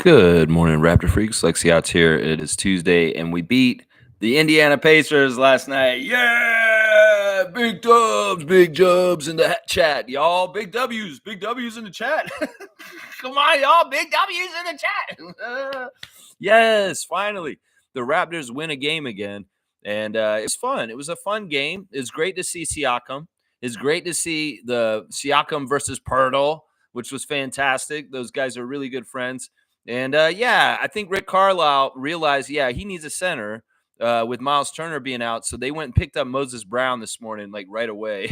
Good morning, Raptor Freaks. Lexi Outs here. It is Tuesday, and we beat the Indiana Pacers last night. Yeah! Big jubs in the chat, y'all. Big W's in the chat. Come on, y'all. Big W's in the chat. Yes, finally. The Raptors win a game again, and it was fun. It was a fun game. It's great to see Siakam. It's great to see the Siakam versus Pirtle, which was fantastic. Those guys are really good friends. And yeah, I think Rick Carlisle realized, he needs a center with Miles Turner being out. So they went and picked up Moses Brown this morning, like right away.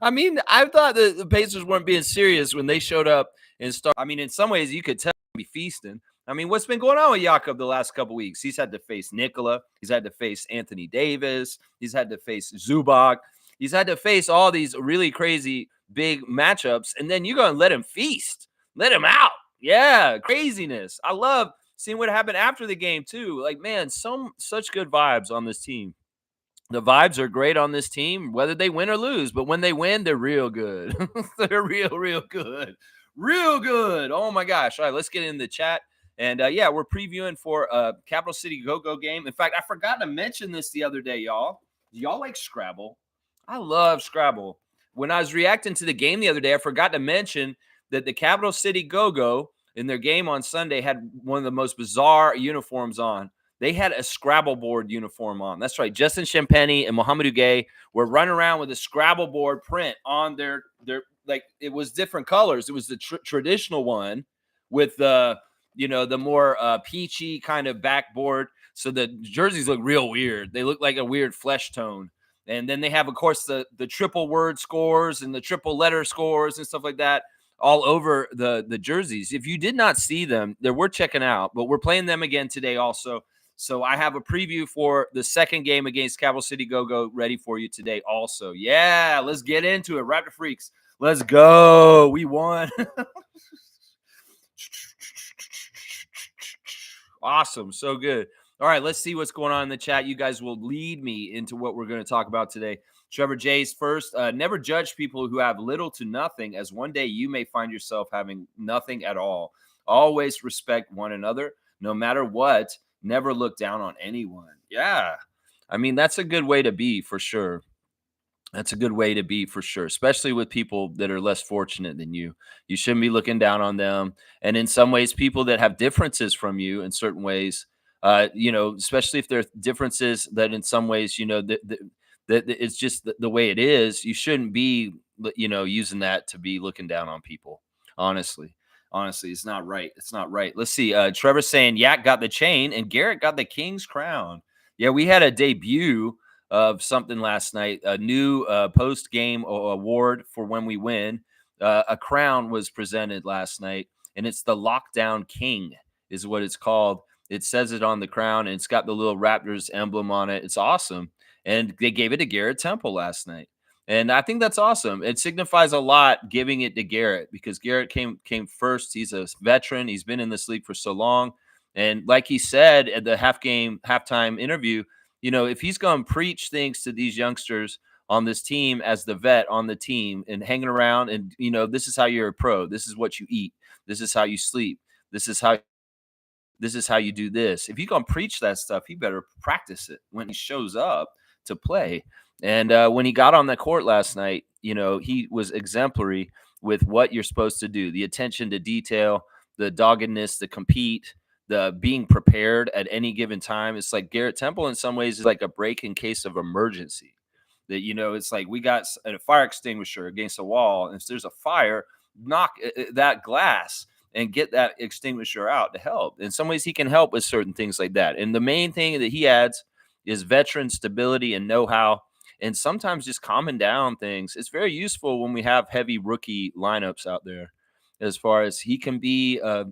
I mean, I thought the Pacers weren't being serious when they showed up and start. I mean, in some ways, you could tell be feasting. I mean, what's been going on with Jakob the last couple weeks? He's had to face Nikola. He's had to face Anthony Davis. He's had to face Zubac. He's had to face all these really crazy big matchups. And then you're going to let him feast. Let him out. Yeah, craziness. I love seeing what happened after the game, too. Like, man, such good vibes on this team. The vibes are great on this team, whether they win or lose. But when they win, they're real good. They're real good. Real good. Oh, my gosh. All right, let's get in the chat. And, yeah, we're previewing for a Capital City Go-Go game. In fact, I forgot to mention this the other day, y'all. Do y'all like Scrabble? I love Scrabble. When I was reacting to the game the other day, I forgot to mention that the Capital City Go-Go in their game on Sunday had one of the most bizarre uniforms on. They had a Scrabble board uniform on. That's right. Justin Champagny and Mohamedou Gay were running around with a Scrabble board print on their like it was different colors. It was the traditional one with the the more peachy kind of backboard. So the jerseys look real weird. They look like a weird flesh tone. And then they have, of course, the triple word scores and the triple letter scores and stuff like that all over the jerseys. If you did not see them, they're worth checking out. But we're playing them again today also. So I have a preview for the second game against Capital City Go-Go ready for you today also. Yeah, let's get into it. Raptor Freaks, let's go. We won. Awesome. So good. All right, let's see what's going on in the chat. You guys will lead me into what we're going to talk about today. Trevor J's first. Never judge people who have little to nothing, as one day you may find yourself having nothing at all. Always respect one another, no matter what. Never look down on anyone. Yeah. I mean, that's a good way to be for sure. That's a good way to be for sure, especially with people that are less fortunate than you. You shouldn't be looking down on them. And in some ways, people that have differences from you in certain ways, especially if there are differences that in some ways, that it's just the way it is. You shouldn't be, using that to be looking down on people. Honestly, it's not right. It's not right. Let's see. Trevor's saying Yak got the chain and Garrett got the king's crown. Yeah, we had a debut of something last night, a new post-game award for when we win. A crown was presented last night, and it's the Lockdown King is what it's called. It says it on the crown, and it's got the little Raptors emblem on it. It's awesome. And they gave it to Garrett Temple last night. And I think that's awesome. It signifies a lot giving it to Garrett because Garrett came first. He's a veteran. He's been in this league for so long. And like he said at the halftime interview, if he's going to preach things to these youngsters on this team as the vet on the team and hanging around and, this is how you're a pro. This is what you eat. This is how you sleep. This is how you do this. If you're going to preach that stuff, he better practice it when he shows up to play. And when he got on the court last night, he was exemplary with what you're supposed to do. The attention to detail, the doggedness, the compete, the being prepared at any given time. It's like Garrett Temple in some ways is like a break in case of emergency. That, it's like we got a fire extinguisher against a wall. And if there's a fire, knock that glass and get that extinguisher out to help. In some ways, he can help with certain things like that. And the main thing that he adds is veteran stability and know-how, and sometimes just calming down things. It's very useful when we have heavy rookie lineups out there, as far as he can be a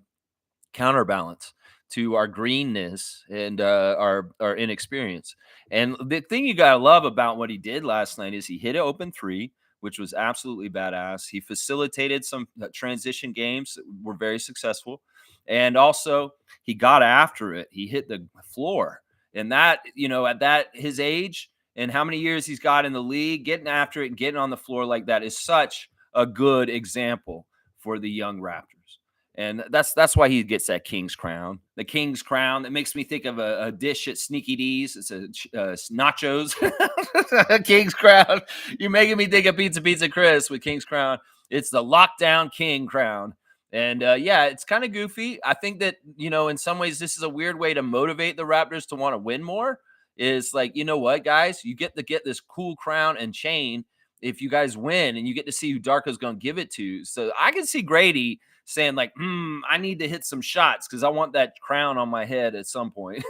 counterbalance to our greenness and our inexperience. And the thing you got to love about what he did last night is he hit an open three, which was absolutely badass. He facilitated some transition games that were very successful. And also he got after it. He hit the floor. And that, at his age and how many years he's got in the league, getting after it and getting on the floor like that is such a good example for the young Raptors. And that's why he gets that king's crown. The king's crown. That makes me think of a dish at Sneaky D's. It's nachos. King's crown. You're making me think of Pizza Chris with King's crown. It's the lockdown king crown. And yeah, it's kind of goofy. I think that, in some ways, this is a weird way to motivate the Raptors to want to win more. Is like, you know what, guys, you get this cool crown and chain if you guys win, and you get to see who Darko's going to give it to. So I can see Grady saying like, I need to hit some shots because I want that crown on my head at some point.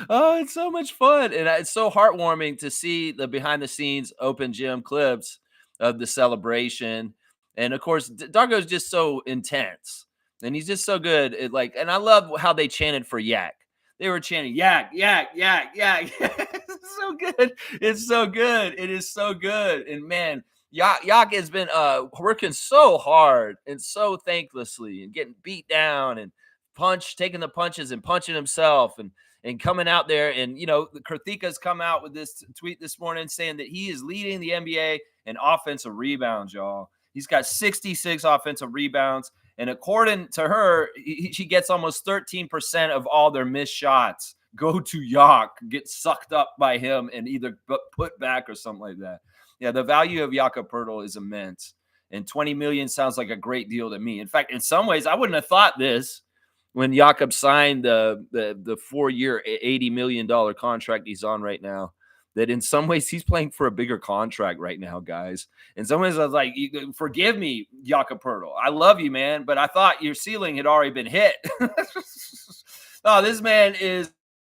Oh, it's so much fun. And it's so heartwarming to see the behind the scenes open gym clips of the celebration. And of course, Darko's just so intense and he's just so good. And I love how they chanted for Yak. They were chanting Yak, Yak, Yak, Yak. It's so good. It's so good. It is so good. And man, Yak has been working so hard and so thanklessly and getting beat down and taking the punches and punching himself and coming out there. And, Karthika's come out with this tweet this morning saying that he is leading the NBA in offensive rebounds, y'all. He's got 66 offensive rebounds. And according to her, she gets almost 13% of all their missed shots go to Yak, get sucked up by him and either put back or something like that. Yeah, the value of Jakob Poeltl is immense. And 20 million sounds like a great deal to me. In fact, in some ways, I wouldn't have thought this when Jakob signed the 4-year, $80 million contract he's on right now, that in some ways he's playing for a bigger contract right now, guys. In some ways, I was like, forgive me, Jakob Poeltl. I love you, man, but I thought your ceiling had already been hit. Oh, this man is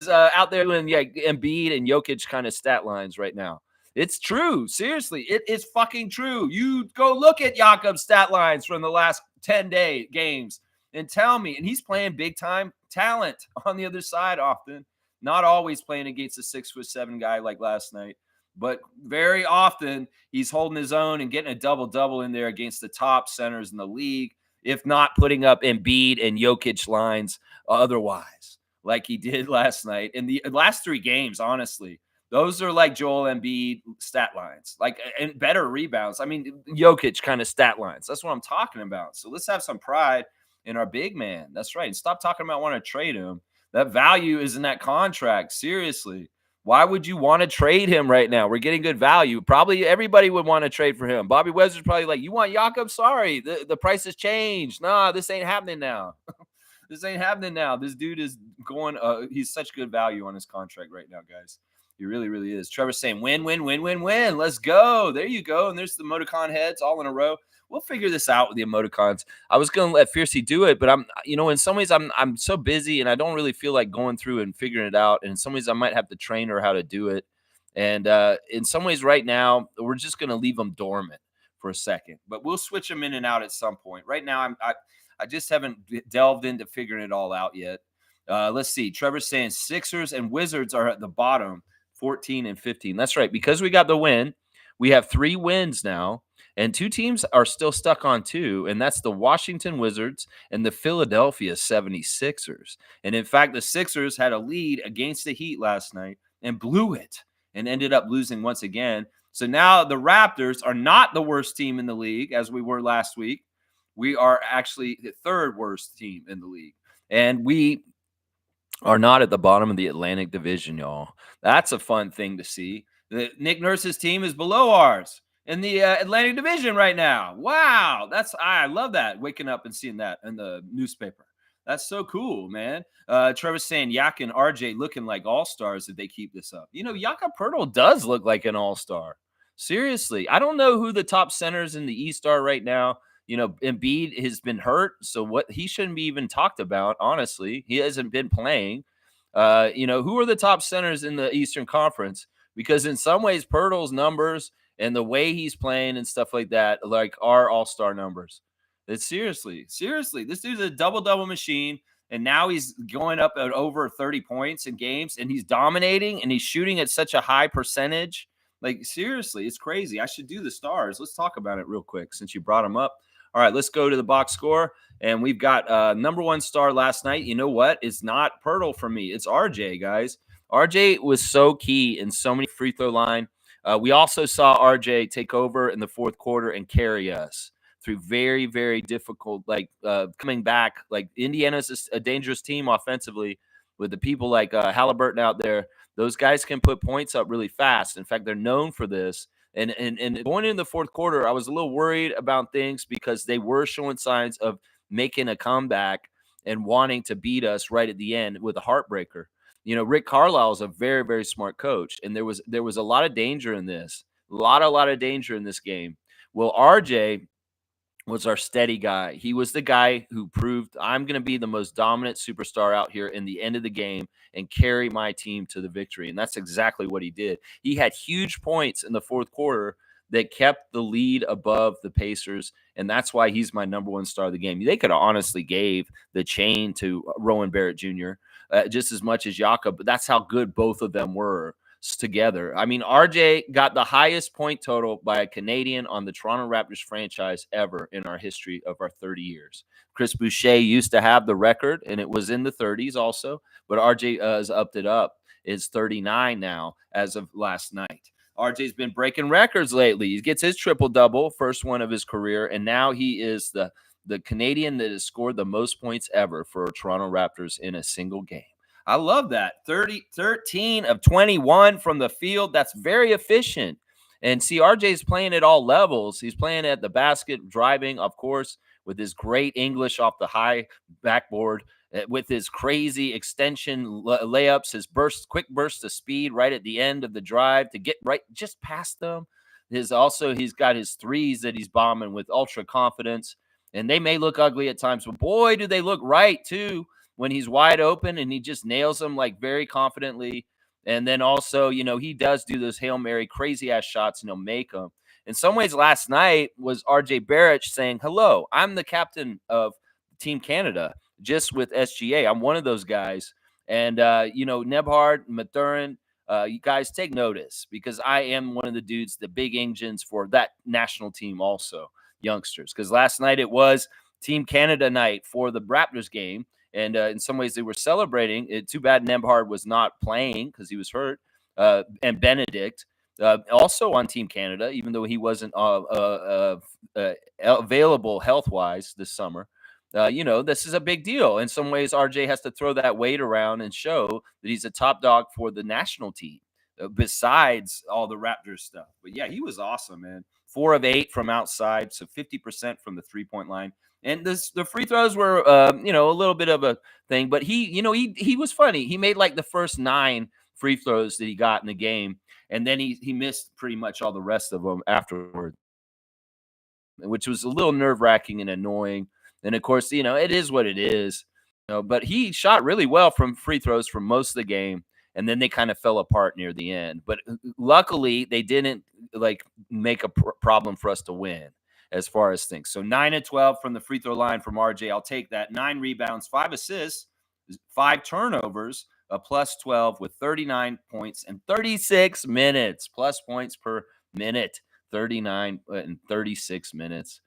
out there doing Embiid and Jokic kind of stat lines right now. It's true. Seriously, it is fucking true. You go look at Jakob's stat lines from the last 10 games and tell me. And he's playing big time talent on the other side often. Not always playing against a 6'7" guy like last night, but very often he's holding his own and getting a double-double in there against the top centers in the league, if not putting up Embiid and Jokic lines otherwise, like he did last night. In the last 3 games, honestly, those are like Joel Embiid stat lines, and better rebounds. I mean, Jokic kind of stat lines. That's what I'm talking about. So let's have some pride in our big man. That's right. And stop talking about wanting to trade him. That value is in that contract. Seriously. Why would you want to trade him right now? We're getting good value. Probably everybody would want to trade for him. Bobby Webster's probably like, you want Jakob? Sorry, the price has changed. Nah, this ain't happening now. This ain't happening now. This dude is going, he's such good value on his contract right now, guys. He really, really is. Trevor's saying win, win, win, win, win. Let's go. There you go. And there's the emoticon heads all in a row. We'll figure this out with the emoticons. I was going to let Fiercey do it, but I'm, in some ways I'm so busy and I don't really feel like going through and figuring it out. And in some ways I might have to train her how to do it. And in some ways right now, we're just going to leave them dormant for a second, but we'll switch them in and out at some point. Right now, I just haven't delved into figuring it all out yet. Let's see. Trevor's saying Sixers and Wizards are at the bottom, 14 and 15. That's right. Because we got the win, we have 3 wins now. And 2 teams are still stuck on 2, and that's the Washington Wizards and the Philadelphia 76ers. And in fact, the Sixers had a lead against the Heat last night and blew it and ended up losing once again. So now the Raptors are not the worst team in the league as we were last week. We are actually the 3rd worst team in the league. And we are not at the bottom of the Atlantic Division, y'all. That's a fun thing to see. Nick Nurse's team is below ours in the Atlantic Division right now. Wow. I love that. Waking up and seeing that in the newspaper. That's so cool, man. Trevor's saying Yak and RJ looking like all-stars if they keep this up. Jakob Poeltl does look like an all-star. Seriously. I don't know who the top centers in the East are right now. Embiid has been hurt, so he shouldn't be even talked about, honestly. He hasn't been playing. Who are the top centers in the Eastern Conference? Because in some ways, Poeltl's numbers and the way he's playing and stuff like that, are all-star numbers. It's seriously. This dude's a double-double machine, and now he's going up at over 30 points in games, and he's dominating, and he's shooting at such a high percentage. Seriously, it's crazy. I should do the stars. Let's talk about it real quick since you brought them up. All right, let's go to the box score, and we've got number 1 star last night. You know what? It's not Poeltl for me. It's RJ, guys. RJ was so key in so many free throw line. We also saw RJ take over in the fourth quarter and carry us through very, very difficult, like coming back. Like Indiana's a dangerous team offensively with the people like Halliburton out there. Those guys can put points up really fast. In fact, they're known for this. And going into the fourth quarter, I was a little worried about things because they were showing signs of making a comeback and wanting to beat us right at the end with a heartbreaker. Rick Carlisle is a very, very smart coach, and there was a lot of danger in this, a lot of danger in this game. Well, RJ was our steady guy. He was the guy who proved I'm going to be the most dominant superstar out here in the end of the game and carry my team to the victory. And that's exactly what he did. He had huge points in the fourth quarter that kept the lead above the Pacers. And that's why he's my number one star of the game. They could have honestly gave the chain to Rowan Barrett Jr. Just as much as Jakob, but that's how good both of them were together. I mean, RJ got the highest point total by a Canadian on the Toronto Raptors franchise ever in our history of our 30 years. Chris Boucher used to have the record, and it was in the 30s also, but RJ has upped it up. It's 39 now as of last night. RJ's been breaking records lately. He gets his triple-double, first one of his career, and now he is the Canadian that has scored the most points ever for Toronto Raptors in a single game. I love that. 13 of 21 from the field. That's very efficient. And see, RJ's playing at all levels. He's playing at the basket, driving, of course, with his great English off the high backboard, with his crazy extension layups, his quick burst of speed right at the end of the drive to get right just past them. He's got his threes that he's bombing with ultra confidence. And they may look ugly at times, but boy, do they look right too when he's wide open and he just nails them like very confidently. And then also, he does do those Hail Mary crazy ass shots and he'll make them. In some ways, last night was RJ Barrett saying, hello, I'm the captain of Team Canada, just with SGA. I'm one of those guys. And, Nebhard, Mathurin, you guys take notice because I am one of the dudes, the big engines for that national team also, youngsters. Because last night it was Team Canada night for the Raptors game. And in some ways, they were celebrating. Too bad Nebhard was not playing because he was hurt. And Benedict, also on Team Canada, even though he wasn't available health-wise this summer. This is a big deal. In some ways, RJ has to throw that weight around and show that he's a top dog for the national team, besides all the Raptors stuff. But yeah, he was awesome, man. 4 of 8 from outside, so 50% from the three-point line. And the free throws were, a little bit of a thing, but he was funny. He made like the first 9 free throws that he got in the game, and then he missed pretty much all the rest of them afterward, which was a little nerve-wracking and annoying. And of course, it is what it is. But he shot really well from free throws for most of the game, and then they kind of fell apart near the end. But luckily, they didn't make a problem for us to win as far as things. So 9 of 12 from the free throw line from RJ. I'll take that. 9 rebounds, 5 assists, 5 turnovers, a plus 12 with 39 points and 36 minutes. Plus points per minute, 39 and 36 minutes.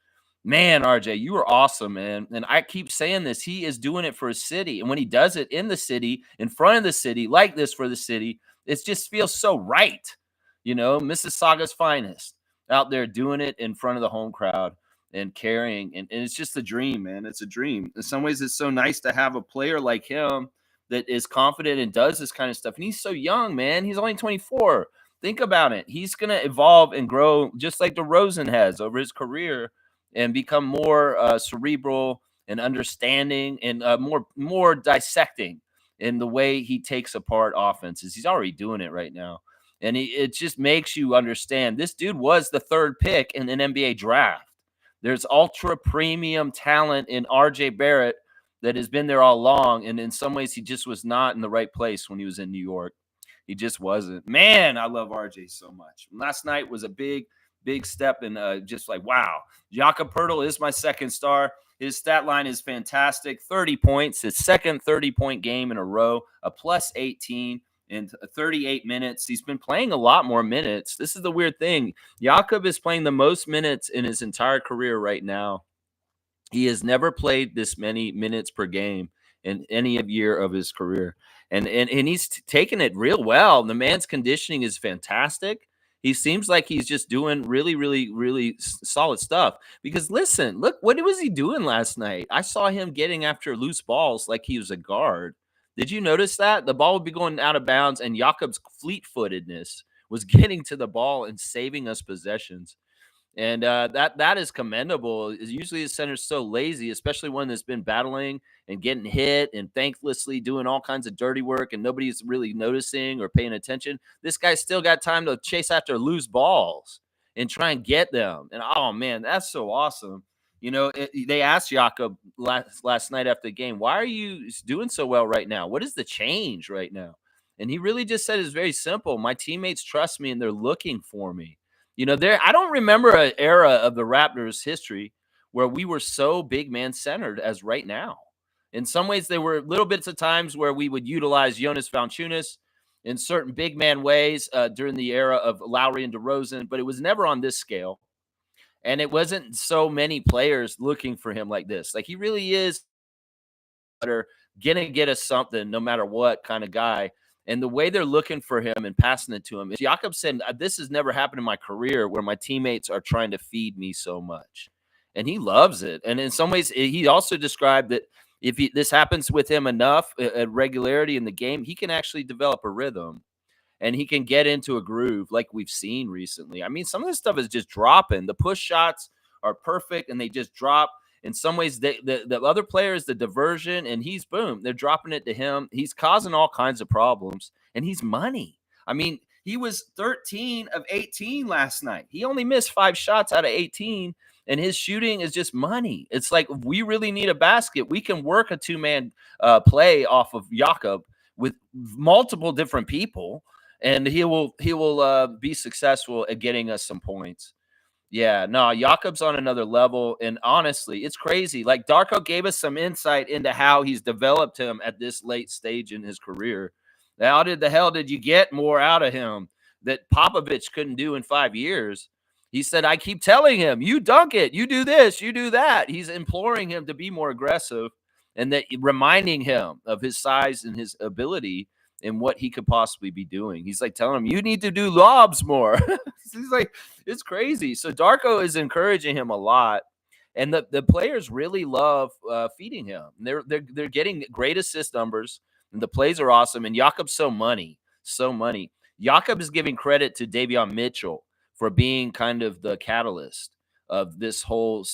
Man, RJ, you were awesome, man. And I keep saying this. He is doing it for his city. And when he does it in the city, in front of the city, like this for the city, it just feels so right. Mississauga's finest out there doing it in front of the home crowd and carrying. And it's just a dream, man. It's a dream. In some ways, it's so nice to have a player like him that is confident and does this kind of stuff. And he's so young, man. He's only 24. Think about it. He's going to evolve and grow just like DeRozan has over his career and become more cerebral and understanding and more dissecting in the way he takes apart offenses. He's already doing it right now. And it just makes you understand this dude was the 3rd pick in an NBA draft. There's ultra premium talent in RJ Barrett that has been there all along. And in some ways, he just was not in the right place when he was in New York. He just wasn't. Man, I love RJ so much. Last night was a big step and just like, wow. Jakob Poeltl is my 2nd star. His stat line is fantastic. 30 points, his second 30-point game in a row, a plus 18 in 38 minutes. He's been playing a lot more minutes. This is the weird thing. Jakob is playing the most minutes in his entire career right now. He has never played this many minutes per game in any year of his career. And he's taken it real well. The man's conditioning is fantastic. He seems like he's just doing really, really, really solid stuff. Because listen, look, what was he doing last night? I saw him getting after loose balls like he was a guard. Did you notice that? The ball would be going out of bounds, and Jakob's fleet footedness was getting to the ball and saving us possessions. And that is commendable. Usually the center's so lazy, especially one that's been battling and getting hit and thanklessly doing all kinds of dirty work, and nobody's really noticing or paying attention. This guy's still got time to chase after loose balls and try and get them. And oh man, that's so awesome. They asked Jakob last night after the game, "Why are you doing so well right now? What is the change right now?" And he really just said it's very simple. My teammates trust me and they're looking for me. I don't remember an era of the Raptors history where we were so big man centered as right now. In some ways, there were little bits of times where we would utilize Jonas Valanciunas in certain big man ways during the era of Lowry and DeRozan, but it was never on this scale. And it wasn't so many players looking for him like this. Like, he really is gonna get us something no matter what kind of guy. And the way they're looking for him and passing it to him, Jakob said, "This has never happened in my career where my teammates are trying to feed me so much," and he loves it. And in some ways, he also described that if this happens with him enough at regularity in the game, he can actually develop a rhythm and he can get into a groove like we've seen recently. I mean, some of this stuff is just dropping. The push shots are perfect and they just drop. In some ways, the other players, the diversion, and he's boom, they're dropping it to him. He's causing all kinds of problems, and he's money. I mean, he was 13 of 18 last night. He only missed 5 shots out of 18, and his shooting is just money. It's like, if we really need a basket, we can work a two-man play off of Jakob with multiple different people, and he will be successful at getting us some points. Yeah, no, Jakob's on another level, and honestly, it's crazy. Like, Darko gave us some insight into how he's developed him at this late stage in his career. How did the hell did you get more out of him that Popovich couldn't do in 5 years? He said, "I keep telling him, you dunk it, you do this, you do that." He's imploring him to be more aggressive, and that reminding him of his size and his ability and what he could possibly be doing. He's like telling him, "You need to do lobs more." He's like, it's crazy. So Darko is encouraging him a lot, and the players really love feeding him. They're getting great assist numbers, and the plays are awesome. And Jakob's so money, so money. Jakob is giving credit to Davion Mitchell for being kind of the catalyst of this whole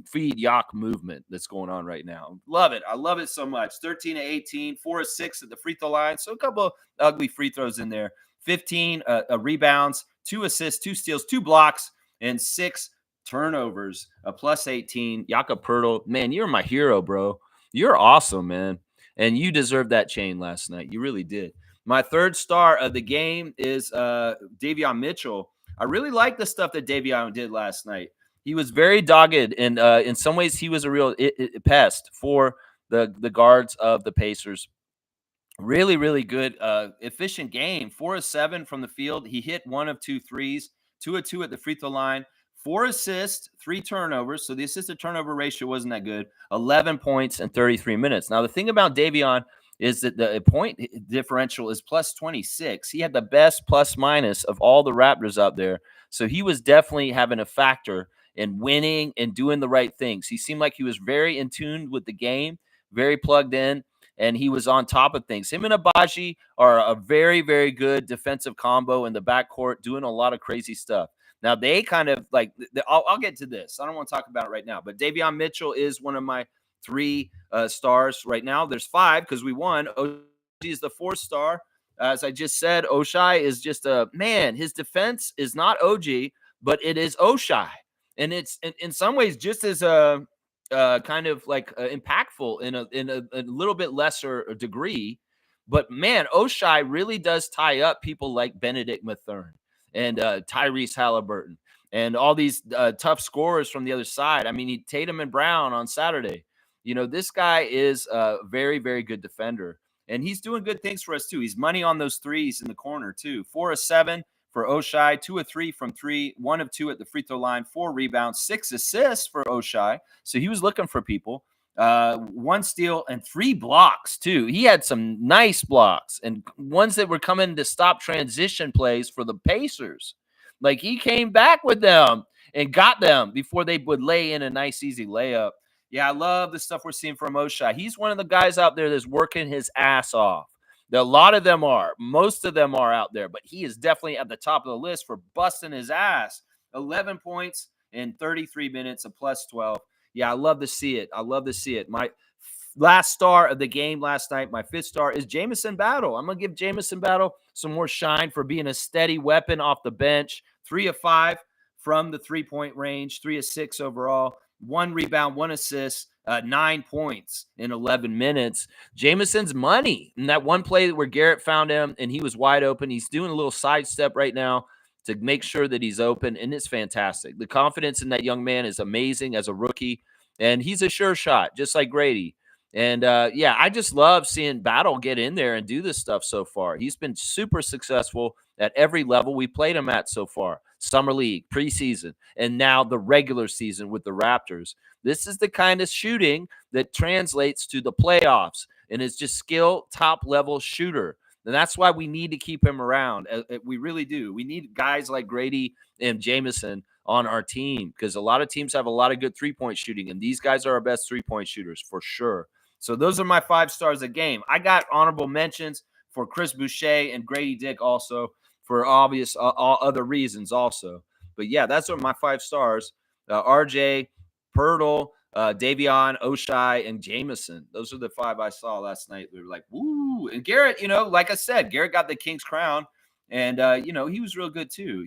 feed Yak movement that's going on right now. Love it. I love it so much. 13 to 18, 4 of 6 at the free throw line. So a couple of ugly free throws in there. 15 rebounds, 2 assists, 2 steals, 2 blocks, and 6 turnovers. A plus 18. Jakob Pertl, man, you're my hero, bro. You're awesome, man. And you deserved that chain last night. You really did. My third star of the game is Davion Mitchell. I really like the stuff that Davion did last night. He was very dogged, and in some ways, he was a real pest for the guards of the Pacers. Really, really good, efficient game. 4 of 7 from the field. He hit 1 of 2 threes, 2 of 2 at the free throw line, 4 assists, 3 turnovers. So the assist to turnover ratio wasn't that good. 11 points in 33 minutes. Now, the thing about Davion is that the point differential is plus 26. He had the best plus minus of all the Raptors out there. So he was definitely having a factor in winning and doing the right things. He seemed like he was very in tune with the game, very plugged in, and he was on top of things. Him and Abaji are a very, very good defensive combo in the backcourt, doing a lot of crazy stuff. Now, they kind of like, I'll get to this. I don't want to talk about it right now, but Davion Mitchell is one of my 3 stars right now. There's 5 because we won. OG is the 4th star. As I just said, Oshai is just a man. His defense is not OG, but it is Oshai. And it's in some ways just as kind of like impactful in a little bit lesser degree. But man, Oshai really does tie up people like Benedict Mathurin and Tyrese Halliburton and all these tough scorers from the other side. I mean, Tatum and Brown on Saturday. This guy is a very, very good defender, and he's doing good things for us too. He's money on those threes in the corner too. 4 of 7 for Oshai, 2 of 3 from 3, 1 of 2 at the free throw line, 4 rebounds, 6 assists for Oshai. So he was looking for people. 1 steal and 3 blocks too. He had some nice blocks and ones that were coming to stop transition plays for the Pacers. Like he came back with them and got them before they would lay in a nice, easy layup. Yeah, I love the stuff we're seeing from Oshai. He's one of the guys out there that's working his ass off. A lot of them are. Most of them are out there, but he is definitely at the top of the list for busting his ass. 11 points in 33 minutes, a plus 12. Yeah, I love to see it. I love to see it. My last star of the game last night, my fifth star, is Jamison Battle. I'm going to give Jamison Battle some more shine for being a steady weapon off the bench. 3 of 5 from the three-point range, 3 of 6 overall, 1 rebound, 1 assist, 9 points in 11 minutes. Jamison's money. And that one play where Garrett found him and he was wide open, he's doing a little sidestep right now to make sure that he's open, and it's fantastic. The confidence in that young man is amazing as a rookie, and he's a sure shot, just like Grady. And yeah, I just love seeing Battle get in there and do this stuff so far. He's been super successful at every level we played him at so far. Summer League, preseason, and now the regular season with the Raptors. This is the kind of shooting that translates to the playoffs, and it's just skill, top-level shooter. And that's why we need to keep him around. We really do. We need guys like Grady and Jamison on our team because a lot of teams have a lot of good three-point shooting, and these guys are our best three-point shooters for sure. So those are my 5 stars a game. I got honorable mentions for Chris Boucher and Grady Dick also for obvious all other reasons also. But yeah, that's what my 5 stars. RJ, Pirtle, Davion, Oshai, and Jamison. Those are the 5 I saw last night. We were like, woo. And Garrett, like I said, Garrett got the King's crown. And, he was real good too.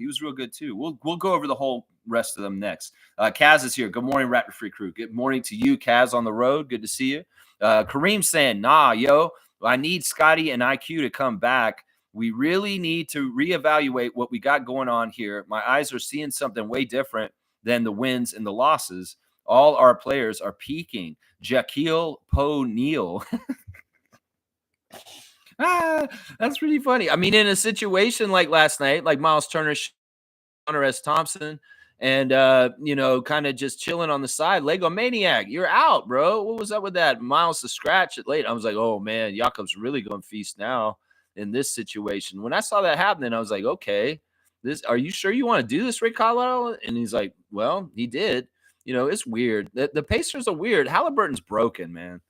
We'll go over the whole rest of them next. Kaz is here. Good morning, Raptor Free Crew. Good morning to you, Kaz, on the road. Good to see you. Kareem saying, nah, yo, I need Scotty and IQ to come back. We really need to reevaluate what we got going on here. My eyes are seeing something way different than the wins and the losses. All our players are peaking. Jaquil Poe-Neal. That's pretty funny. I mean, in a situation like last night, like Miles Turner, Hunter S. Thompson, and kind of just chilling on the side. Lego Maniac, you're out, bro. What was up with that? Miles to scratch it late. I was like, oh man, Jakob's really going to feast now in this situation. When I saw that happening, I was like, okay, are you sure you want to do this, Rick Colorado? And he's like, well, he did. It's weird. The Pacers are weird. Halliburton's broken, man.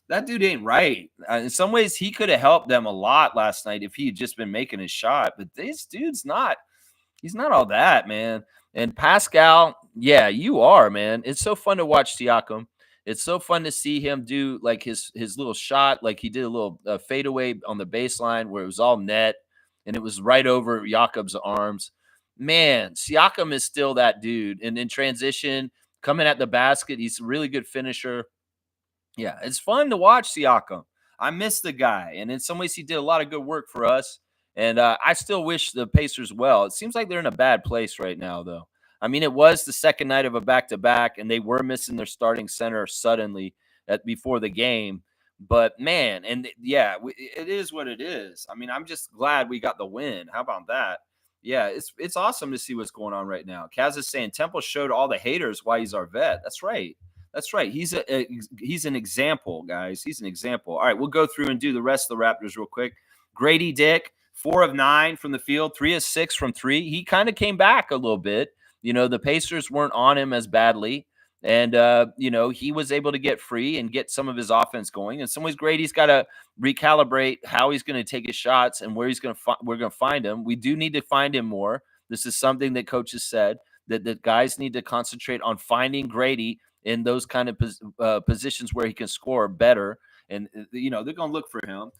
That dude ain't right. In some ways, he could have helped them a lot last night if he had just been making his shot. But this dude's not. He's not all that, man. And Pascal, yeah, you are, man. It's so fun to watch Siakam. It's so fun to see him do like his little shot, like he did a little fadeaway on the baseline where it was all net and it was right over Jakob's arms. Man, Siakam is still that dude. And in transition, coming at the basket, he's a really good finisher. Yeah, it's fun to watch Siakam. I miss the guy, and in some ways, he did a lot of good work for us. And I still wish the Pacers well. It seems like they're in a bad place right now, though. I mean, it was the second night of a back-to-back, and they were missing their starting center suddenly before the game. But, man, and yeah, it is what it is. I mean, I'm just glad we got the win. How about that? Yeah, it's awesome to see what's going on right now. Kaz is saying Temple showed all the haters why he's our vet. That's right. That's right. He's an example, guys. He's an example. All right, we'll go through and do the rest of the Raptors real quick. Grady Dick, 4 of 9 from the field, 3 of 6 from 3. He kind of came back a little bit. The Pacers weren't on him as badly. And, he was able to get free and get some of his offense going. In some ways, Grady's got to recalibrate how he's going to take his shots and where we're going to find him. We do need to find him more. This is something that coaches said, that the guys need to concentrate on finding Grady in those kind of positions where he can score better. And, they're going to look for him.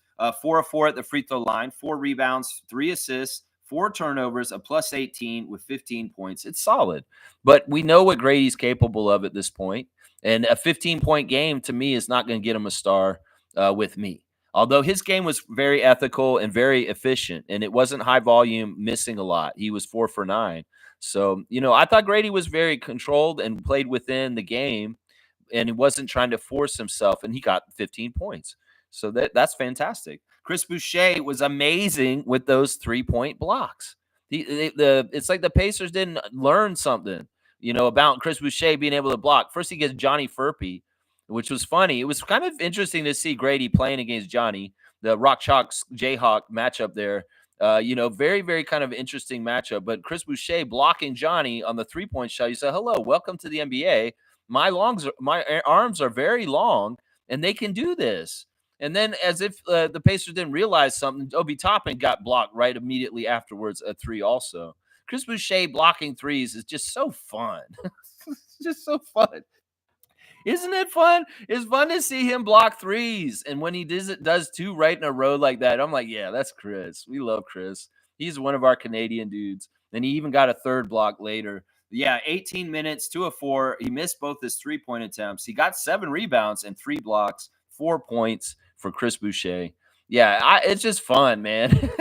4 of 4 at the free throw line, 4 rebounds, 3 assists, 4 turnovers, a plus 18 with 15 points. It's solid. But we know what Grady's capable of at this point. And a 15-point game, to me, is not going to get him a star with me. Although his game was very ethical and very efficient, and it wasn't high volume, missing a lot. He was 4 for 9. So, I thought Grady was very controlled and played within the game, and he wasn't trying to force himself, and he got 15 points. So that's fantastic. Chris Boucher was amazing with those 3-point blocks. It's like the Pacers didn't learn something, about Chris Boucher being able to block. First, he gets Johnny Furpey, which was funny. It was kind of interesting to see Grady playing against Johnny, the Rock Chalk Jayhawk matchup there. Very, very kind of interesting matchup. But Chris Boucher blocking Johnny on the 3-point shot. You say, "Hello, welcome to the NBA. My arms are very long, and they can do this." And then, as if the Pacers didn't realize something, Obi Toppin got blocked right immediately afterwards. A three, also. Chris Boucher blocking threes is just so fun. It's just so fun. Isn't it fun? It's fun to see him block threes. And when he does two right in a row like that, I'm like, yeah, that's Chris. We love Chris. He's one of our Canadian dudes. And he even got a third block later. Yeah, 18 minutes, 2 of 4. He missed both his 3-point attempts. He got 7 rebounds and 3 blocks, 4 points for Chris Boucher. Yeah, it's just fun, man.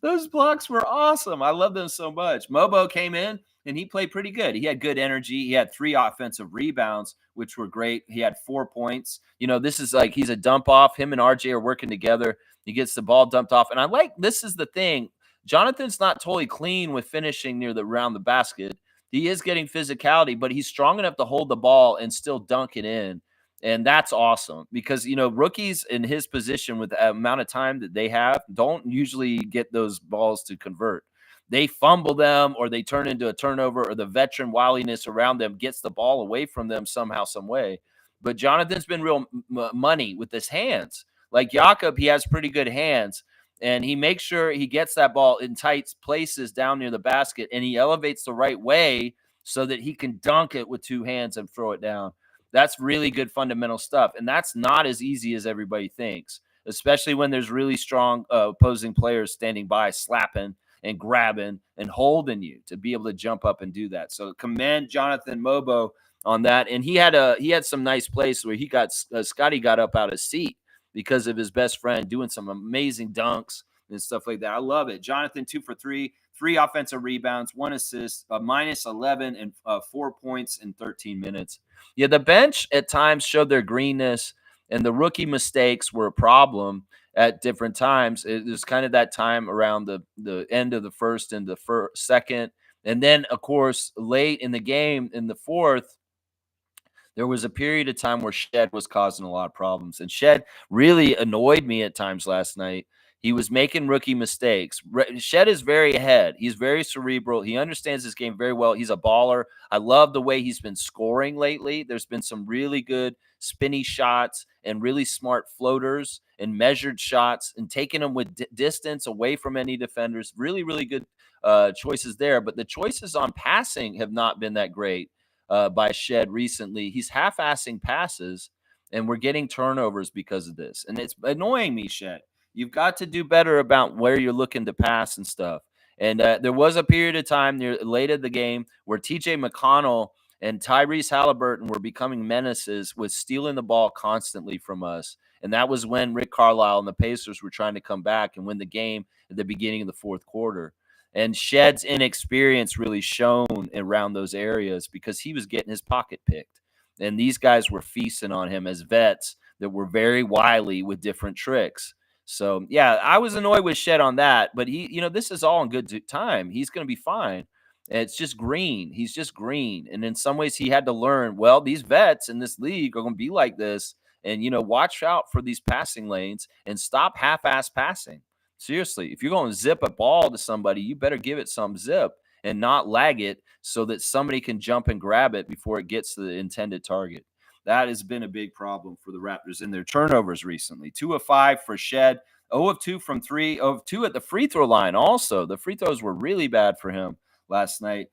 Those blocks were awesome. I love them so much. Mobo came in and he played pretty good. He had good energy. He had 3 offensive rebounds, which were great. He had 4 points. This is like he's a dump off. Him and RJ are working together. He gets the ball dumped off. And I like this is the thing. Jonathan's not totally clean with finishing near the around the basket. He is getting physicality, but he's strong enough to hold the ball and still dunk it in. And that's awesome because, rookies in his position with the amount of time that they have don't usually get those balls to convert. They fumble them or they turn into a turnover or the veteran wiliness around them gets the ball away from them somehow, some way. But Jonathan's been real money with his hands. Like Jakob, he has pretty good hands and he makes sure he gets that ball in tight places down near the basket and he elevates the right way so that he can dunk it with 2 hands and throw it down. That's really good fundamental stuff. And that's not as easy as everybody thinks, especially when there's really strong opposing players standing by, slapping and grabbing and holding you to be able to jump up and do that. So commend Jonathan Mobo on that. And he had some nice plays where Scotty got up out of his seat because of his best friend doing some amazing dunks and stuff like that. I love it. Jonathan 2 for 3, 3 offensive rebounds, 1 assist, minus 11 and 4 points in 13 minutes. Yeah, the bench at times showed their greenness, and the rookie mistakes were a problem at different times. It was kind of that time around the end of the first and the second. And then, of course, late in the game in the fourth, there was a period of time where Shed was causing a lot of problems. And Shed really annoyed me at times last night. He was making rookie mistakes. Shed is very ahead. He's very cerebral. He understands this game very well. He's a baller. I love the way he's been scoring lately. There's been some really good spinny shots and really smart floaters and measured shots and taking them with distance away from any defenders. Really, really good choices there. But the choices on passing have not been that great by Shed recently. He's half-assing passes, and we're getting turnovers because of this. And it's annoying me, Shed. You've got to do better about where you're looking to pass and stuff. And there was a period of time near late in the game where TJ McConnell and Tyrese Halliburton were becoming menaces with stealing the ball constantly from us. And that was when Rick Carlisle and the Pacers were trying to come back and win the game at the beginning of the fourth quarter. And Shed's inexperience really shone around those areas because he was getting his pocket picked. And these guys were feasting on him as vets that were very wily with different tricks. So, yeah, I was annoyed with Shed on that, but this is all in good time. He's going to be fine. It's just green. He's just green. And in some ways, he had to learn, well, these vets in this league are going to be like this. And, watch out for these passing lanes and stop half-ass passing. Seriously, if you're going to zip a ball to somebody, you better give it some zip and not lag it so that somebody can jump and grab it before it gets to the intended target. That has been a big problem for the Raptors in their turnovers recently. 2 of 5 for Shed, 0 of 2 from 3, 0 of 2 at the free throw line. Also, the free throws were really bad for him last night.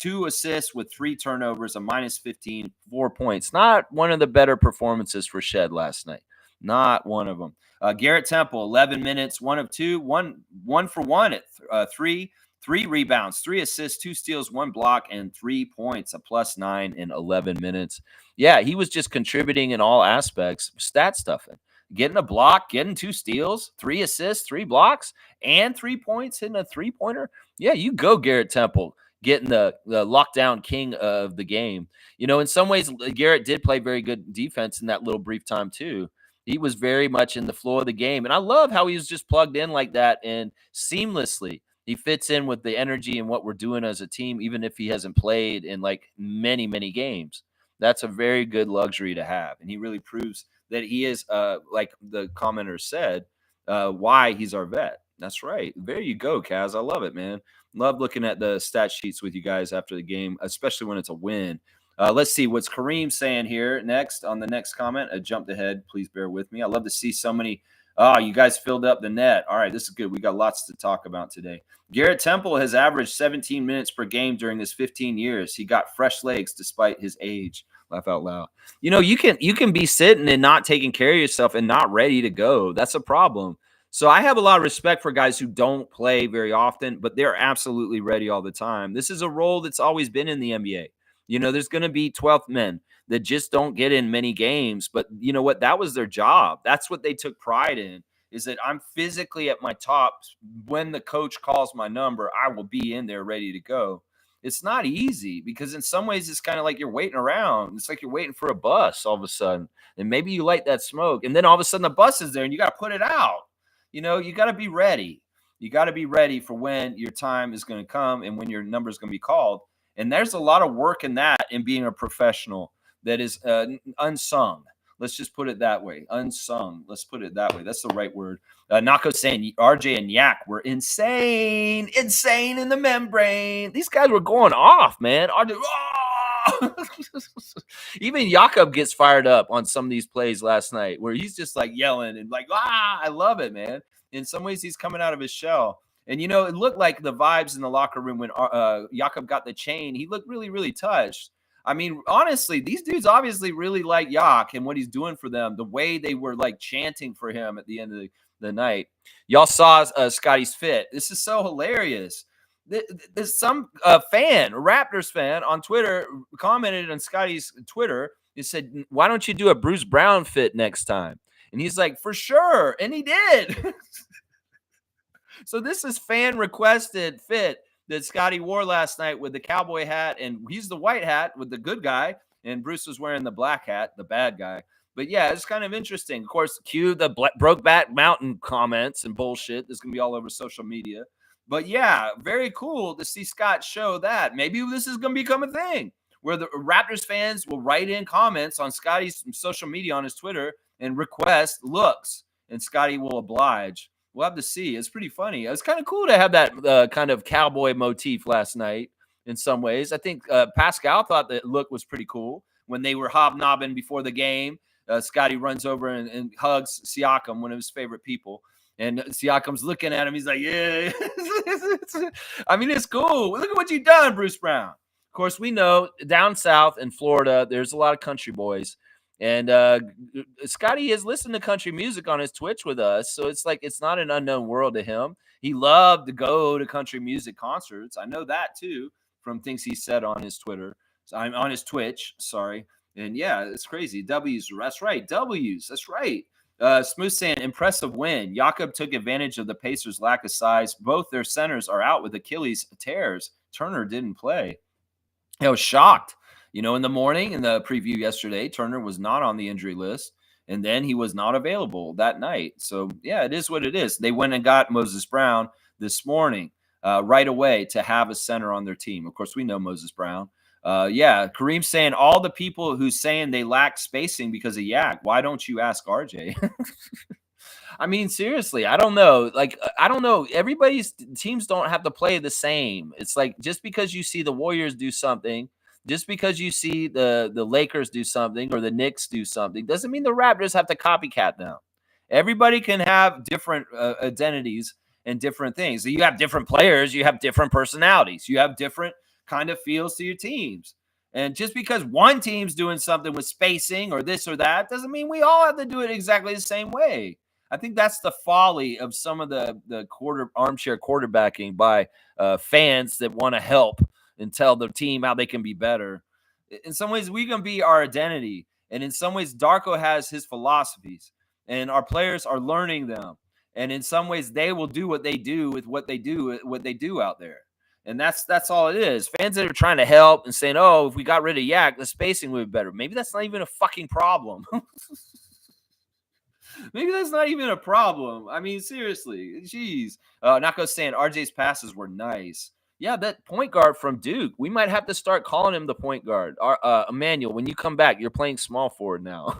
2 assists with 3 turnovers, a minus 15, 4 points. Not one of the better performances for Shed last night. Not one of them. Garrett Temple, 11 minutes, 1 of 2, 1 for 1 at 3 rebounds, 3 assists, 2 steals, 1 block, and 3 points, a +9 in 11 minutes. Yeah, he was just contributing in all aspects, stat stuffing, getting a block, getting 2 steals, 3 assists, 3 blocks, and 3 points, hitting a 3-pointer. Yeah, you go, Garrett Temple, getting the lockdown king of the game. In some ways, Garrett did play very good defense in that little brief time too. He was very much in the flow of the game. And I love how he was just plugged in like that and seamlessly. He fits in with the energy and what we're doing as a team, even if he hasn't played in like many, many games. That's a very good luxury to have. And he really proves that he is, like the commenter said, why he's our vet. That's right. There you go, Kaz. I love it, man. Love looking at the stat sheets with you guys after the game, especially when it's a win. Let's see what's Kareem saying here next on the next comment. I jumped ahead. Please bear with me. I love to see so many. Oh, you guys filled up the net. All right, this is good. We got lots to talk about today. Garrett Temple has averaged 17 minutes per game during his 15 years. He got fresh legs despite his age. Laugh out loud. You can be sitting and not taking care of yourself and not ready to go. That's a problem. So I have a lot of respect for guys who don't play very often, but they're absolutely ready all the time. This is a role that's always been in the NBA. There's going to be 12th men that just don't get in many games, but you know what? That was their job. That's what they took pride in. Is that I'm physically at my top. When the coach calls my number, I will be in there ready to go. It's not easy because in some ways it's kind of like you're waiting around. It's like you're waiting for a bus all of a sudden. And maybe you light that smoke and then all of a sudden the bus is there and you got to put it out. You got to be ready. You got to be ready for when your time is going to come and when your number is going to be called. And there's a lot of work in that in being a professional that is unsung. Let's just put it that way. Unsung. Let's put it that way. That's the right word. Nako saying RJ and Yak were insane in the membrane. These guys were going off, man. RJ, even Jakob gets fired up on some of these plays last night where he's just like yelling and like, I love it, man. In some ways, he's coming out of his shell. And, it looked like the vibes in the locker room when Jakob got the chain, he looked really, really touched. I mean, honestly, these dudes obviously really like Yak and what he's doing for them, the way they were like chanting for him at the end of the night. Y'all saw Scotty's fit. This is so hilarious. There's some fan, a Raptors fan on Twitter commented on Scotty's Twitter. He said, why don't you do a Bruce Brown fit next time? And he's like, for sure. And he did. So this is fan requested fit that Scotty wore last night with the cowboy hat. And he's the white hat with the good guy. And Bruce was wearing the black hat, the bad guy. But yeah, it's kind of interesting. Of course, cue the Brokeback Mountain comments and bullshit. This is going to be all over social media. But yeah, very cool to see Scott show that. Maybe this is going to become a thing where the Raptors fans will write in comments on Scotty's social media on his Twitter and request looks, and Scotty will oblige. We'll have to see. It's pretty funny. It's kind of cool to have that kind of cowboy motif last night in some ways. I think Pascal thought that look was pretty cool when they were hobnobbing before the game. Scotty runs over and hugs Siakam, one of his favorite people. And Siakam's looking at him. He's like, yeah. I mean, it's cool. Look at what you've done, Bruce Brown. Of course, we know down south in Florida, there's a lot of country boys. And Scotty has listened to country music on his Twitch with us. So it's like it's not an unknown world to him. He loved to go to country music concerts. I know that, too, from things he said on his Twitter. I'm on his Twitch. Sorry. And yeah, it's crazy. W's. That's right. W's. That's right. Smooth saying, impressive win. Jakob took advantage of the Pacers' lack of size. Both their centers are out with Achilles tears. Turner didn't play. I was shocked. In the morning, in the preview yesterday, Turner was not on the injury list, and then he was not available that night. So, yeah, it is what it is. They went and got Moses Brown this morning right away to have a center on their team. Of course, we know Moses Brown. Yeah, Kareem saying all the people who's saying they lack spacing because of Yak. Why don't you ask RJ? I mean, seriously, I don't know. Like, I don't know. Everybody's teams don't have to play the same. It's like just because you see the Warriors do something, just because you see the Lakers do something or the Knicks do something, doesn't mean the Raptors have to copycat them. Everybody can have different identities and different things. So you have different players, you have different personalities, you have different kind of feels to your teams. And just because one team's doing something with spacing or this or that doesn't mean we all have to do it exactly the same way. I think that's the folly of some of the armchair quarterbacking by fans that want to help and tell the team how they can be better. In some ways, we can be our identity. And in some ways, Darko has his philosophies and our players are learning them. And in some ways, they will do what they do with what they do out there. And that's all it is. Fans that are trying to help and saying, oh, if we got rid of Yak, the spacing would be better. Maybe that's not even a fucking problem. Maybe that's not even a problem. I mean, seriously. Jeez. Nako saying RJ's passes were nice. Yeah, that point guard from Duke. We might have to start calling him the point guard. Emmanuel, when you come back, you're playing small forward now.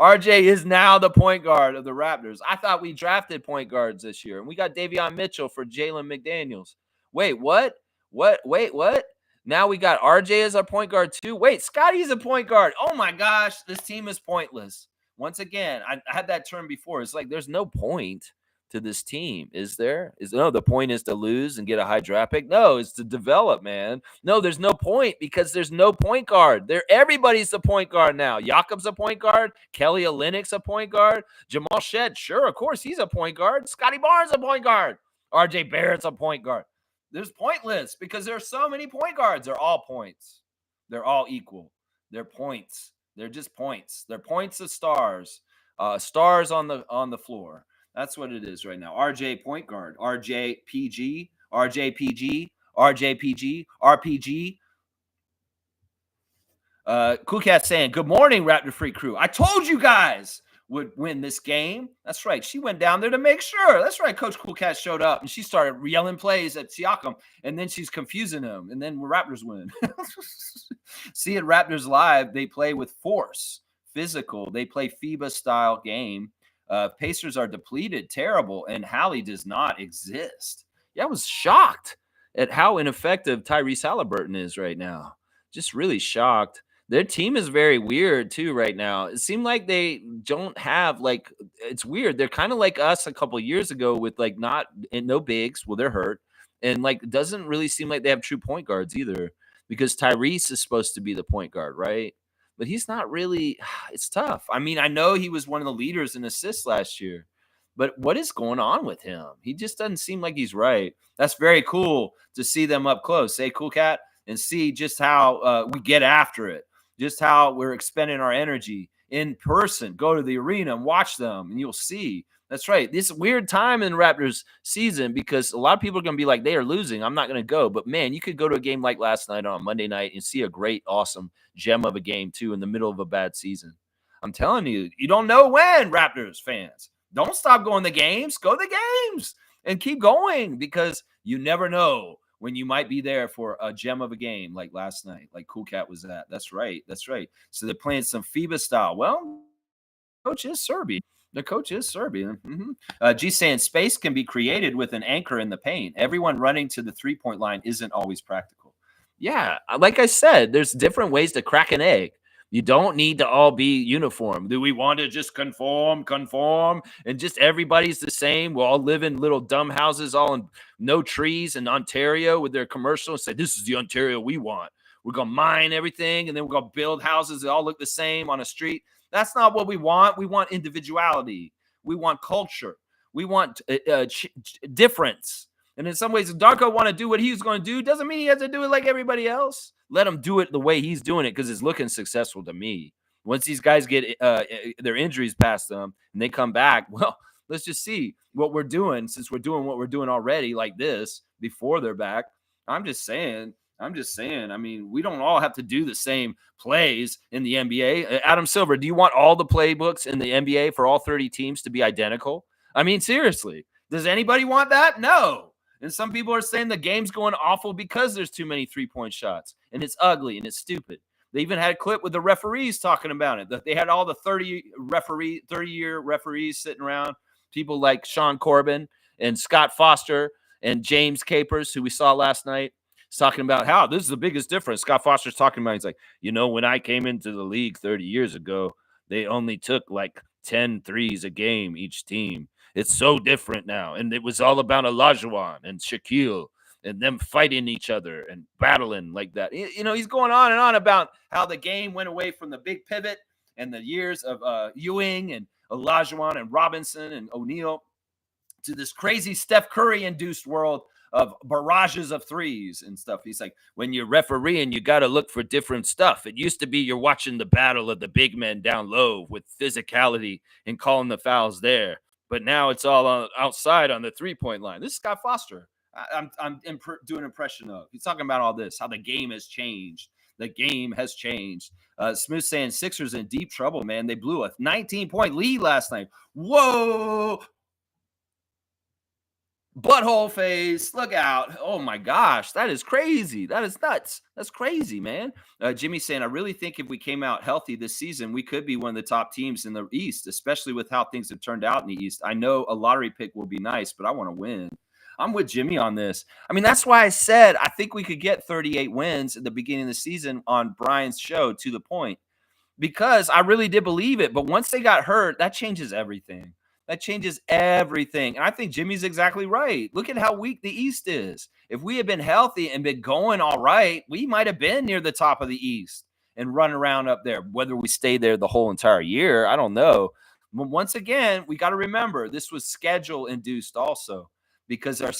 RJ is now the point guard of the Raptors. I thought we drafted point guards this year, and we got Davion Mitchell for Jalen McDaniels. Wait, what? What? Wait, what? Now we got RJ as our point guard too. Wait, Scotty's a point guard. Oh my gosh, this team is pointless. Once again, I had that term before. It's like there's no point to this team, is there? No, the point is to lose and get a high draft pick? No, it's to develop, man. No, there's no point because there's no point guard. Everybody's the point guard now. Jakob's a point guard. Kelly Olynyk's a point guard. Jamal Shed, sure, of course, he's a point guard. Scotty Barnes a point guard. RJ Barrett's a point guard. There's pointless because there's so many point guards. They're all points. They're all equal. They're points. They're just points. They're points of stars. Stars on the floor. That's what it is right now. RJ point guard. RJ PG. RJ PG. RJ PG. RPG. Cool Cat saying, good morning, Raptor Free Crew. I told you guys would win this game. That's right. She went down there to make sure. That's right. Coach Cool Cat showed up and she started yelling plays at Siakam, and then she's confusing him, and then Raptors win. See at Raptors Live, they play with force, physical. They play FIBA style game. Pacers are depleted, terrible, and Hallie does not exist. Yeah, I was shocked at how ineffective Tyrese Halliburton is right now. Just really shocked. Their team is very weird too right now. It seemed like they don't have it's weird. They're kind of like us a couple years ago with no bigs. Well, they're hurt, and it doesn't really seem like they have true point guards either because Tyrese is supposed to be the point guard, right? But he's not really. It's tough. I mean, I know he was one of the leaders in assists last year, but what is going on with him? He just doesn't seem like he's right. That's very cool to see them up close. Say, Cool Cat, and see just how we get after it. Just how we're expending our energy in person. Go to the arena and watch them, and you'll see. That's right. This weird time in Raptors season because a lot of people are going to be like, they are losing. I'm not going to go. But, man, you could go to a game like last night on Monday night and see a great, awesome gem of a game, too, in the middle of a bad season. I'm telling you, you don't know when, Raptors fans. Don't stop going to games. Go to the games and keep going because you never know when you might be there for a gem of a game like last night, like Cool Cat was at. That's right. That's right. So they're playing some FIBA style. Well, coach is Serbian. The coach is Serbian. G saying space can be created with an anchor in the paint. Everyone running to the three-point line isn't always practical. Yeah, like I said, there's different ways to crack an egg. You don't need to all be uniform. Do we want to just conform, and just everybody's the same? We'll all live in little dumb houses, all in no trees in Ontario with their commercial and say, this is the Ontario we want. We're going to mine everything, and then we're going to build houses that all look the same on a street. That's not what we want. We want individuality. We want culture. We want difference. And in some ways, if Darko want to do what he's going to do, doesn't mean he has to do it like everybody else. Let him do it the way he's doing it because it's looking successful to me. Once these guys get their injuries past them and they come back, well, let's just see what we're doing since we're doing what we're doing already like this before they're back. I'm just saying. I mean, we don't all have to do the same plays in the NBA. Adam Silver, do you want all the playbooks in the NBA for all 30 teams to be identical? I mean, seriously, does anybody want that? No. And some people are saying the game's going awful because there's too many three-point shots, and it's ugly and it's stupid. They even had a clip with the referees talking about it. They had all the 30-year referees sitting around, people like Sean Corbin and Scott Foster and James Capers, who we saw last night, talking about how this is the biggest difference. Scott Foster's talking about, he's like, when I came into the league 30 years ago, they only took like 10 threes a game each team. It's so different now. And it was all about Olajuwon and Shaquille and them fighting each other and battling like that. He's going on and on about how the game went away from the big pivot and the years of Ewing and Olajuwon and Robinson and O'Neal to this crazy Steph Curry-induced world of barrages of threes and stuff. He's like, when you're refereeing, you got to look for different stuff. It used to be you're watching the battle of the big men down low with physicality and calling the fouls there. But now it's all outside on the three-point line. This is Scott Foster. I'm doing an impression of. He's talking about all this, how the game has changed. The game has changed. Smooth saying Sixers in deep trouble, man. They blew a 19-point lead last night. Whoa. Butthole face, look out. Oh my gosh, that is crazy. That is nuts. That's crazy, man. Jimmy saying, I really think if we came out healthy this season, we could be one of the top teams in the East, especially with how things have turned out in the East. I know a lottery pick will be nice, but I want to win. I'm with Jimmy on this. I mean, that's why I said I think we could get 38 wins at the beginning of the season on Brian's show, to the point, because I really did believe it. But once they got hurt, that changes everything. That changes everything. And I think Jimmy's exactly right. Look at how weak the East is. If we had been healthy and been going all right, we might have been near the top of the East and run around up there. Whether we stay there the whole entire year, I don't know. But once again, we got to remember this was schedule induced also, because our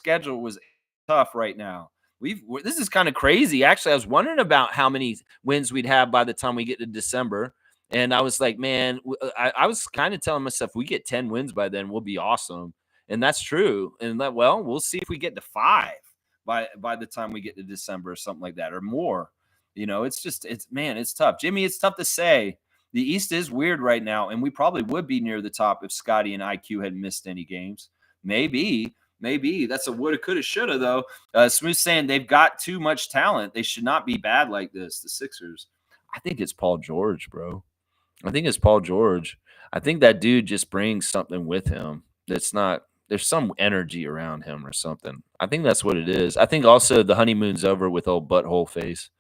schedule was tough right now. This is kind of crazy. Actually, I was wondering about how many wins we'd have by the time we get to December. And I was like, man, I was kind of telling myself, we get 10 wins by then, we'll be awesome. And that's true. And that, well, we'll see if we get to 5 by the time we get to December or something like that, or more. It's just, man, it's tough. Jimmy, it's tough to say. The East is weird right now, and we probably would be near the top if Scotty and IQ had missed any games. Maybe that's a woulda, coulda, shoulda, though. Smooth saying they've got too much talent. They should not be bad like this. The Sixers. I think it's Paul George, bro. I think it's Paul George. I think that dude just brings something with him that's not. There's some energy around him or something. I think that's what it is. I think also the honeymoon's over with old butthole face.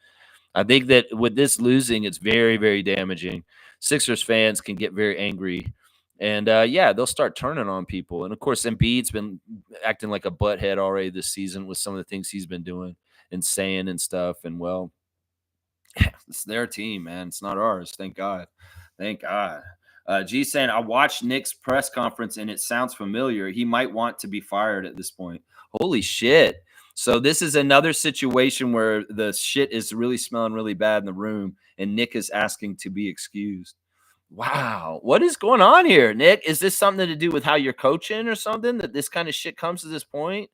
I think that with this losing, it's very, very damaging. Sixers fans can get very angry. And yeah, they'll start turning on people. And of course, Embiid's been acting like a butthead already this season with some of the things he's been doing and saying and stuff. And well, it's their team, man. It's not ours. Thank God. Thank God. G saying, I watched Nick's press conference and it sounds familiar. He might want to be fired at this point. Holy shit. So this is another situation where the shit is really smelling really bad in the room and Nick is asking to be excused. Wow. What is going on here, Nick? Is this something to do with how you're coaching or something, that this kind of shit comes to this point?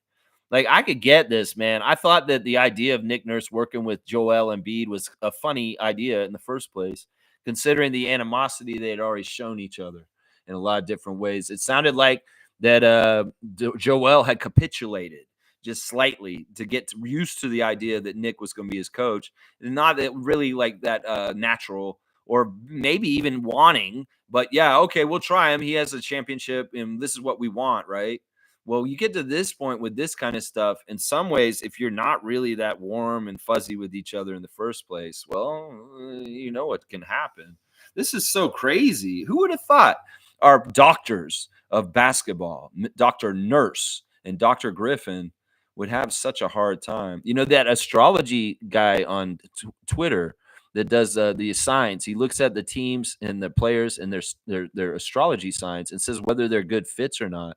Like, I could get this, man. I thought that the idea of Nick Nurse working with Joel Embiid was a funny idea in the first place, considering the animosity they had already shown each other in a lot of different ways. It sounded like that Joel had capitulated just slightly to get used to the idea that Nick was going to be his coach, and not that really like that natural or maybe even wanting, but yeah, okay, we'll try him. He has a championship, and this is what we want, right? Well, you get to this point with this kind of stuff. In some ways, if you're not really that warm and fuzzy with each other in the first place, well, you know what can happen. This is so crazy. Who would have thought our doctors of basketball, Dr. Nurse and Dr. Griffin, would have such a hard time? You know, that astrology guy on Twitter that does the signs. He looks at the teams and the players and their astrology signs and says whether they're good fits or not.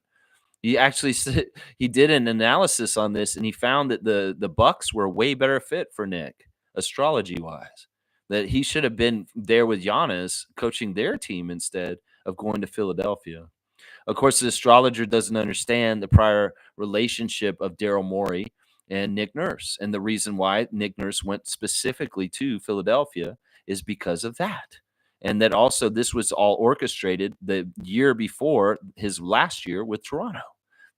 He actually said he did an analysis on this, and he found that the Bucks were a way better fit for Nick, astrology wise. That he should have been there with Giannis coaching their team instead of going to Philadelphia. Of course, the astrologer doesn't understand the prior relationship of Daryl Morey and Nick Nurse. And the reason why Nick Nurse went specifically to Philadelphia is because of that. And that also this was all orchestrated the year before his last year with Toronto.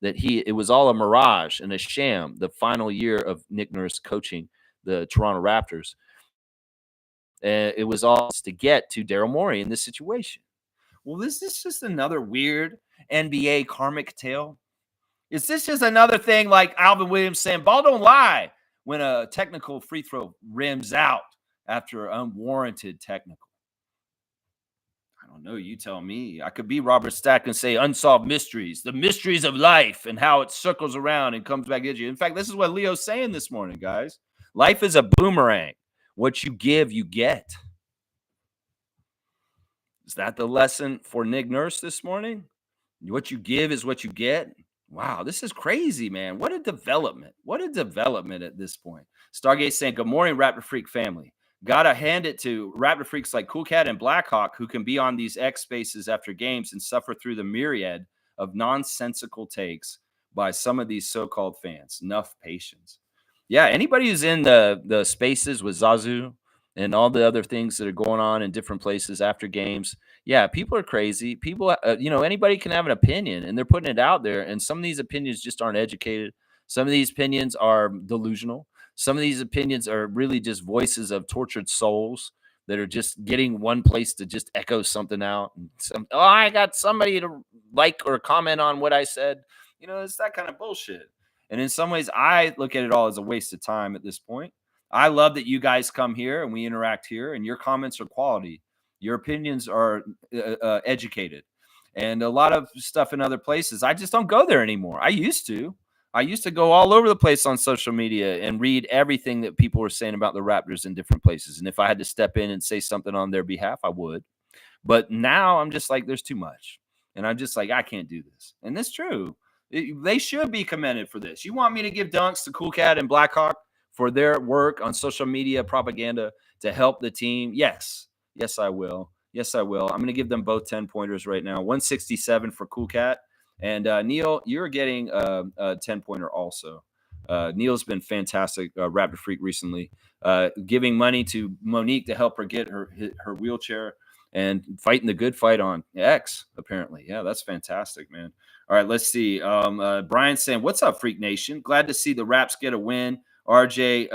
That it was all a mirage and a sham, the final year of Nick Nurse coaching the Toronto Raptors. It was all to get to Daryl Morey in this situation. Well, this is just another weird NBA karmic tale. Is this just another thing like Alvin Williams saying, ball don't lie, when a technical free throw rims out after unwarranted technical? I don't know. You tell me. I could be Robert Stack and say unsolved mysteries, the mysteries of life and how it circles around and comes back at you. In fact, this is what Leo's saying this morning, guys. Life is a boomerang. What you give, you get. Is that the lesson for Nick Nurse this morning? What you give is what you get. Wow, this is crazy, man. What a development. What a development at this point. Stargate saying, good morning, Raptor Freak family. Gotta hand it to Raptor Freaks like Cool Cat and Blackhawk, who can be on these X spaces after games and suffer through the myriad of nonsensical takes by some of these so-called fans. Enough patience. Yeah, anybody who's in the spaces with Zazu and all the other things that are going on in different places after games. Yeah, people are crazy. People, anybody can have an opinion, and they're putting it out there. And some of these opinions just aren't educated. Some of these opinions are delusional. Some of these opinions are really just voices of tortured souls that are just getting one place to just echo something out. And oh, I got somebody to like or comment on what I said. It's that kind of bullshit. And in some ways, I look at it all as a waste of time at this point. I love that you guys come here and we interact here, and your comments are quality. Your opinions are educated, and a lot of stuff in other places. I just don't go there anymore. I used to. I used to go all over the place on social media and read everything that people were saying about the Raptors in different places. And if I had to step in and say something on their behalf, I would. But now I'm just like, there's too much. And I'm just like, I can't do this. And that's true. They should be commended for this. You want me to give dunks to Cool Cat and Blackhawk for their work on social media propaganda to help the team? Yes. Yes, I will. Yes, I will. I'm going to give them both 10 pointers right now. 167 for Cool Cat. And Neil, you're getting a 10 pointer also. Neil's been fantastic, Raptor Freak recently, giving money to Monique to help her get her wheelchair and fighting the good fight on X, apparently. Yeah, that's fantastic, man. All right, let's see. Brian saying, "What's up, Freak Nation? Glad to see the Raps get a win. RJ,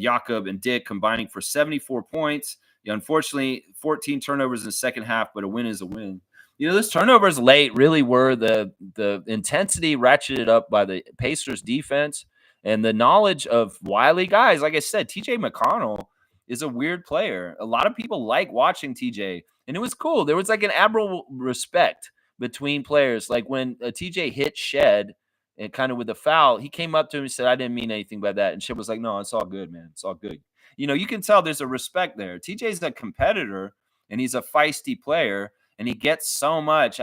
Jakob, and Dick combining for 74 points. Yeah, unfortunately, 14 turnovers in the second half, but a win is a win." Those turnovers late really were the intensity ratcheted up by the Pacers defense and the knowledge of wily guys. Like I said, TJ McConnell is a weird player. A lot of people like watching TJ, and it was cool. There was like an admirable respect between players. Like when TJ hit Shed and kind of with the foul, he came up to him and said, "I didn't mean anything by that." And Shed was like, "No, it's all good, man. It's all good." You can tell there's a respect there. TJ's a competitor and he's a feisty player, and he gets so much.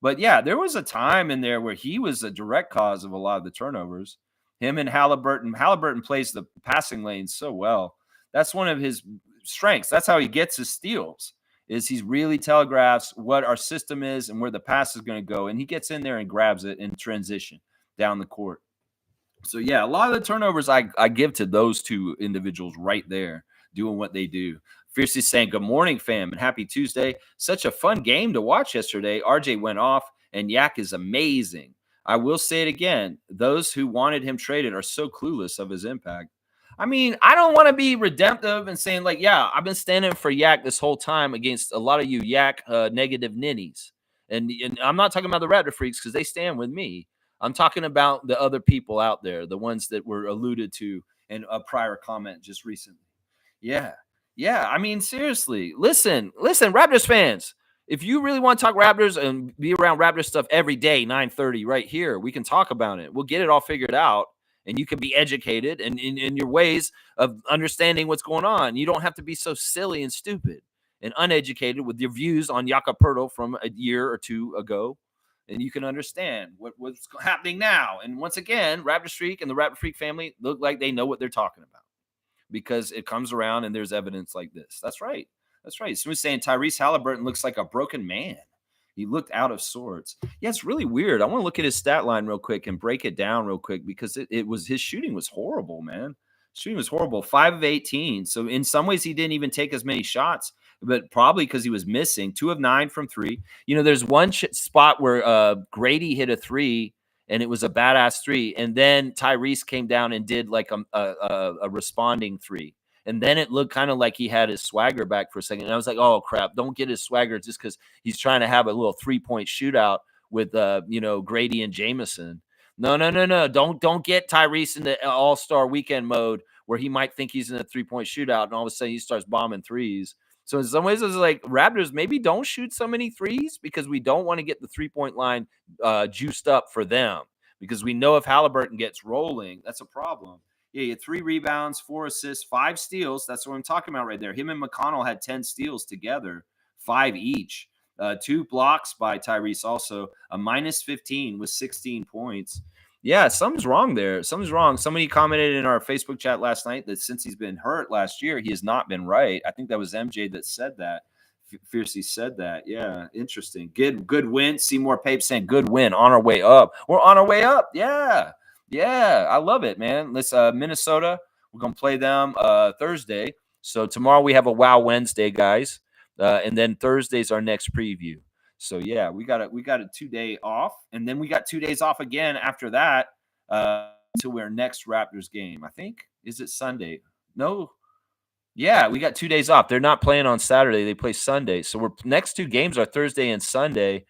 But yeah, there was a time in there where he was a direct cause of a lot of the turnovers. Him and Halliburton. Halliburton plays the passing lane so well. That's one of his strengths. That's how he gets his steals. Is he really telegraphs what our system is and where the pass is going to go, and he gets in there and grabs it in transition down the court. So yeah, a lot of the turnovers I give to those two individuals right there doing what they do. Fiercely saying, "Good morning, fam, and happy Tuesday. Such a fun game to watch yesterday. RJ went off, and Yak is amazing. I will say it again. Those who wanted him traded are so clueless of his impact." I mean, I don't want to be redemptive and saying, like, yeah, I've been standing for Yak this whole time against a lot of you Yak negative ninnies. And I'm not talking about the Raptor freaks because they stand with me. I'm talking about the other people out there, the ones that were alluded to in a prior comment just recently. Yeah. Yeah. I mean, seriously, listen, Raptors fans. If you really want to talk Raptors and be around Raptors stuff every day, 9:30 right here, we can talk about it. We'll get it all figured out. And you can be educated and in your ways of understanding what's going on. You don't have to be so silly and stupid and uneducated with your views on Jakob Poeltl from a year or two ago. And you can understand what's happening now. And once again, Raptor Streak and the Raptor Freak family look like they know what they're talking about because it comes around and there's evidence like this. That's right. That's right. Someone's saying Tyrese Halliburton looks like a broken man. He looked out of sorts. Yeah, it's really weird. I want to look at his stat line real quick and break it down real quick because it was his shooting was horrible, man. Shooting was horrible. 5 of 18. So in some ways, he didn't even take as many shots, but probably because he was missing 2 of 9 from 3. There's one spot where Grady hit a 3 and it was a badass 3. And then Tyrese came down and did like a responding 3. And then it looked kind of like he had his swagger back for a second. And I was like, oh, crap, don't get his swagger just because he's trying to have a little 3-point shootout with, Grady and Jameson. No. Don't get Tyrese into all-star weekend mode where he might think he's in a 3-point shootout and all of a sudden he starts bombing threes. So in some ways, it's like Raptors maybe don't shoot so many threes because we don't want to get the 3-point line juiced up for them because we know if Halliburton gets rolling, that's a problem. Yeah, he had 3 rebounds, 4 assists, 5 steals. That's what I'm talking about right there. Him and McConnell had 10 steals together, 5 each. 2 blocks by Tyrese also. A minus 15 with 16 points. Yeah, something's wrong there. Something's wrong. Somebody commented in our Facebook chat last night that since he's been hurt last year, he has not been right. I think that was MJ that said that. Fiercely said that. Yeah, interesting. Good win. Seymour Pape saying good win on our way up. We're on our way up. Yeah. Yeah, I love it, man. Let's Minnesota. We're going to play them Thursday. So tomorrow we have a Wow Wednesday, guys. And then Thursday's our next preview. So yeah, we got a 2-day off, and then we got 2 days off again after that until our next Raptors game. I think is it Sunday? No, yeah, we got 2 days off. They're not playing on Saturday; they play Sunday. So we're next two games are Thursday and Sunday,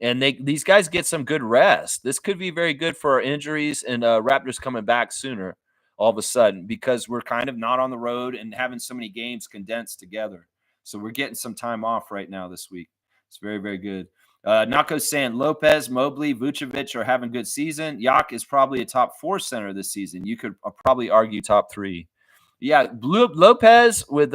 and these guys get some good rest. This could be very good for our injuries and Raptors coming back sooner. All of a sudden, because we're kind of not on the road and having so many games condensed together, so we're getting some time off right now this week. It's very very good. Nako's saying Lopez, Mobley, Vucevic are having good season. Yak is probably a top 4 center this season. You could probably argue top 3. Yeah, Lopez with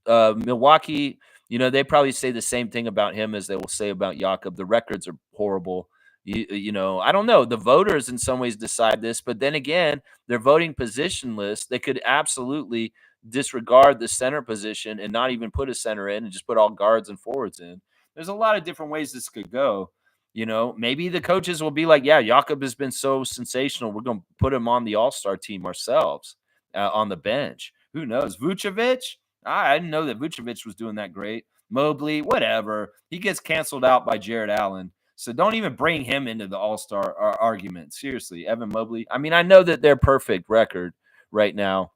Milwaukee, they probably say the same thing about him as they will say about Jakob. The records are horrible. I don't know. The voters in some ways decide this, but then again, they're voting positionless. They could absolutely disregard the center position and not even put a center in and just put all guards and forwards in. There's a lot of different ways this could go. Maybe the coaches will be like, yeah, Jakob has been so sensational. We're going to put him on the all-star team ourselves on the bench. Who knows? Vucevic? I didn't know that Vucevic was doing that great. Mobley, whatever. He gets canceled out by Jared Allen. So don't even bring him into the all-star argument. Seriously, Evan Mobley. I mean, I know that they're perfect record right now,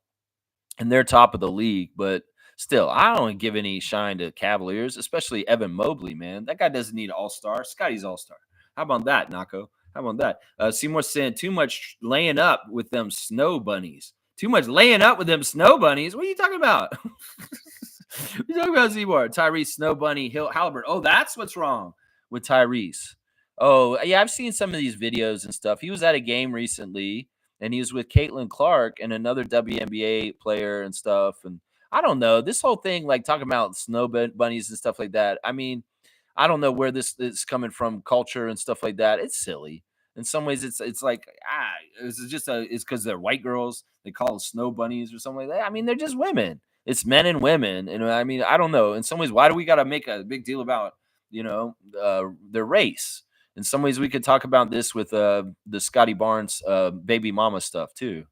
and they're top of the league, but still, I don't give any shine to Cavaliers, especially Evan Mobley, man. That guy doesn't need an all-star. Scotty's all-star. How about that, Nako? How about that? Seymour's saying too much laying up with them snow bunnies. Too much laying up with them snow bunnies. What are you talking about? You're talking about Seymour, Tyrese, Snow Bunny, Halliburton. Oh, that's what's wrong with Tyrese. Oh, yeah, I've seen some of these videos and stuff. He was at a game recently, and he was with Caitlin Clark and another WNBA player and stuff. And I don't know, this whole thing, like talking about snow bunnies and stuff like that. I mean, I don't know where this is coming from, culture and stuff like that. It's silly. In some ways, it's like it's because they're white girls. They call them snow bunnies or something like that. I mean, they're just women. It's men and women, and I mean, I don't know. In some ways, why do we got to make a big deal about their race? In some ways, we could talk about this with the Scotty Barnes baby mama stuff too.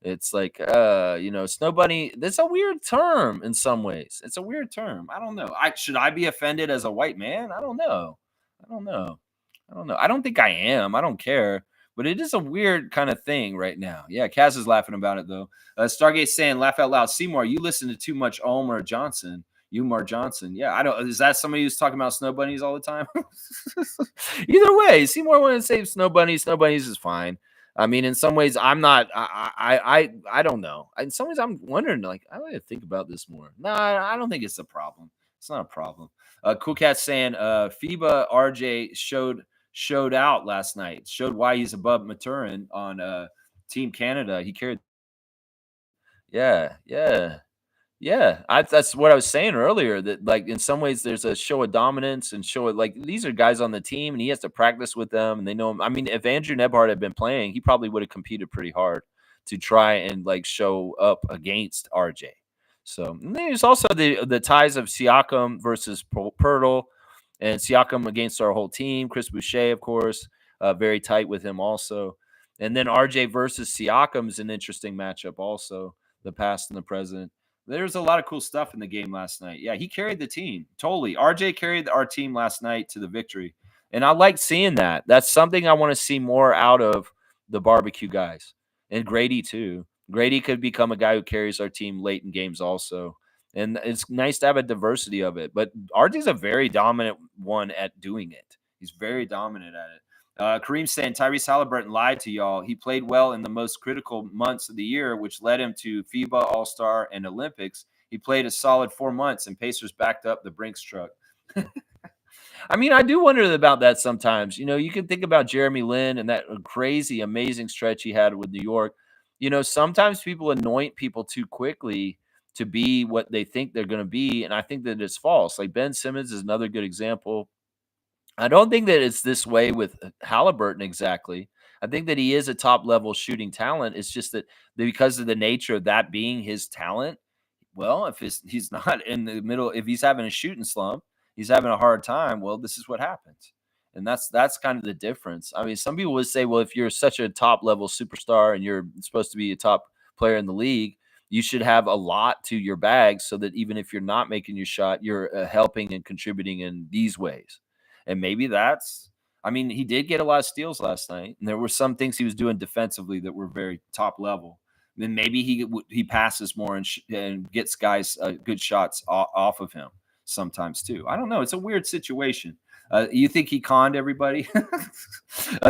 It's like snow bunny. That's a weird term in some ways. It's a weird term. I don't know. Should I be offended as a white man? I don't know. I don't know. I don't know. I don't think I am. I don't care. But it is a weird kind of thing right now. Yeah, Kaz is laughing about it though. Stargate saying, "Laugh out loud." Seymour, you listen to too much Umar Johnson. Yeah, I don't. Is that somebody who's talking about snow bunnies all the time? Either way, Seymour wanted to say snow bunnies. Snow bunnies is fine. I mean, in some ways, I'm not. I don't know. In some ways, I'm wondering. Like, I want to think about this more. No, I don't think it's a problem. It's not a problem. Cool Cat saying, FIBA RJ showed out last night. Showed why he's above Maturin on Team Canada. He carried. Yeah, yeah. Yeah, that's what I was saying earlier. That like in some ways there's a show of dominance and show it like these are guys on the team and he has to practice with them and they know him. I mean, if Andrew Nebhart had been playing, he probably would have competed pretty hard to try and like show up against RJ. So and there's also the ties of Siakam versus Pirtle and Siakam against our whole team. Chris Boucher, of course, very tight with him also. And then RJ versus Siakam is an interesting matchup also. The past and the present. There's a lot of cool stuff in the game last night. Yeah, he carried the team. Totally. RJ carried our team last night to the victory. And I like seeing that. That's something I want to see more out of the barbecue guys. And Grady, too. Grady could become a guy who carries our team late in games also. And it's nice to have a diversity of it. But RJ's a very dominant one at doing it. He's very dominant at it. Kareem saying Tyrese Halliburton lied to y'all. He played well in the most critical months of the year, which led him to FIBA All-Star and Olympics. He played a solid 4 months, and Pacers backed up the Brinks truck. I mean, I do wonder about that sometimes. You can think about Jeremy Lin and that crazy, amazing stretch he had with New York. Sometimes people anoint people too quickly to be what they think they're going to be, and I think that it's false. Like Ben Simmons is another good example. I don't think that it's this way with Halliburton exactly. I think that he is a top level shooting talent. It's just that because of the nature of that being his talent, well, if he's not in the middle, if he's having a shooting slump, he's having a hard time. Well, this is what happens, and that's kind of the difference. I mean, some people would say, well, if you're such a top level superstar and you're supposed to be a top player in the league, you should have a lot to your bag so that even if you're not making your shot, you're helping and contributing in these ways. And maybe that's, I mean, he did get a lot of steals last night, and there were some things he was doing defensively that were very top level. Then maybe he passes more and gets guys good shots off of him sometimes too. I don't know. It's a weird situation. You think he conned everybody?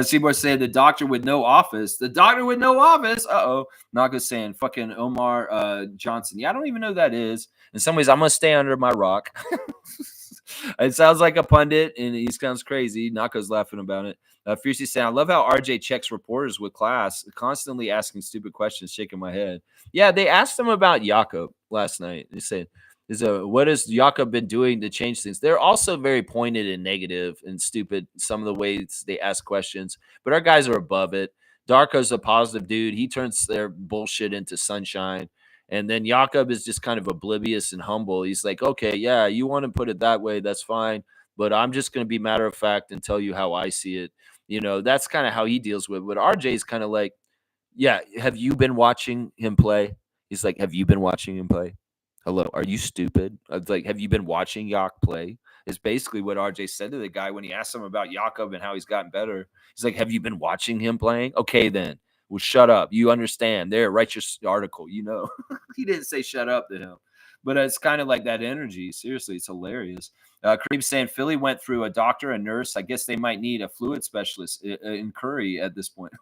Seymour saying the doctor with no office. The doctor with no office. Uh-oh. Naga saying fucking Omar Johnson. Yeah, I don't even know who that is. In some ways, I'm going to stay under my rock. It sounds like a pundit, and he sounds crazy. Naka's laughing about it. Fiercely saying, I love how RJ checks reporters with class, constantly asking stupid questions, shaking my head. Yeah, they asked him about Jakob last night. They said, what has Jakob been doing to change things? They're also very pointed and negative and stupid, some of the ways they ask questions, but our guys are above it. Darko's a positive dude. He turns their bullshit into sunshine. And then Jakob is just kind of oblivious and humble. He's like, okay, yeah, you want to put it that way. That's fine. But I'm just going to be matter of fact and tell you how I see it. That's kind of how he deals with it. But RJ is kind of like, yeah, have you been watching him play? He's like, have you been watching him play? Hello, are you stupid? It's like, have you been watching Yak play? Is basically what RJ said to the guy when he asked him about Jakob and how he's gotten better. He's like, have you been watching him playing? Okay, then. Well, shut up. You understand. There, write your article. He didn't say shut up to him. But it's kind of like that energy. Seriously, it's hilarious. Kareem saying Philly went through a doctor, a nurse. I guess they might need a fluid specialist in Curry at this point.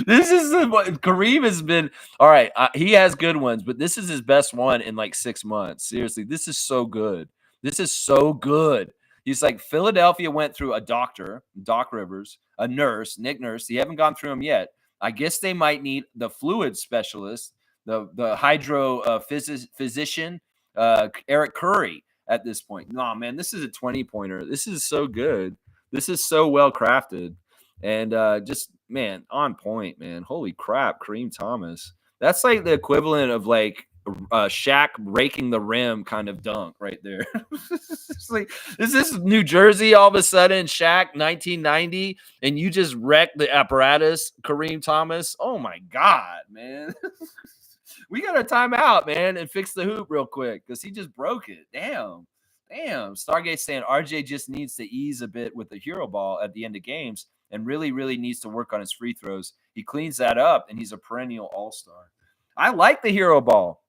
This is what Kareem has been. All right, he has good ones, but this is his best one in like 6 months. Seriously, this is so good. This is so good. He's like, Philadelphia went through a doctor, Doc Rivers, a nurse, Nick Nurse. They haven't gone through him yet. I guess they might need the fluid specialist, the hydro physician, Eric Curry at this point. No, man, this is a 20-pointer. This is so good. This is so well crafted. And just, man, on point, man. Holy crap, Kareem Thomas. That's like the equivalent of like Shaq raking the rim kind of dunk right there. It's like, is this New Jersey all of a sudden, Shaq 1990, and you just wrecked the apparatus, Kareem Thomas? Oh my God, man. We got to time out, man, and fix the hoop real quick because he just broke it. Damn. Stargate saying RJ just needs to ease a bit with the hero ball at the end of games and really, really needs to work on his free throws. He cleans that up, and he's a perennial all-star. I like the hero ball.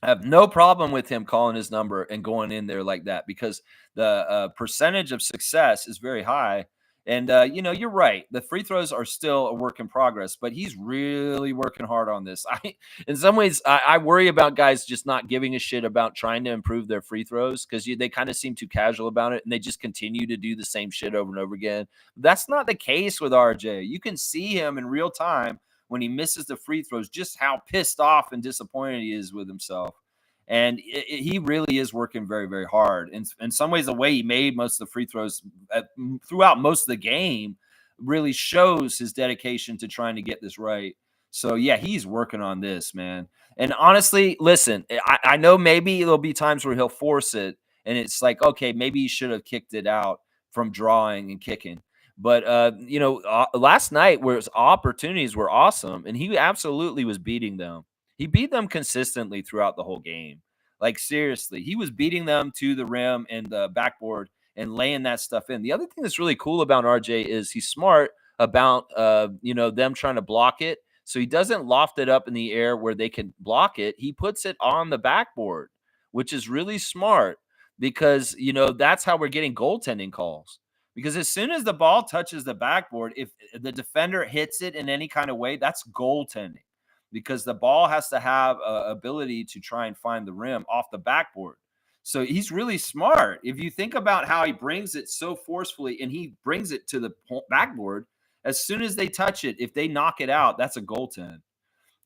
I have no problem with him calling his number and going in there like that because the percentage of success is very high. And, you're right. The free throws are still a work in progress, but he's really working hard on this. In some ways, I worry about guys just not giving a shit about trying to improve their free throws because they kind of seem too casual about it and they just continue to do the same shit over and over again. That's not the case with RJ. You can see him in real time when he misses the free throws, just how pissed off and disappointed he is with himself. And he really is working very, very hard. And in some ways, the way he made most of the free throws throughout most of the game really shows his dedication to trying to get this right. So, yeah, he's working on this, man. And honestly, listen, I know maybe there'll be times where he'll force it. And it's like, okay, maybe he should have kicked it out from drawing and kicking. But, last night where his opportunities were awesome, and he absolutely was beating them. He beat them consistently throughout the whole game. Like, seriously, he was beating them to the rim and the backboard and laying that stuff in. The other thing that's really cool about RJ is he's smart about, them trying to block it. So he doesn't loft it up in the air where they can block it. He puts it on the backboard, which is really smart because, that's how we're getting goaltending calls. Because as soon as the ball touches the backboard, if the defender hits it in any kind of way, that's goaltending because the ball has to have ability to try and find the rim off the backboard. So he's really smart. If you think about how he brings it so forcefully and he brings it to the backboard, as soon as they touch it, if they knock it out, that's a goaltend.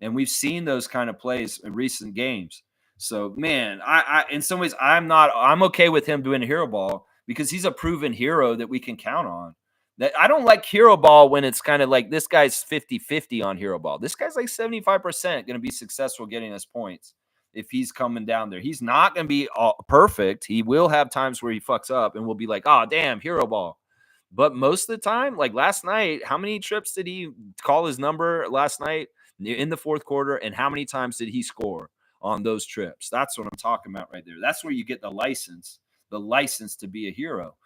And we've seen those kind of plays in recent games. So, man, I in some ways, I'm okay with him doing a hero ball because he's a proven hero that we can count on. That I don't like hero ball when it's kind of like this guy's 50-50 on hero ball. This guy's like 75% going to be successful getting us points if he's coming down there. He's not going to be perfect. He will have times where he fucks up and we'll be like, oh, damn, hero ball. But most of the time, like last night, how many trips did he call his number last night? in the fourth quarter, and how many times did he score on those trips? That's what I'm talking about right there. That's where you get the license to be a hero.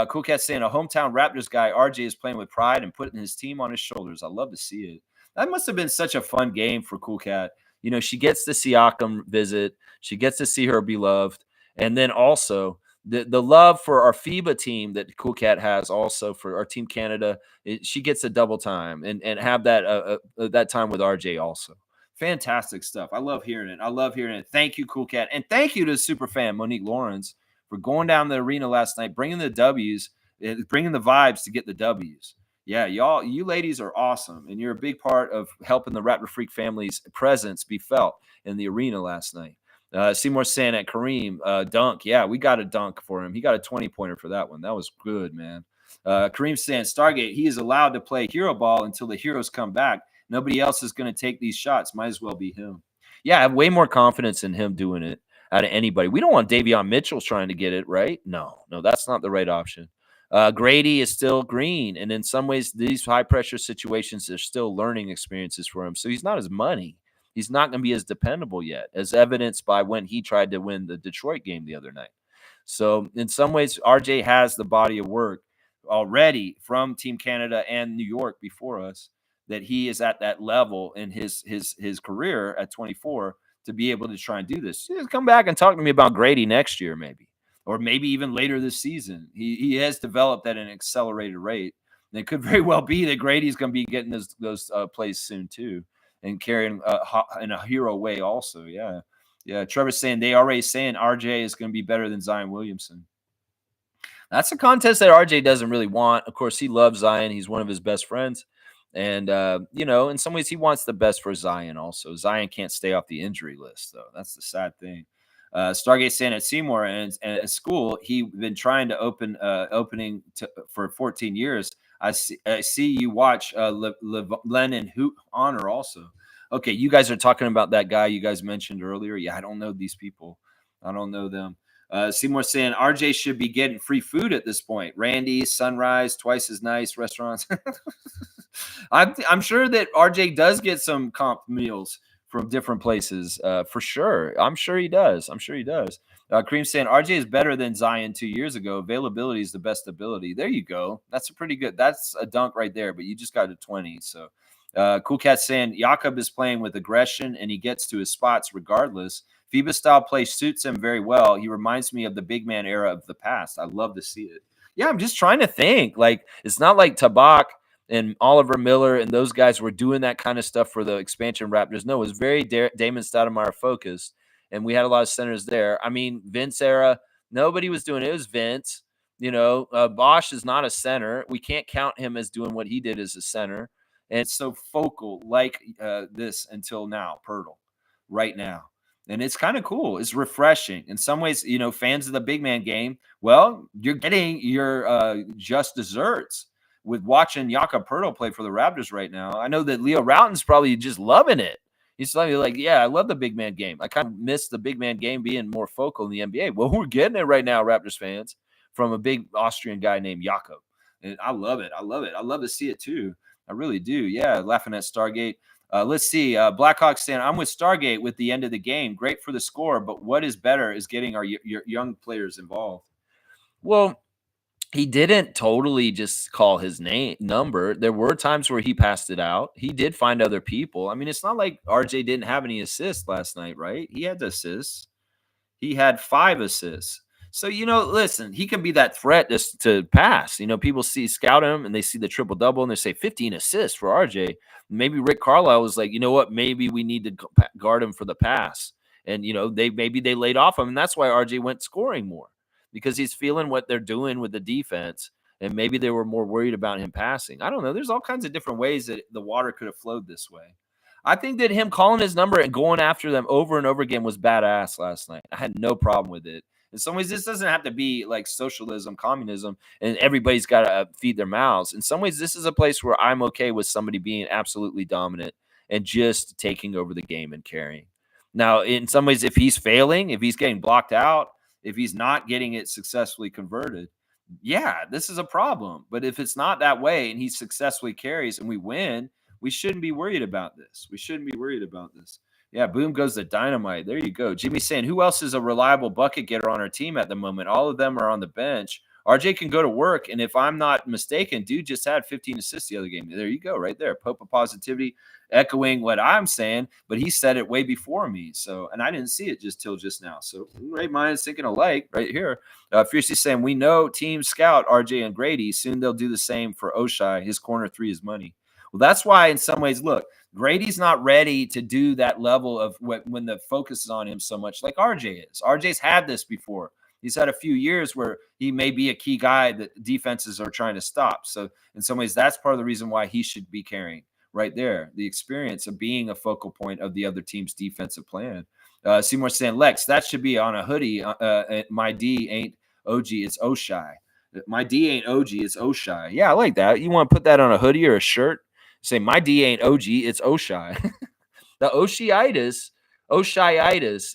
Cool Cat saying a hometown Raptors guy, RJ, is playing with pride and putting his team on his shoulders. I love to see it. That must have been such a fun game for Cool Cat. She gets to see Siakam visit. She gets to see her beloved. And then also the love for our FIBA team that Cool Cat has also for our Team Canada. She gets a double time and have that time with RJ also. Fantastic stuff. I love hearing it. I love hearing it. Thank you, Cool Cat. And thank you to super fan Monique Lawrence for going down the arena last night, bringing the W's, bringing the vibes to get the W's. Yeah, you ladies are awesome, and you're a big part of helping the Raptor Freak family's presence be felt in the arena last night. Seymour saying at Kareem, dunk. Yeah, we got a dunk for him. He got a 20-pointer for that one. That was good, man. Kareem saying, Stargate, he is allowed to play hero ball until the heroes come back. Nobody else is going to take these shots. Might as well be him. Yeah, I have way more confidence in him doing it out of anybody. We don't want Davion Mitchell trying to get it, right? No, that's not the right option. Grady is still green, and in some ways, these high-pressure situations are still learning experiences for him. So he's not as money. He's not going to be as dependable yet, as evidenced by when he tried to win the Detroit game the other night. So in some ways, RJ has the body of work already from Team Canada and New York before us that he is at that level in his career at 24 to be able to try and do this. Just come back and talk to me about Grady next year, maybe, or maybe even later this season. He has developed at an accelerated rate. And it could very well be that Grady's going to be getting those plays soon too, and carrying in a hero way also. Yeah. Trevor's saying they already saying RJ is going to be better than Zion Williamson. That's a contest that RJ doesn't really want. Of course, he loves Zion. He's one of his best friends. And, in some ways, he wants the best for Zion also. Zion can't stay off the injury list, though. That's the sad thing. Stargate saying at Seymour and at school, he's been trying to opening for 14 years. I see you watch Lennon Hoot Honor also. Okay, you guys are talking about that guy you guys mentioned earlier. Yeah, I don't know these people. I don't know them. Seymour saying RJ should be getting free food at this point. Randy's, Sunrise, Twice as Nice restaurants. I'm sure that RJ does get some comp meals from different places for sure. I'm sure he does. Cream saying RJ is better than Zion 2 years ago. Availability is the best ability. There you go. That's a dunk right there, but you just got a 20. So Cool Cat saying Jakob is playing with aggression and he gets to his spots regardless. FIBA style play suits him very well. He reminds me of the big man era of the past. I love to see it. Yeah, I'm just trying to think. Like, it's not like Tabak and Oliver Miller and those guys were doing that kind of stuff for the expansion Raptors. No, it was very Damon Stoudemire focused, and we had a lot of centers there. I mean, Vince era, nobody was doing it. It was Vince. Bosch is not a center. We can't count him as doing what he did as a center. And it's so focal like this until now, Pirtle, right now. And it's kind of cool. It's refreshing. In some ways, fans of the big man game, well, you're getting your just desserts with watching Jakob Poeltl play for the Raptors right now. I know that Leo Routen's probably just loving it. He's like, yeah, I love the big man game. I kind of miss the big man game being more focal in the NBA. Well, we're getting it right now, Raptors fans, from a big Austrian guy named Jakob. And I love it. I love to see it too. I really do. Yeah, laughing at Stargate. Let's see. Blackhawks saying, I'm with Stargate with the end of the game. Great for the score, but what is better is getting our young players involved. Well, he didn't totally just call his number. There were times where he passed it out. He did find other people. I mean, it's not like RJ didn't have any assists last night, right? He had assists. He had 5 assists. So, listen, he can be that threat to pass. People scout him and they see the triple-double and they say 15 assists for RJ. Maybe Rick Carlisle was like, you know what, maybe we need to guard him for the pass. And, they laid off him. And that's why RJ went scoring more, because he's feeling what they're doing with the defense. And maybe they were more worried about him passing. I don't know. There's all kinds of different ways that the water could have flowed this way. I think that him calling his number and going after them over and over again was badass last night. I had no problem with it. In some ways, this doesn't have to be like socialism, communism, and everybody's got to feed their mouths. In some ways, this is a place where I'm okay with somebody being absolutely dominant and just taking over the game and carrying. Now, in some ways, if he's failing, if he's getting blocked out, if he's not getting it successfully converted, yeah, this is a problem. But if it's not that way and he successfully carries and we win, We shouldn't be worried about this. We shouldn't be worried about this. Yeah, boom goes the dynamite. There you go. Jimmy's saying, who else is a reliable bucket getter on our team at the moment? All of them are on the bench. RJ can go to work, and if I'm not mistaken, dude just had 15 assists the other game. There you go, right there. Pope of positivity, echoing what I'm saying, but he said it way before me. So, and I didn't see it till just now. So, right minds thinking alike right here. Fiercely saying, we know team scout RJ and Grady. Soon they'll do the same for Oshai. His corner three is money. Well, that's why, in some ways, look, Grady's not ready to do that level of when the focus is on him so much like RJ is. RJ's had this before. He's had a few years where he may be a key guy that defenses are trying to stop. So in some ways, that's part of the reason why he should be carrying right there, the experience of being a focal point of the other team's defensive plan. Seymour saying, Lex, that should be on a hoodie. My D ain't OG, it's Oshai. My D ain't OG, it's Oshai. Yeah, I like that. You want to put that on a hoodie or a shirt? Say, my D ain't OG, it's Oshai. The Oshaiitis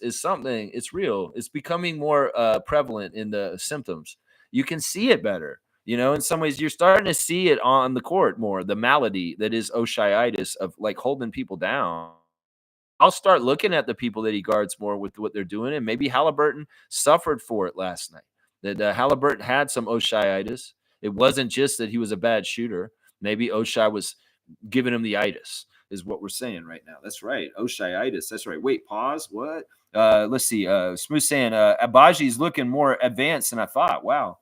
is something. It's real. It's becoming more prevalent in the symptoms. You can see it better. In some ways, you're starting to see it on the court more. The malady that is Oshaiitis of like holding people down. I'll start looking at the people that he guards more with what they're doing, and maybe Halliburton suffered for it last night. That Halliburton had some Oshaiitis. It wasn't just that he was a bad shooter. Maybe Oshai was giving him the itis, is what we're saying right now. That's right. Oshaiitis. That's right. Wait, pause. What? Let's see. Smooth saying Abaji's looking more advanced than I thought. Wow.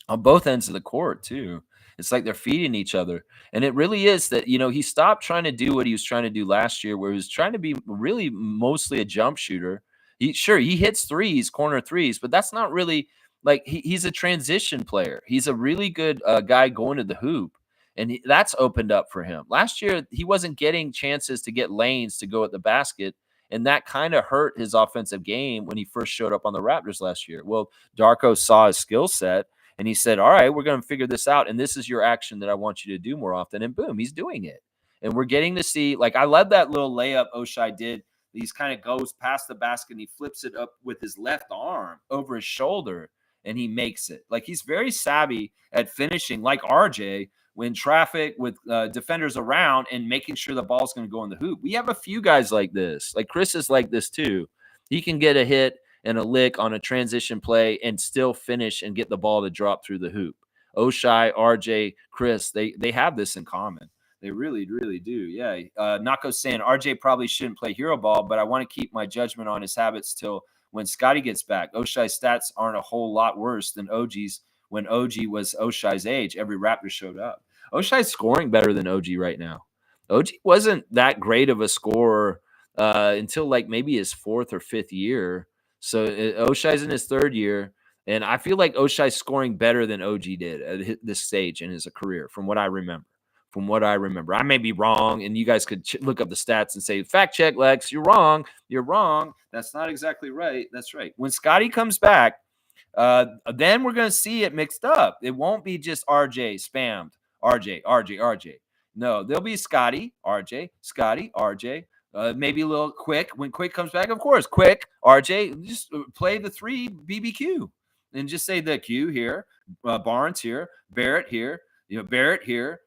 On both ends of the court, too. It's like they're feeding each other. And it really is that, he stopped trying to do what he was trying to do last year, where he was trying to be really mostly a jump shooter. He hits threes, corner threes, but that's not really like he's a transition player. He's a really good guy going to the hoop. And that's opened up for him. Last year, he wasn't getting chances to get lanes to go at the basket. And that kind of hurt his offensive game when he first showed up on the Raptors last year. Well, Darko saw his skill set and he said, all right, we're going to figure this out. And this is your action that I want you to do more often. And boom, he's doing it. And we're getting to see, like, I love that little layup Oshai did. He's kind of goes past the basket and he flips it up with his left arm over his shoulder and he makes it. Like, he's very savvy at finishing, like RJ, when traffic with defenders around and making sure the ball's going to go in the hoop. We have a few guys like this. Like Chris is like this too. He can get a hit and a lick on a transition play and still finish and get the ball to drop through the hoop. Oshai, RJ, Chris, they have this in common. They really, really do. Yeah. Nako's saying RJ probably shouldn't play hero ball, but I want to keep my judgment on his habits till when Scotty gets back. Oshai's stats aren't a whole lot worse than OG's when OG was Oshai's age. Every Raptor showed up. Oshai's scoring better than OG right now. OG wasn't that great of a scorer until like maybe his fourth or fifth year. So Oshai's in his third year, and I feel like Oshai's scoring better than OG did at this stage in his career, from what I remember. I may be wrong, and you guys could look up the stats and say, fact check, Lex, you're wrong. You're wrong. That's not exactly right. That's right. When Scotty comes back, then we're going to see it mixed up. It won't be just RJ spammed. RJ. No, there'll be Scotty, RJ, Scotty, RJ. Maybe a little Quick. When Quick comes back, of course, Quick, RJ, just play the three BBQ and just say the Q here, Barnes here, Barrett here, Barrett here,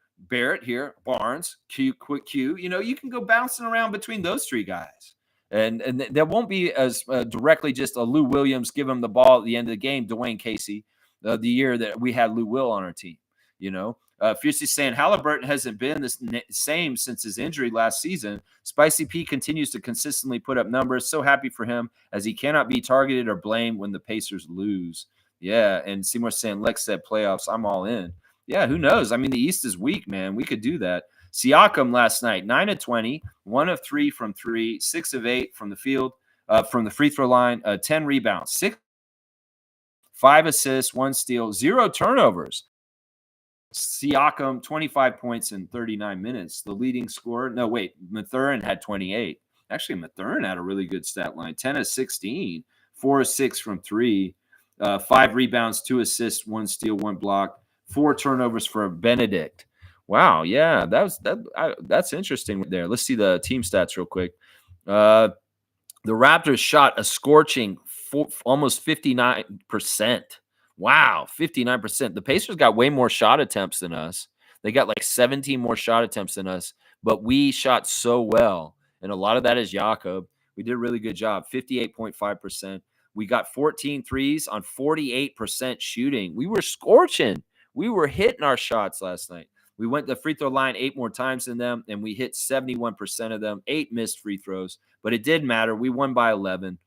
Barnes, Quick Q. You can go bouncing around between those three guys. And there won't be as directly just a Lou Williams give him the ball at the end of the game, Dwayne Casey, the year that we had Lou Will on our team, Fiercely saying Halliburton hasn't been the same since his injury last season. Spicy P continues to consistently put up numbers. So happy for him as he cannot be targeted or blamed when the Pacers lose. Yeah, and Seymour saying Lex said playoffs. I'm all in. Yeah, who knows? I mean, the East is weak, man. We could do that. Siakam last night, 9 of 20, 1 of 3 from 3, 6 of 8 from the field, from the free throw line, 10 rebounds, 5 assists, 1 steal, 0 turnovers. Siakam, 25 points in 39 minutes. The leading scorer, Mathurin had 28. Actually, Mathurin had a really good stat line, 10 of 16, 4 of 6 from 3, 5 rebounds, 2 assists, 1 steal, 1 block, 4 turnovers for Benedict. Wow, yeah, that's interesting there. Let's see the team stats real quick. The Raptors shot a scorching almost 59%. Wow, 59%. The Pacers got way more shot attempts than us. They got like 17 more shot attempts than us, but we shot so well. And a lot of that is Jakob. We did a really good job, 58.5%. We got 14 threes on 48% shooting. We were scorching. We were hitting our shots last night. We went to the free throw line 8 more times than them, and we hit 71% of them, 8 missed free throws. But it did matter. We won by 11.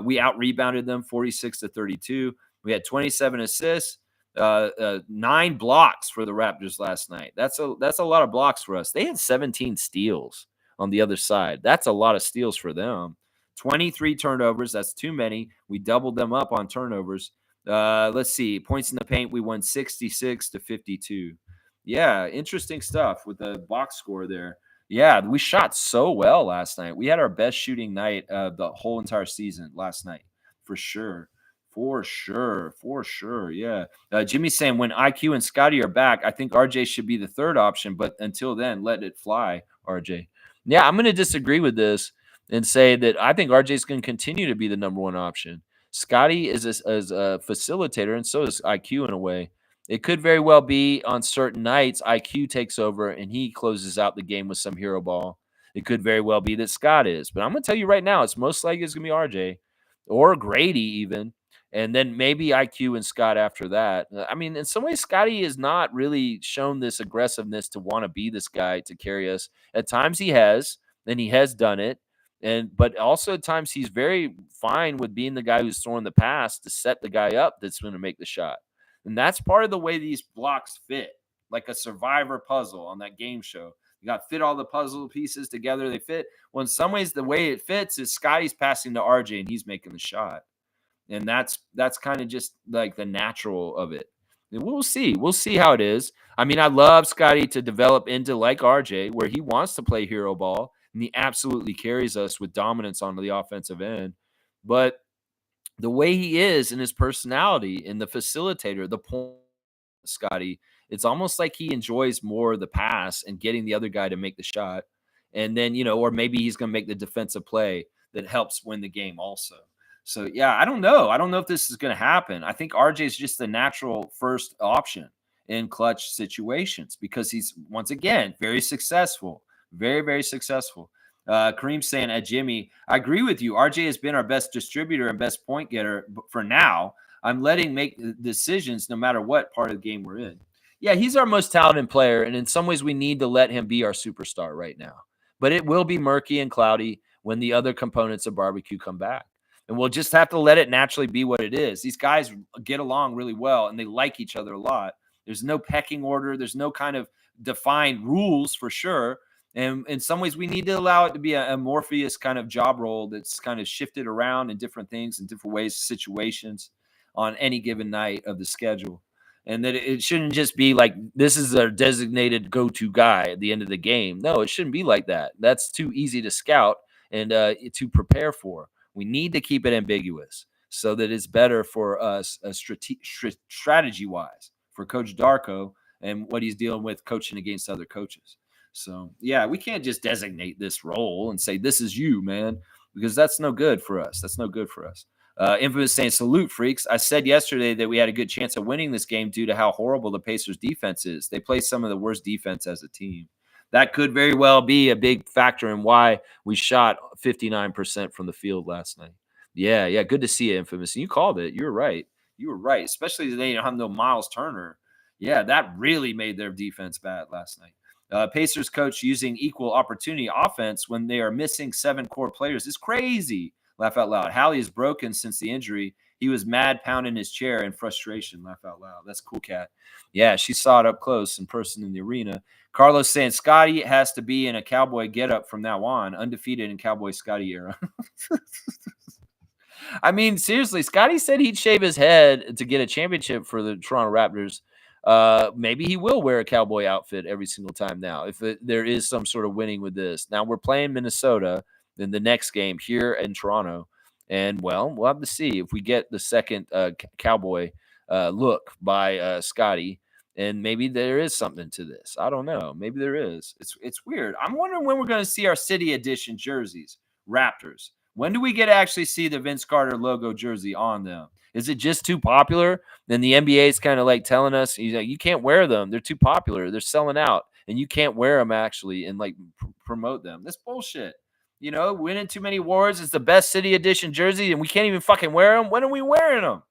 We out-rebounded them 46-32. We had 27 assists, 9 blocks for the Raptors last night. That's a lot of blocks for us. They had 17 steals on the other side. That's a lot of steals for them. 23 turnovers. That's too many. We doubled them up on turnovers. Let's see. Points in the paint, we won 66-52. Yeah, interesting stuff with the box score there. Yeah, we shot so well last night. We had our best shooting night of the whole entire season last night, for sure. For sure. For sure. Yeah. Jimmy's saying when IQ and Scotty are back, I think RJ should be the third option, but until then, let it fly, RJ. Yeah, I'm going to disagree with this and say that I think RJ is going to continue to be the number one option. Scotty is a facilitator, and so is IQ in a way. It could very well be on certain nights IQ takes over and he closes out the game with some hero ball. It could very well be that Scott is, but I'm going to tell you right now, it's most likely it's going to be RJ or Grady even, and then maybe IQ and Scott after that. I mean, in some ways, Scotty has not really shown this aggressiveness to want to be this guy to carry us. At times he has, and he has done it. But also at times he's very fine with being the guy who's throwing the pass to set the guy up that's going to make the shot. And that's part of the way these blocks fit, like a survivor puzzle on that game show. You got to fit all the puzzle pieces together. They fit. Well, in some ways, the way it fits is Scotty's passing to RJ and he's making the shot. And that's kind of just like the natural of it. And we'll see. We'll see how it is. I mean, I love Scotty to develop into like RJ, where he wants to play hero ball and he absolutely carries us with dominance on the offensive end. But the way he is in his personality and the facilitator, the point, Scotty, it's almost like he enjoys more the pass and getting the other guy to make the shot. And then, or maybe he's going to make the defensive play that helps win the game also. So, yeah, I don't know. I don't know if this is going to happen. I think RJ is just the natural first option in clutch situations because he's, once again, very successful, very, very successful. Kareem saying at Jimmy, I agree with you. RJ has been our best distributor and best point getter for now. I'm letting make decisions no matter what part of the game we're in. Yeah, he's our most talented player, and in some ways we need to let him be our superstar right now. But it will be murky and cloudy when the other components of barbecue come back. And we'll just have to let it naturally be what it is. These guys get along really well, and they like each other a lot. There's no pecking order. There's no kind of defined rules for sure. And in some ways, we need to allow it to be a Morpheus kind of job role that's kind of shifted around in different things, in different ways, situations on any given night of the schedule. And that it shouldn't just be like, this is our designated go-to guy at the end of the game. No, it shouldn't be like that. That's too easy to scout and to prepare for. We need to keep it ambiguous so that it's better for us strategy-wise for Coach Darko and what he's dealing with coaching against other coaches. So, yeah, we can't just designate this role and say, this is you, man, because that's no good for us. That's no good for us. Infamous saying, salute, freaks. I said yesterday that we had a good chance of winning this game due to how horrible the Pacers' defense is. They play some of the worst defense as a team. That could very well be a big factor in why we shot 59% from the field last night. Yeah, good to see you, Infamous. And you called it. You were right. You were right, especially they don't have no Miles Turner. Yeah, that really made their defense bad last night. Pacers coach using equal opportunity offense when they are missing 7 core players is crazy. Laugh out loud. Hallie is broken since the injury. He was mad pounding his chair in frustration. Laugh out loud. That's cool, Cat. Yeah, she saw it up close in person in the arena. Carlos saying Scotty has to be in a cowboy getup from now on, undefeated in Cowboy Scotty era. I mean, seriously, Scotty said he'd shave his head to get a championship for the Toronto Raptors. Maybe he will wear a cowboy outfit every single time now if there is some sort of winning with this. Now we're playing Minnesota in the next game here in Toronto, and well, we'll have to see if we get the second cowboy look by Scotty, and maybe there is something to this. I don't know. Maybe there is. It's weird. I'm wondering when we're going to see our city edition jerseys, Raptors. When do we get to actually see the Vince Carter logo jersey on them? Is it just too popular? Then the NBA is kind of like telling us, you can't wear them. They're too popular. They're selling out. and you can't wear them actually and like promote them. That's bullshit. You know, winning too many awards is the best City Edition jersey, and we can't even fucking wear them. When are we wearing them?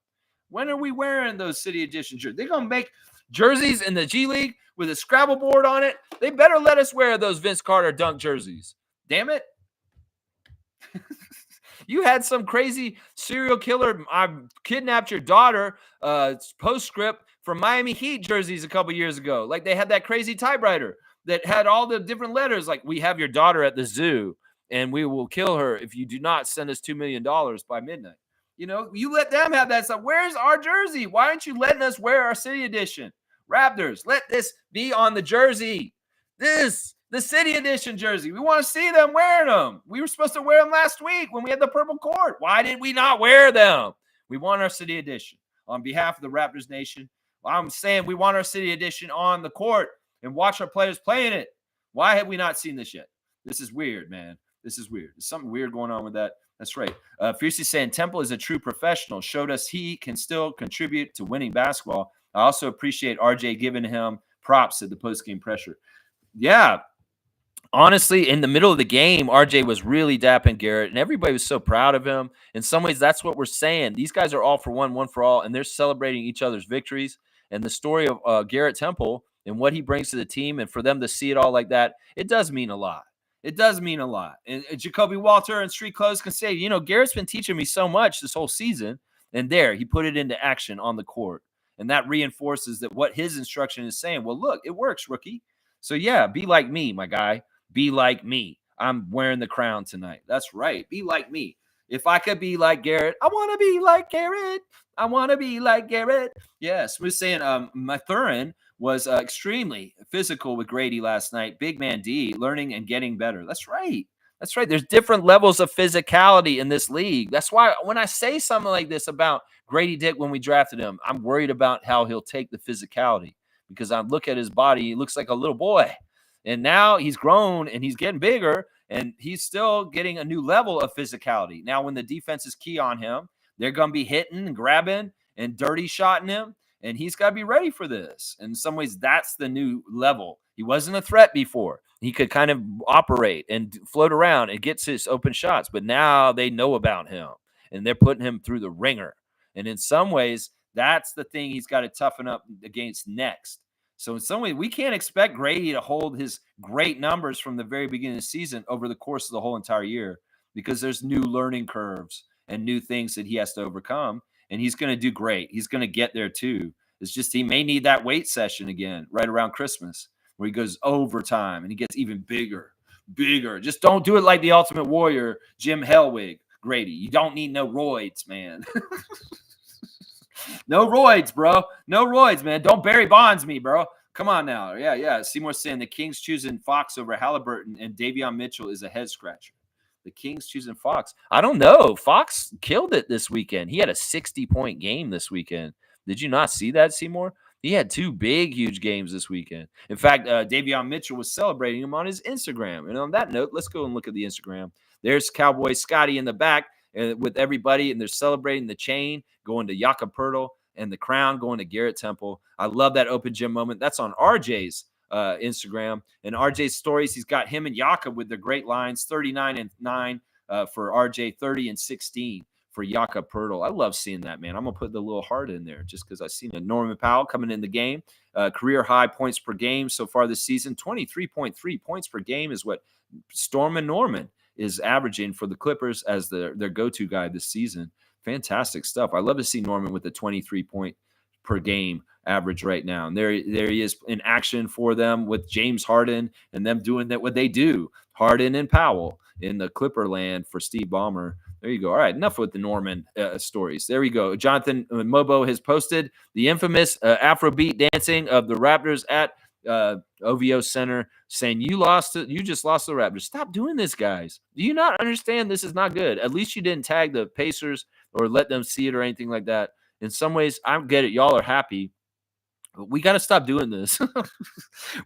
When are we wearing those City Edition jerseys? They're going to make jerseys in the G League with a Scrabble board on it. They better let us wear those Vince Carter dunk jerseys. Damn it. You had some crazy serial killer, I kidnapped your daughter postscript from Miami Heat jerseys a couple years ago. Like they had that crazy typewriter that had all the different letters. Like, we have your daughter at the zoo and we will kill her if you do not send us $2 million by midnight. You know, you let them have that stuff. Where's our jersey? Why aren't you letting us wear our City Edition? Raptors, let this be on the jersey. The City Edition jersey. We want to see them wearing them. We were supposed to wear them last week when we had the purple court. Why did we not wear them? We want our City Edition. On behalf of the Raptors Nation, I'm saying we want our City Edition on the court and watch our players playing it. Why have we not seen this yet? This is weird, man. This is weird. There's something weird going on with that. That's right. Fiercely saying Temple is a true professional. Showed us he can still contribute to winning basketball. I also appreciate RJ giving him props at the post-game pressure. Yeah. Honestly, in the middle of the game, RJ was really dapping Garrett, and everybody was so proud of him. In some ways, that's what we're saying. These guys are all for one for all, and they're celebrating each other's victories. And the story of Garrett Temple and what he brings to the team, and for them to see it all like that, it does mean a lot. It does mean a lot. And Jacoby Walter and Street Clothes can say, you know, Garrett's been teaching me so much this whole season, and there, he put it into action on the court. And that reinforces that what his instruction is saying. Well, look, it works, rookie. So, yeah, be like me, my guy. Be like me. I'm wearing the crown tonight. That's right. Be like me. If I could be like Garrett, I want to be like Garrett. I want to be like Garrett. Yes, we're saying Mathurin was extremely physical with Grady last night. Big man D, learning and getting better. That's right. That's right. There's different levels of physicality in this league. That's why when I say something like this about Grady Dick when we drafted him, I'm worried about how he'll take the physicality, because I look at his body. He looks like a little boy. And now he's grown and he's getting bigger, and he's still getting a new level of physicality. Now, when the defense is key on him, they're going to be hitting and grabbing and dirty shotting him, and he's got to be ready for this. In some ways, that's the new level. He wasn't a threat before. He could kind of operate and float around and get his open shots, but now they know about him, and they're putting him through the ringer. And in some ways, that's the thing he's got to toughen up against next. So in some way, we can't expect Grady to hold his great numbers from the very beginning of the season over the course of the whole entire year, because there's new learning curves and new things that he has to overcome. And he's going to do great. He's going to get there too. It's just he may need that weight session again right around Christmas, where he goes overtime and he gets even bigger. Just don't do it like the Ultimate Warrior, Jim Hellwig, Grady. You don't need no roids, man. No roids, bro. No roids, man. Don't Barry Bonds me, bro. Come on now. Yeah. Seymour saying the Kings choosing Fox over Halliburton and Davion Mitchell is a head scratcher. The Kings choosing Fox. I don't know. Fox killed it this weekend. He had a 60-point game this weekend. Did you not see that, Seymour? He had two big, huge games this weekend. In fact, Davion Mitchell was celebrating him on his Instagram. And on that note, let's go and look at the Instagram. There's Cowboy Scotty in the back with everybody, and they're celebrating the chain going to Jakob Poeltl and the crown going to Garrett Temple. I love that open gym moment. That's on RJ's Instagram. And RJ's stories, he's got him and Jakob with their great lines, 39-9 for RJ, 30-16 for Jakob Poeltl. I love seeing that, man. I'm going to put the little heart in there just because I've seen it. Norman Powell coming in the game. Career high points per game so far this season. 23.3 points per game is what Stormin' Norman is averaging for the Clippers as their go-to guy this season. Fantastic stuff. I love to see Norman with the 23-point per game average right now. And there he is in action for them with James Harden and them doing that what they do. Harden and Powell in the Clipper land for Steve Ballmer. There you go. All right, enough with the Norman stories. There we go. Jonathan Mobo has posted the infamous Afrobeat dancing of the Raptors at OVO Center, saying you just lost the Raptors. Stop doing this, guys. Do you not understand this is not good? At least you didn't tag the Pacers or let them see it or anything like that. In some ways, I get it. Y'all are happy, but we got to stop doing this.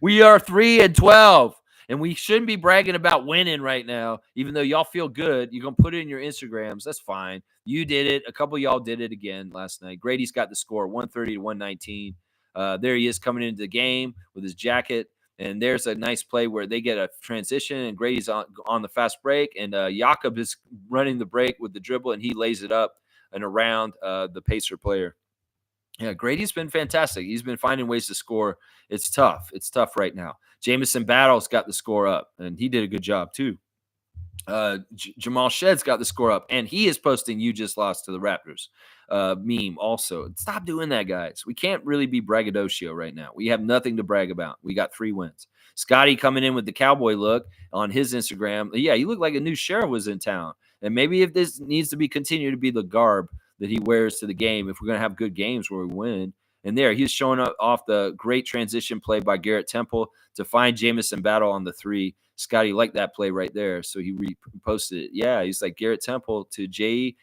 We are 3-12. And we shouldn't be bragging about winning right now, even though y'all feel good. You're going to put it in your Instagrams. That's fine. You did it. A couple of y'all did it again last night. Grady's got the score, 130-119. There he is coming into the game with his jacket. And there's a nice play where they get a transition, and Grady's on the fast break, and Jakob is running the break with the dribble, and he lays it up and around the Pacer player. Yeah, Grady's been fantastic. He's been finding ways to score. It's tough. It's tough right now. Jamison Battles got the score up, and he did a good job too. Jamal Shedd's got the score up, and he is posting "You just lost to the Raptors" meme also. Stop doing that, guys. We can't really be braggadocio right now. We have nothing to brag about. We got 3 wins. Scotty coming in with the cowboy look on his Instagram. Yeah, he looked like a new sheriff was in town. And maybe if this needs to be continued to be the garb that he wears to the game, if we're going to have good games where we win. And there, he's showing up off the great transition play by Garrett Temple to find Jamison Battle on the 3. Scotty liked that play right there, so he reposted it. Yeah, he's like Garrett Temple to JB.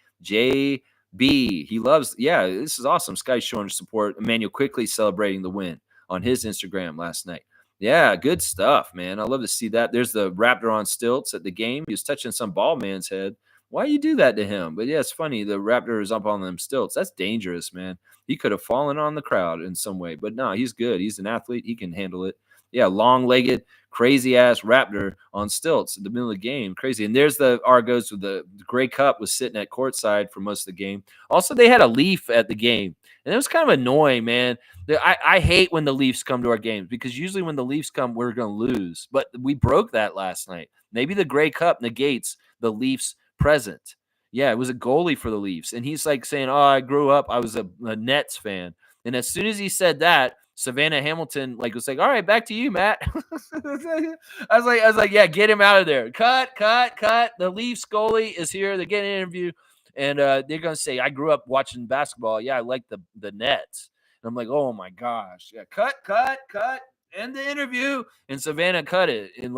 He loves. Yeah, this is awesome. Scotty's showing support. Emmanuel quickly celebrating the win on his Instagram last night. Yeah, good stuff, man. I love to see that. There's the Raptor on stilts at the game. He was touching some ball man's head. Why you do that to him? But yeah, it's funny. The Raptor is up on them stilts. That's dangerous, man. He could have fallen on the crowd in some way, but no, he's good. He's an athlete. He can handle it. Yeah, long-legged, crazy-ass Raptor on stilts in the middle of the game. Crazy. And there's the Argos with the Grey Cup was sitting at courtside for most of the game. Also, they had a Leaf at the game. And it was kind of annoying, man. I hate when the Leafs come to our games because usually when the Leafs come, we're going to lose. But we broke that last night. Maybe the Grey Cup negates the Leafs present. Yeah, it was a goalie for the Leafs. And he's like saying, oh, I grew up, I was a Nets fan. And as soon as he said that, Savannah Hamilton was like, all right, back to you, Matt. I was like, yeah, get him out of there. Cut. The Leafs goalie is here. They're getting an interview. And they're going to say, I grew up watching basketball. Yeah, I like the Nets. And I'm like, oh my gosh. Yeah, cut. End the interview. And Savannah cut it. And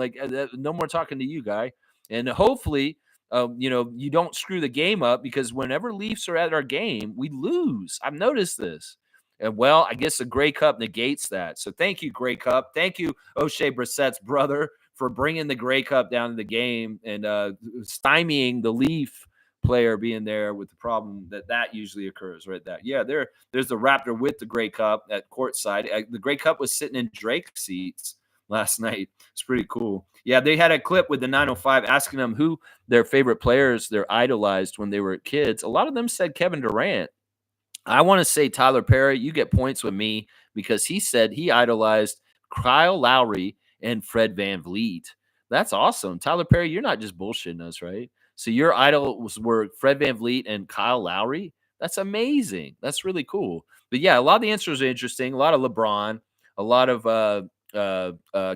no more talking to you, guy. And hopefully, you don't screw the game up because whenever Leafs are at our game, we lose. I've noticed this. And well, I guess the Grey Cup negates that. So thank you, Grey Cup. Thank you, O'Shea Brissett's brother, for bringing the Grey Cup down to the game and stymieing the Leaf player being there with the problem that usually occurs, right? There's the Raptor with the Grey Cup at courtside. The Grey Cup was sitting in Drake's seats last night. It's pretty cool. Yeah, they had a clip with the 905 asking them who their favorite players they're idolized when they were kids. A lot of them said Kevin Durant. I want to say Tyler Perry, you get points with me because he said he idolized Kyle Lowry and Fred VanVleet. That's awesome. Tyler Perry, you're not just bullshitting us, right? So your idols were Fred VanVleet and Kyle Lowry? That's amazing. That's really cool. But yeah, a lot of the answers are interesting. A lot of LeBron, a lot of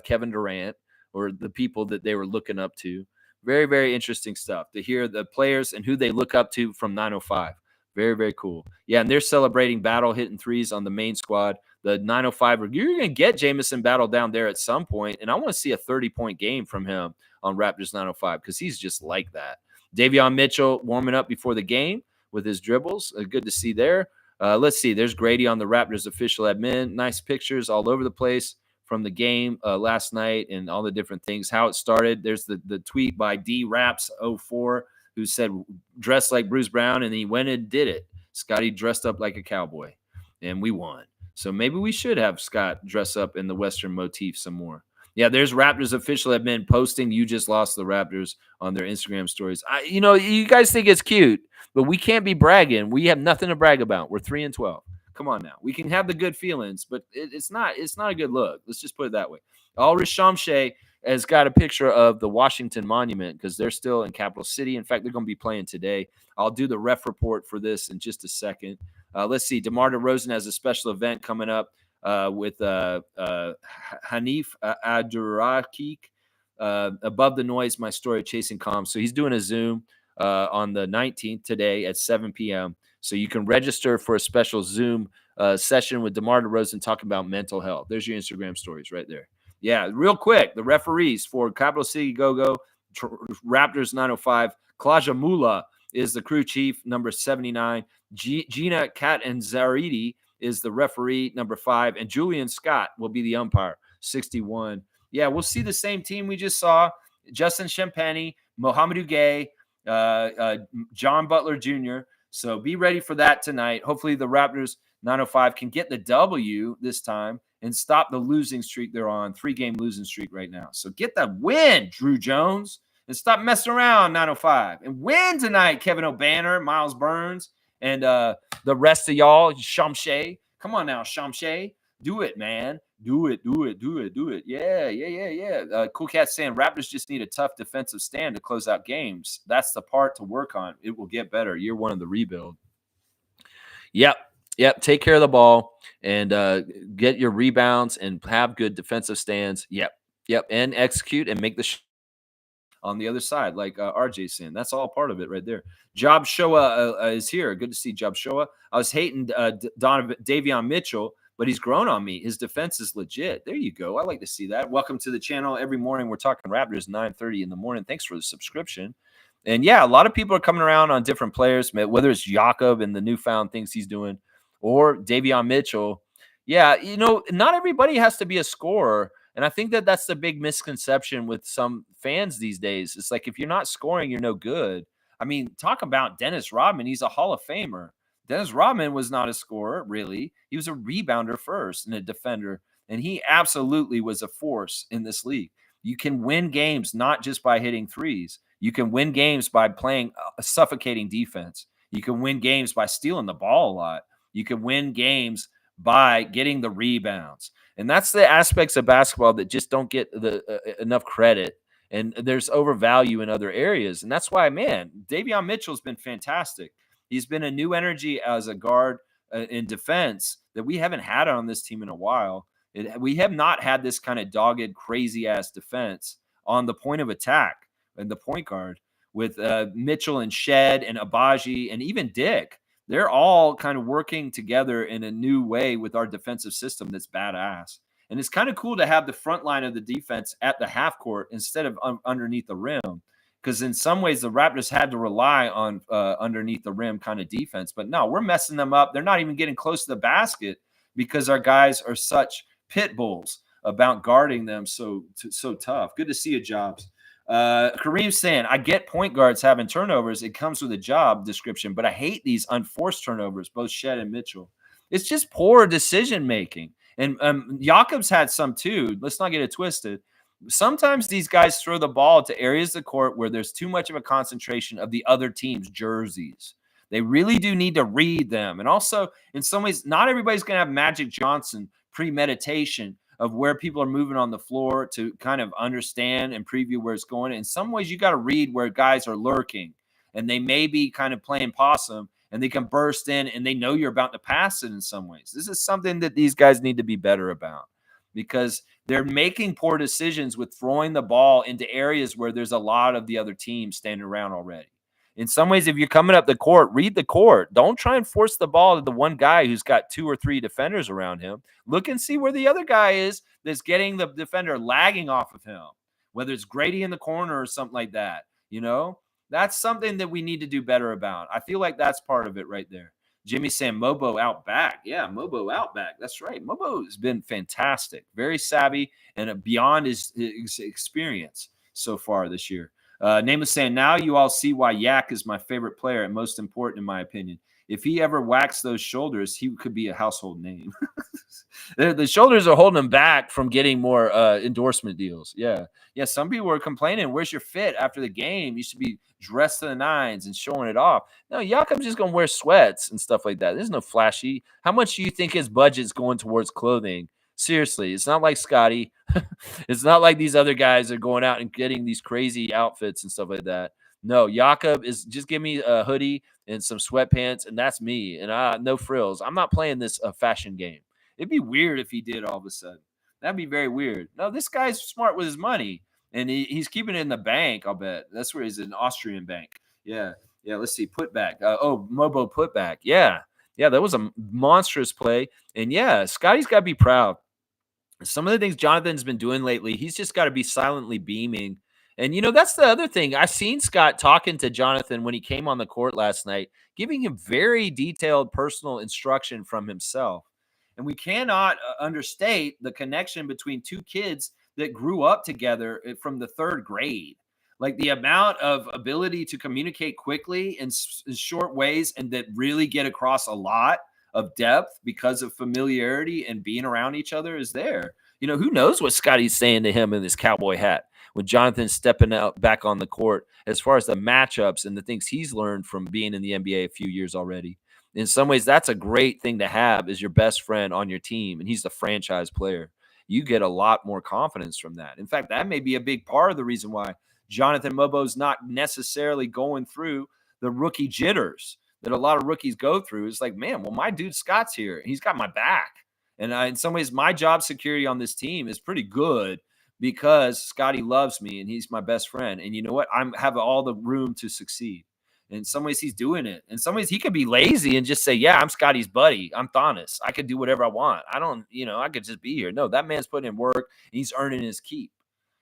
Kevin Durant, or the people that they were looking up to. Very, very interesting stuff to hear the players and who they look up to from 905. Very, very cool. Yeah, and they're celebrating Battle hitting threes on the main squad. The 905, you're going to get Jamison Battle down there at some point, and I want to see a 30-point game from him on Raptors 905 because he's just like that. Davion Mitchell warming up before the game with his dribbles. Good to see there. Let's see. There's Grady on the Raptors official admin. Nice pictures all over the place from the game last night and all the different things, how it started. There's the tweet by DRaps04 who said, dress like Bruce Brown, and he went and did it. Scotty dressed up like a cowboy, and we won. So maybe we should have Scott dress up in the Western motif some more. Yeah, there's Raptors official admin posting you just lost the Raptors on their Instagram stories. You guys think it's cute, but we can't be bragging. We have nothing to brag about. We're 3-12. Come on now. We can have the good feelings, but it's not a good look. Let's just put it that way. Ulrich Shamshay has got a picture of the Washington Monument because they're still in Capital City. In fact, they're going to be playing today. I'll do the ref report for this in just a second. Let's see. DeMar DeRozan has a special event coming up with Hanif Abdurrahik. Above the Noise, my story, Chasing Calm. So he's doing a Zoom on the 19th today at 7 p.m. So you can register for a special Zoom session with DeMar DeRozan talking about mental health. There's your Instagram stories right there. Yeah, real quick, the referees for Capital City Go-Go, Raptors 905, Klaja Mula is the crew chief, number 79. Gina Catanzariti is the referee, number 5. And Julian Scott will be the umpire, 61. Yeah, we'll see the same team we just saw. Justin Champagny, Mohamedou Gay, John Butler Jr. So be ready for that tonight. Hopefully the Raptors 905 can get the W this time and stop the losing streak they're on, 3-game losing streak right now. So get the win, Drew Jones, and stop messing around, 905. And win tonight, Kevin O'Banner, Miles Burns, and the rest of y'all, Shamshay. Come on now, Shamshay. Do it, man. Do it. Yeah. Cool Cat saying Raptors just need a tough defensive stand to close out games. That's the part to work on. It will get better. Year one of the rebuild. Yep. Take care of the ball and get your rebounds and have good defensive stands. Yep. And execute and make the on the other side, like RJ's saying. That's all part of it right there. Job Showa is here. Good to see Job Showa. I was hating Davion Mitchell, but he's grown on me. His defense is legit. There you go. I like to see that. Welcome to the channel. Every morning we're talking Raptors, 9:30 in the morning. Thanks for the subscription. And yeah, a lot of people are coming around on different players, whether it's Jakob and the newfound things he's doing or Davion Mitchell. Yeah, not everybody has to be a scorer. And I think that that's the big misconception with some fans these days. It's like, if you're not scoring, you're no good. I mean, talk about Dennis Rodman. He's a Hall of Famer. Dennis Rodman was not a scorer, really. He was a rebounder first and a defender. And he absolutely was a force in this league. You can win games not just by hitting threes. You can win games by playing a suffocating defense. You can win games by stealing the ball a lot. You can win games by getting the rebounds. And that's the aspects of basketball that just don't get enough credit. And there's overvalue in other areas. And that's why, man, Davion Mitchell's been fantastic. He's been a new energy as a guard in defense that we haven't had on this team in a while. We have not had this kind of dogged, crazy-ass defense on the point of attack and the point guard with Mitchell and Shed and Abaji and even Dick. They're all kind of working together in a new way with our defensive system that's badass. And it's kind of cool to have the front line of the defense at the half court instead of underneath the rim. Because in some ways, the Raptors had to rely on underneath the rim kind of defense. But no, we're messing them up. They're not even getting close to the basket because our guys are such pit bulls about guarding them so tough. Good to see you, Jobs. Kareem's saying, I get point guards having turnovers. It comes with a job description, but I hate these unforced turnovers, both Shed and Mitchell. It's just poor decision making. And Jakob's had some too. Let's not get it twisted. Sometimes these guys throw the ball to areas of the court where there's too much of a concentration of the other team's jerseys. They really do need to read them. And also, in some ways, not everybody's going to have Magic Johnson premeditation of where people are moving on the floor to kind of understand and preview where it's going. In some ways, you got to read where guys are lurking and they may be kind of playing possum and they can burst in and they know you're about to pass it in some ways. This is something that these guys need to be better about because they're making poor decisions with throwing the ball into areas where there's a lot of the other teams standing around already. In some ways, if you're coming up the court, read the court. Don't try and force the ball to the one guy who's got 2 or 3 defenders around him. Look and see where the other guy is that's getting the defender lagging off of him, whether it's Grady in the corner or something like that. That's something that we need to do better about. I feel like that's part of it right there. Jimmy's saying Mobo out back. Yeah, Mobo out back. That's right. Mobo has been fantastic, very savvy, and beyond his experience so far this year. Name is saying, now you all see why Yak is my favorite player and most important in my opinion. If he ever waxed those shoulders, he could be a household name. The shoulders are holding him back from getting more endorsement deals. Yeah. Some people were complaining, where's your fit after the game? You should be dressed to the nines and showing it off. No, Jakob's just going to wear sweats and stuff like that. There's no flashy. How much do you think his budget's going towards clothing? Seriously, it's not like Scotty. It's not like these other guys are going out and getting these crazy outfits and stuff like that. No, Jakob is just give me a hoodie and some sweatpants, and that's me. And no frills. I'm not playing this fashion game. It'd be weird if he did all of a sudden. That'd be very weird. No, this guy's smart with his money, and he's keeping it in the bank, I'll bet. That's where he's an Austrian bank. Yeah, let's see. Putback. Mobo putback. Yeah, that was a monstrous play. And, yeah, Scotty's got to be proud. Some of the things Jonathan's been doing lately, he's just got to be silently beaming. And, that's the other thing. I've seen Scott talking to Jonathan when he came on the court last night, giving him very detailed personal instruction from himself. And we cannot understate the connection between two kids that grew up together from the 3rd grade. Like the amount of ability to communicate quickly in short ways and that really get across a lot of depth because of familiarity and being around each other is there. Who knows what Scotty's saying to him in this cowboy hat when Jonathan's stepping out back on the court as far as the matchups and the things he's learned from being in the NBA a few years already. In some ways, that's a great thing to have as your best friend on your team, and he's the franchise player. You get a lot more confidence from that. In fact, that may be a big part of the reason why Jonathan Mobo's not necessarily going through the rookie jitters that a lot of rookies go through. It's like, man, well, my dude Scott's here. He's got my back. And in some ways, my job security on this team is pretty good because Scotty loves me and he's my best friend. And you know what? I have all the room to succeed. In some ways, he's doing it. In some ways, he could be lazy and just say, yeah, I'm Scotty's buddy. I'm Thomas. I could do whatever I want. I could just be here. No, that man's putting in work and he's earning his keep.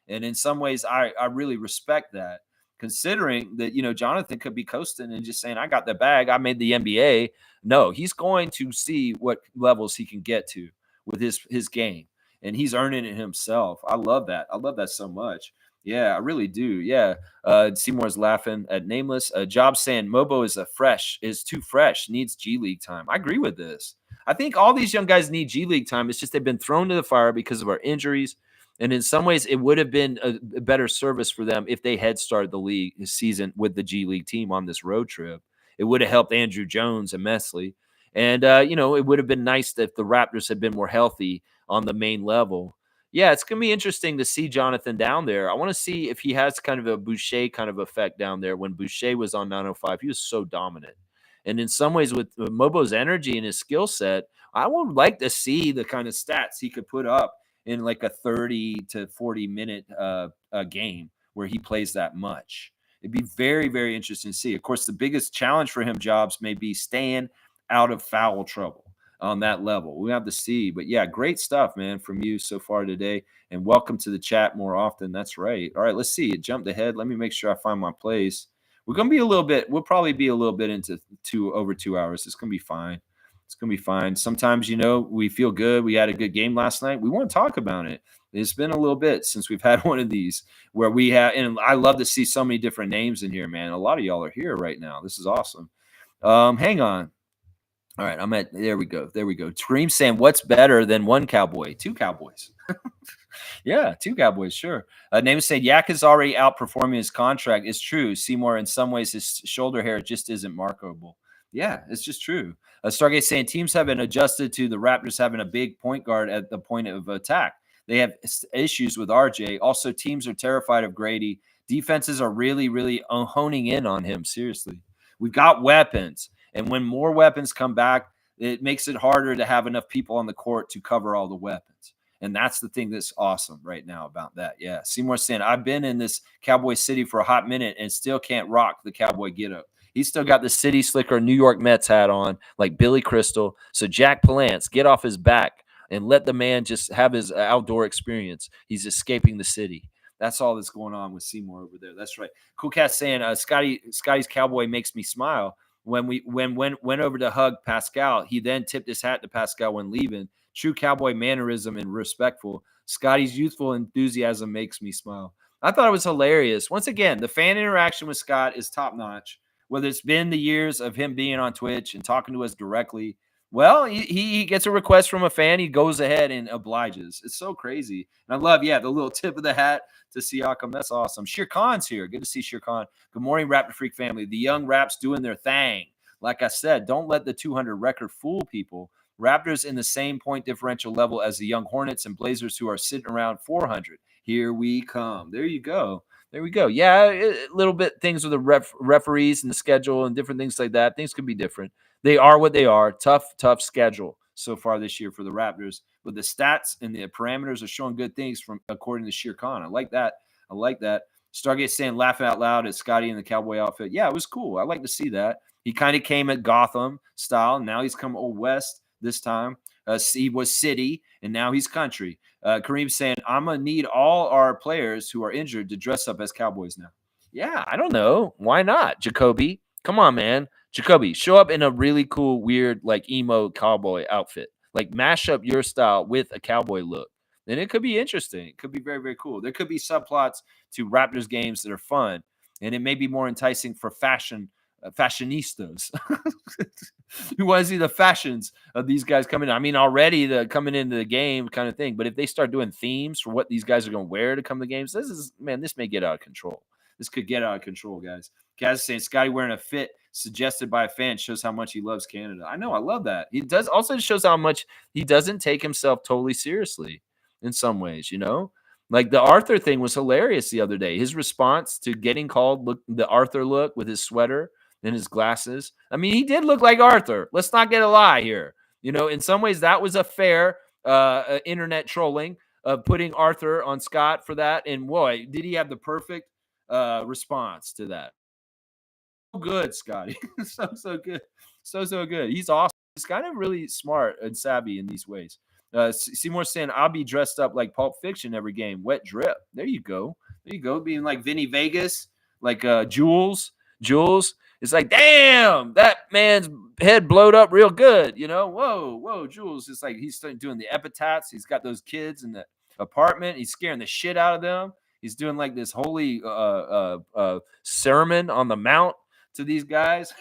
And in some ways, I really respect that, considering that, Jonathan could be coasting and just saying, I got the bag. I made the NBA. No, he's going to see what levels he can get to with his game. And he's earning it himself. I love that. I love that so much. Yeah, I really do. Yeah. Seymour's laughing at Nameless. Job saying Mobo is too fresh, needs G League time. I agree with this. I think all these young guys need G League time. It's just they've been thrown to the fire because of our injuries. And in some ways, it would have been a better service for them if they had started the league season with the G League team on this road trip. It would have helped Andrew Jones immensely. And, it would have been nice if the Raptors had been more healthy on the main level. Yeah, it's going to be interesting to see Jonathan down there. I want to see if he has kind of a Boucher kind of effect down there. When Boucher was on 905, he was so dominant. And in some ways, with Mobo's energy and his skill set, I would like to see the kind of stats he could put up in like a 30 to 40 minute game where he plays that much. It'd be very, very interesting to see. Of course, the biggest challenge for him, Jobs, may be staying out of foul trouble on that level. We have to see. But yeah, great stuff, man, from you so far today. And welcome to the chat more often. That's right. All right, let's see. It jumped ahead. Let me make sure I find my place. We'll probably be a little bit into over 2 hours. It's going to be fine. It's going to be fine. Sometimes, we feel good. We had a good game last night. We want to talk about it. It's been a little bit since we've had one of these where we have, and I love to see so many different names in here, man. A lot of y'all are here right now. This is awesome. Hang on. All right. There we go. There we go. Scream saying, what's better than one Cowboy? Two Cowboys. Yeah, two Cowboys, sure. Name saying Yak is already outperforming his contract. It's true. Seymour, in some ways, his shoulder hair just isn't marketable. Yeah, it's just true. Stargate saying teams haven't adjusted to the Raptors having a big point guard at the point of attack. They have issues with RJ. Also, teams are terrified of Grady. Defenses are really, really honing in on him. Seriously. We've got weapons. And when more weapons come back, it makes it harder to have enough people on the court to cover all the weapons. And that's the thing that's awesome right now about that. Yeah. Seymour saying, I've been in this Cowboy City for a hot minute and still can't rock the Cowboy get-up. He's still got the City Slicker New York Mets hat on, like Billy Crystal. So Jack Palance, get off his back and let the man just have his outdoor experience. He's escaping the city. That's all that's going on with Seymour over there. That's right. Cool Cat saying, Scotty's Cowboy makes me smile. When we went over to hug Pascal, he then tipped his hat to Pascal when leaving. True Cowboy mannerism and respectful. Scotty's youthful enthusiasm makes me smile. I thought it was hilarious. Once again, the fan interaction with Scott is top notch. Whether it's been the years of him being on Twitch and talking to us directly, well, he gets a request from a fan. He goes ahead and obliges. It's so crazy. And I love, the little tip of the hat to Siakam. That's awesome. Shere Khan's here. Good to see Shere Khan. Good morning, Raptor Freak family. The young Raps doing their thing. Like I said, don't let the 200 record fool people. Raptors in the same point differential level as the young Hornets and Blazers who are sitting around 400. Here we come. There you go. There we go. Yeah, a little bit things with the referees and the schedule and different things like that. Things could be different. They are what they are. Tough schedule so far this year for the Raptors. But the stats and the parameters are showing good things from according to Shere Khan. I like that. Stargate saying laughing out loud at Scotty in the Cowboy outfit. Yeah, it was cool. I like to see that. He kind of came at Gotham style. Now he's come Old West this time. He was city, and now he's country. Kareem saying, I'm going to need all our players who are injured to dress up as Cowboys now. Yeah, I don't know. Why not, Jacoby? Come on, man. Jacoby, show up in a really cool, weird, like emo cowboy outfit. Like mash up your style with a cowboy look. And it could be interesting. It could be very, very cool. There could be subplots to Raptors games that are fun. And it may be more enticing for fashion fashionistas. We want to see the fashions of these guys coming in. I mean, already the coming into the game kind of thing. But if they start doing themes for what these guys are going to wear to come to games, this may get out of control. This could get out of control, guys. Kaz is saying Scotty wearing a fit suggested by a fan shows how much he loves Canada. I know, I love that. He does also shows how much he doesn't take himself totally seriously in some ways, you know? Like the Arthur thing was hilarious the other day. His response to getting called the Arthur look with his sweater and his glasses. I mean, he did look like Arthur. Let's not get a lie here. You know, in some ways, that was a fair internet trolling of putting Arthur on Scott for that. And boy, did he have the perfect response to that. So good, Scotty. so good. So good. He's awesome. He's kind of really smart and savvy in these ways. Seymour saying, I'll be dressed up like Pulp Fiction every game. Wet drip. There you go. There you go. Being like Vinny Vegas, like Jules. It's like, damn, that man's head blowed up real good. You know, whoa, Jules. It's like he's doing the epitaphs. He's got those kids in the apartment. He's scaring the shit out of them. He's doing like this holy sermon on the mount to these guys.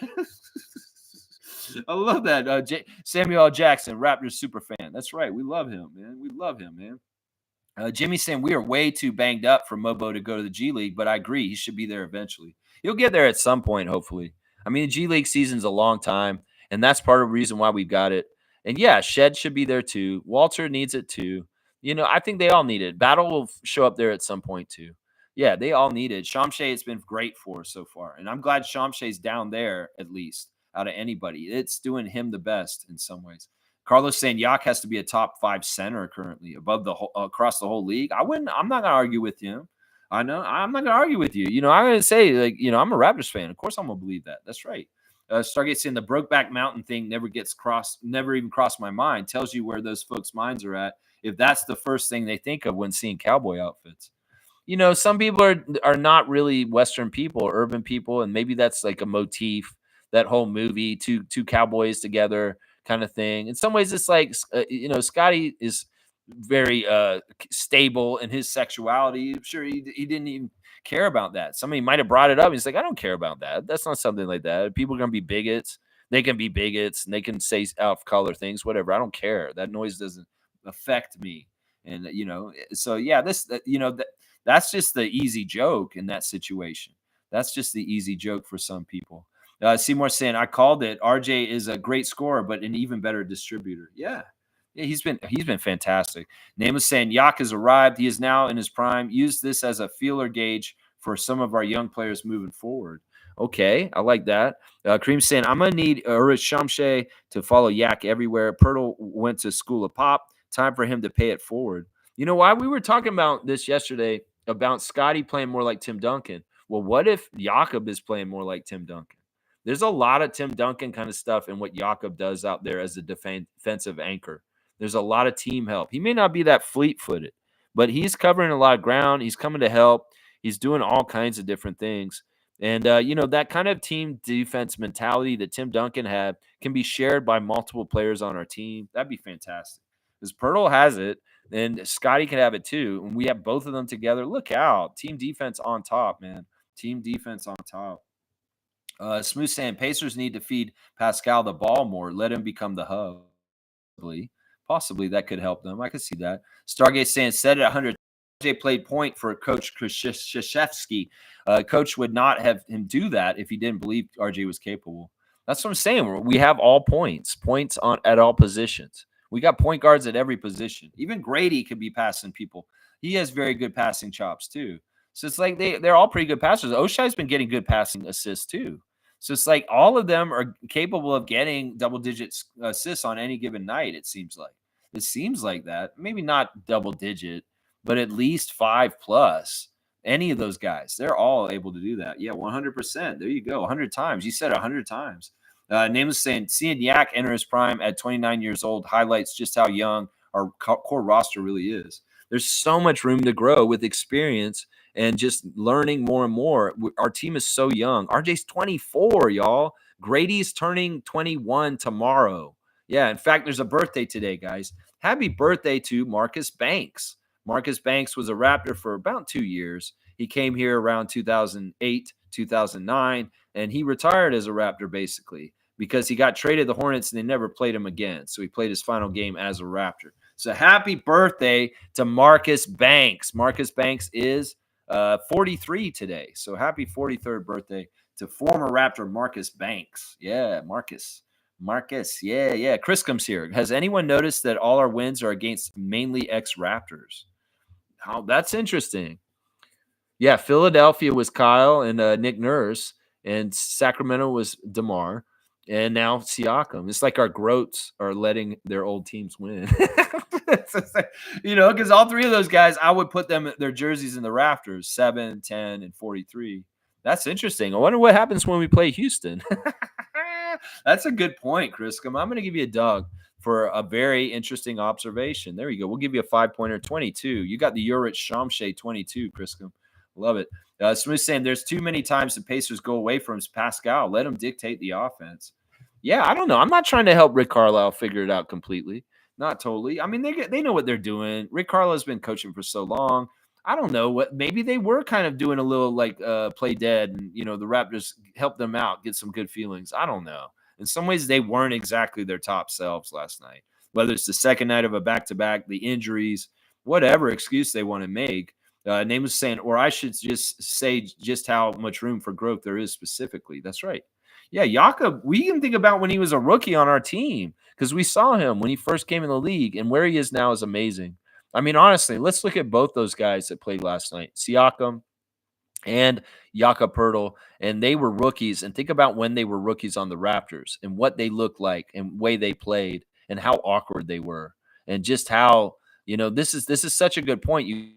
I love that. Samuel L. Jackson, Raptors super fan. That's right. We love him, man. We love him, man. Jimmy's saying we are way too banged up for Mobo to go to the G League, but I agree. He should be there eventually. He'll get there at some point, hopefully. I mean, the G League season's a long time, and that's part of the reason why we've got it. And yeah, Shed should be there too. Walter needs it too. You know, I think they all need it. Battle will show up there at some point too. Yeah, they all need it. Shamshay has been great for us so far, and I'm glad Shamshay's down there at least out of anybody. It's doing him the best in some ways. Carlos saying Yak has to be a top 5 center currently above the whole, across the whole league. I'm not going to argue with him. I know I'm not going to argue with you. You know, I'm going to say, like, you know, I'm a Raptors fan. Of course I'm going to believe that. That's right. Stargate saying the Brokeback Mountain thing never even crossed my mind. Tells you where those folks' minds are at if that's the first thing they think of when seeing cowboy outfits. You know, some people are not really Western people or urban people, and maybe that's like a motif, that whole movie, two cowboys together kind of thing. In some ways, it's like, you know, Scotty is very stable in his sexuality. I'm sure he didn't even care about that. Somebody might have brought it up. He's like, I don't care about that. That's not something like that. People are going to be bigots. They can be bigots and they can say off-color things, whatever. I don't care. That noise doesn't affect me. And, you know, so yeah, that's just the easy joke in that situation. That's just the easy joke for some people. Seymour saying, I called it. RJ is a great scorer, but an even better distributor. Yeah, he's been fantastic. Name is saying, Yak has arrived. He is now in his prime. Use this as a feeler gauge for some of our young players moving forward. Okay, I like that. Kareem saying, I'm going to need Urish Shamshay to follow Yak everywhere. Pirtle went to School of Pop. Time for him to pay it forward. You know why? We were talking about this yesterday about Scotty playing more like Tim Duncan. Well, what if Jakob is playing more like Tim Duncan? There's a lot of Tim Duncan kind of stuff in what Jakob does out there as a defensive anchor. There's a lot of team help. He may not be that fleet-footed, but he's covering a lot of ground. He's coming to help. He's doing all kinds of different things. And, you know, that kind of team defense mentality that Tim Duncan had can be shared by multiple players on our team. That'd be fantastic. Because Pirtle has it, and Scotty can have it too. And we have both of them together. Look out. Team defense on top, man. Team defense on top. Smooth saying Pacers need to feed Pascal the ball more. Let him become the hub. Possibly that could help them. I could see that. Stargate saying said it 100. RJ played point for Coach Krzyzewski. Coach would not have him do that if he didn't believe RJ was capable. That's what I'm saying. We have all points at all positions. We got point guards at every position. Even Grady could be passing people. He has very good passing chops too. So it's like they're all pretty good passers. Oshai's been getting good passing assists too. So it's like all of them are capable of getting double-digit assists on any given night, it seems like. It seems like that. Maybe not double-digit, but at least 5+. Any of those guys, they're all able to do that. Yeah, 100%. There you go. 100 times. You said 100 times. Name is saying, seeing Yak enter his prime at 29 years old highlights just how young our core roster really is. There's so much room to grow with experience and just learning more and more. Our team is so young. RJ's 24, y'all. Grady's turning 21 tomorrow. Yeah, in fact, there's a birthday today, guys. Happy birthday to Marcus Banks. Marcus Banks was a Raptor for about 2 years. He came here around 2008 2009, and he retired as a Raptor basically because he got traded to the Hornets and they never played him again. So he played his final game as a Raptor. So happy birthday to Marcus Banks. Marcus Banks is 43 today. So happy 43rd birthday to former Raptor Marcus Banks. Yeah, Marcus. Yeah. Chris comes here. Has anyone noticed that all our wins are against mainly ex-Raptors? How that's interesting. Yeah, Philadelphia was Kyle and Nick Nurse, and Sacramento was DeMar, and now Siakam. It's like our Groats are letting their old teams win. Because all three of those guys, I would put them their jerseys in the rafters, 7, 10, and 43. That's interesting. I wonder what happens when we play Houston. That's a good point, Chris. I'm going to give you a dog for a very interesting observation. There you go. We'll give you a 5-pointer, 22. You got the Urich Shamshay 22, Chriscom. Love it. Smooth saying there's too many times the Pacers go away from Pascal. Let him dictate the offense. Yeah, I don't know. I'm not trying to help Rick Carlisle figure it out completely. Not totally. I mean, they know what they're doing. Rick Carlisle's been coaching for so long. I don't know what. Maybe they were kind of doing a little like play dead, and the Raptors helped them out, get some good feelings. I don't know. In some ways, they weren't exactly their top selves last night. Whether it's the second night of a back-to-back, the injuries, whatever excuse they want to make. Name was saying, or I should just say just how much room for growth there is specifically. That's right. Yeah, Jakob, we can think about when he was a rookie on our team because we saw him when he first came in the league, and where he is now is amazing. I mean, honestly, let's look at both those guys that played last night, Siakam and Jakob Poeltl, and they were rookies. And think about when they were rookies on the Raptors and what they looked like and way they played and how awkward they were and just how this is such a good point. You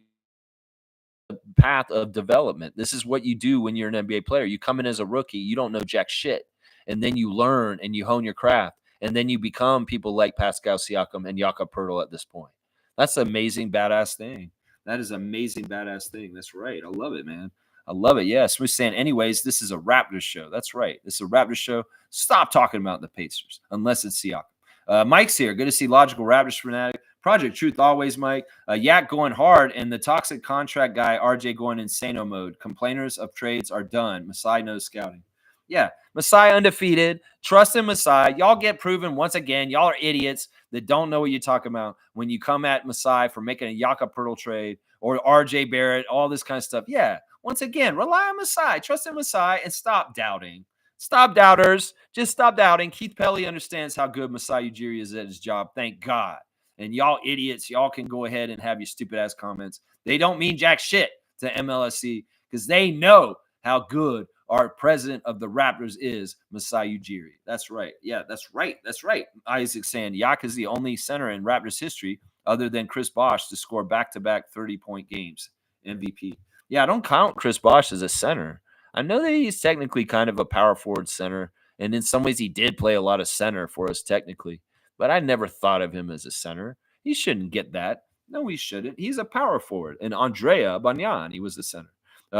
path of development. This is what you do when you're an NBA player. You come in as a rookie, you don't know jack shit, and then you learn and you hone your craft, and then you become people like Pascal Siakam and Jakob Poeltl at this point. That's an amazing, badass thing. That is an amazing, badass thing. That's right. I love it, man. I love it. Yes. We're saying, anyways, this is a Raptors show. That's right. This is a Raptors show. Stop talking about the Pacers unless it's Siakam. Mike's here. Good to see Logical Raptors fanatic. Project Truth always, Mike. Yak going hard, and the toxic contract guy, RJ, going insano mode. Complainers of trades are done. Masai knows scouting. Yeah, Masai undefeated. Trust in Masai. Y'all get proven once again. Y'all are idiots that don't know what you're talking about when you come at Masai for making a Jakob Poeltl trade or RJ Barrett, all this kind of stuff. Yeah, once again, rely on Masai. Trust in Masai and stop doubting. Stop doubters. Just stop doubting. Keith Pelly understands how good Masai Ujiri is at his job. Thank God. And y'all idiots, y'all can go ahead and have your stupid ass comments. They don't mean jack shit to MLSC because they know how good our president of the Raptors is, Masai Ujiri. That's right. Yeah, that's right. That's right. Isaac saying Yak is the only center in Raptors history other than Chris Bosh to score back-to-back 30-point games. MVP. Yeah, I don't count Chris Bosh as a center. I know that he's technically kind of a power forward center, and in some ways he did play a lot of center for us technically. But I never thought of him as a center. He shouldn't get that. No, he shouldn't. He's a power forward. And Andrea Banyan, he was the center.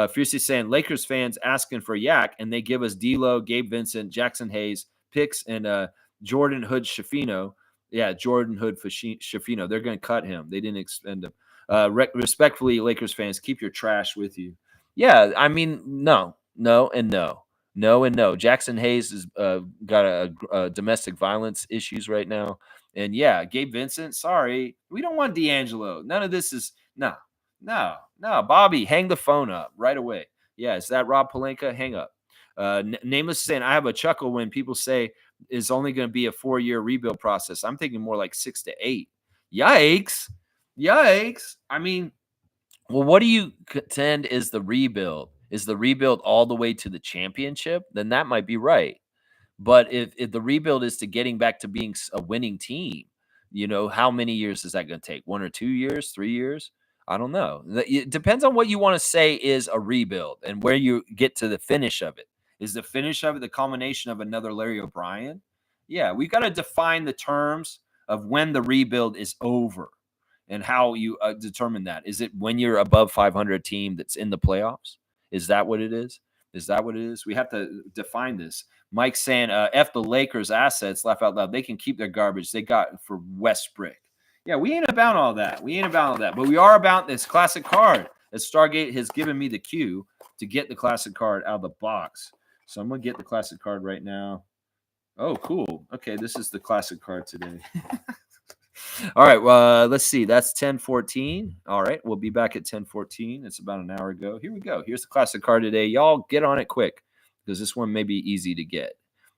Fiercely saying Lakers fans asking for Yak, and they give us D'Lo, Gabe Vincent, Jackson Hayes, picks, and Jordan Hood Shafino. Yeah, Jordan Hood Shafino. They're going to cut him. They didn't extend him. Respectfully, Lakers fans, keep your trash with you. Yeah, I mean, no, and no. No and no. Jackson Hayes has got a domestic violence issues right now. And yeah, Gabe Vincent, sorry. We don't want D'Angelo. None of this is, no. Bobby, hang the phone up right away. Yeah, is that Rob Pelinka? Hang up. Nameless saying, I have a chuckle when people say it's only going to be a 4-year rebuild process. I'm thinking more like 6 to 8. Yikes. I mean, well, what do you contend is the rebuild? Is the rebuild all the way to the championship? Then that might be right. But if the rebuild is to getting back to being a winning team, how many years is that going to take? 1 or 2 years, 3 years? I don't know. It depends on what you want to say is a rebuild and where you get to the finish of it. Is the finish of it the culmination of another Larry O'Brien? Yeah, we've got to define the terms of when the rebuild is over and how you determine that. Is it when you're above 500 team that's in the playoffs? Is that what it is? We have to define this. Mike's saying, F the Lakers assets, laugh out loud. They can keep their garbage they got for Westbrook. Yeah, we ain't about all that. But we are about this classic card that Stargate has given me the cue to get the classic card out of the box. So I'm going to get the classic card right now. Oh, cool. Okay, this is the classic card today. All right, well, let's see. That's 10:14. All right, we'll be back at 10:14. It's about an hour ago. Here we go. Here's the classic card today. Y'all get on it quick because this one may be easy to get.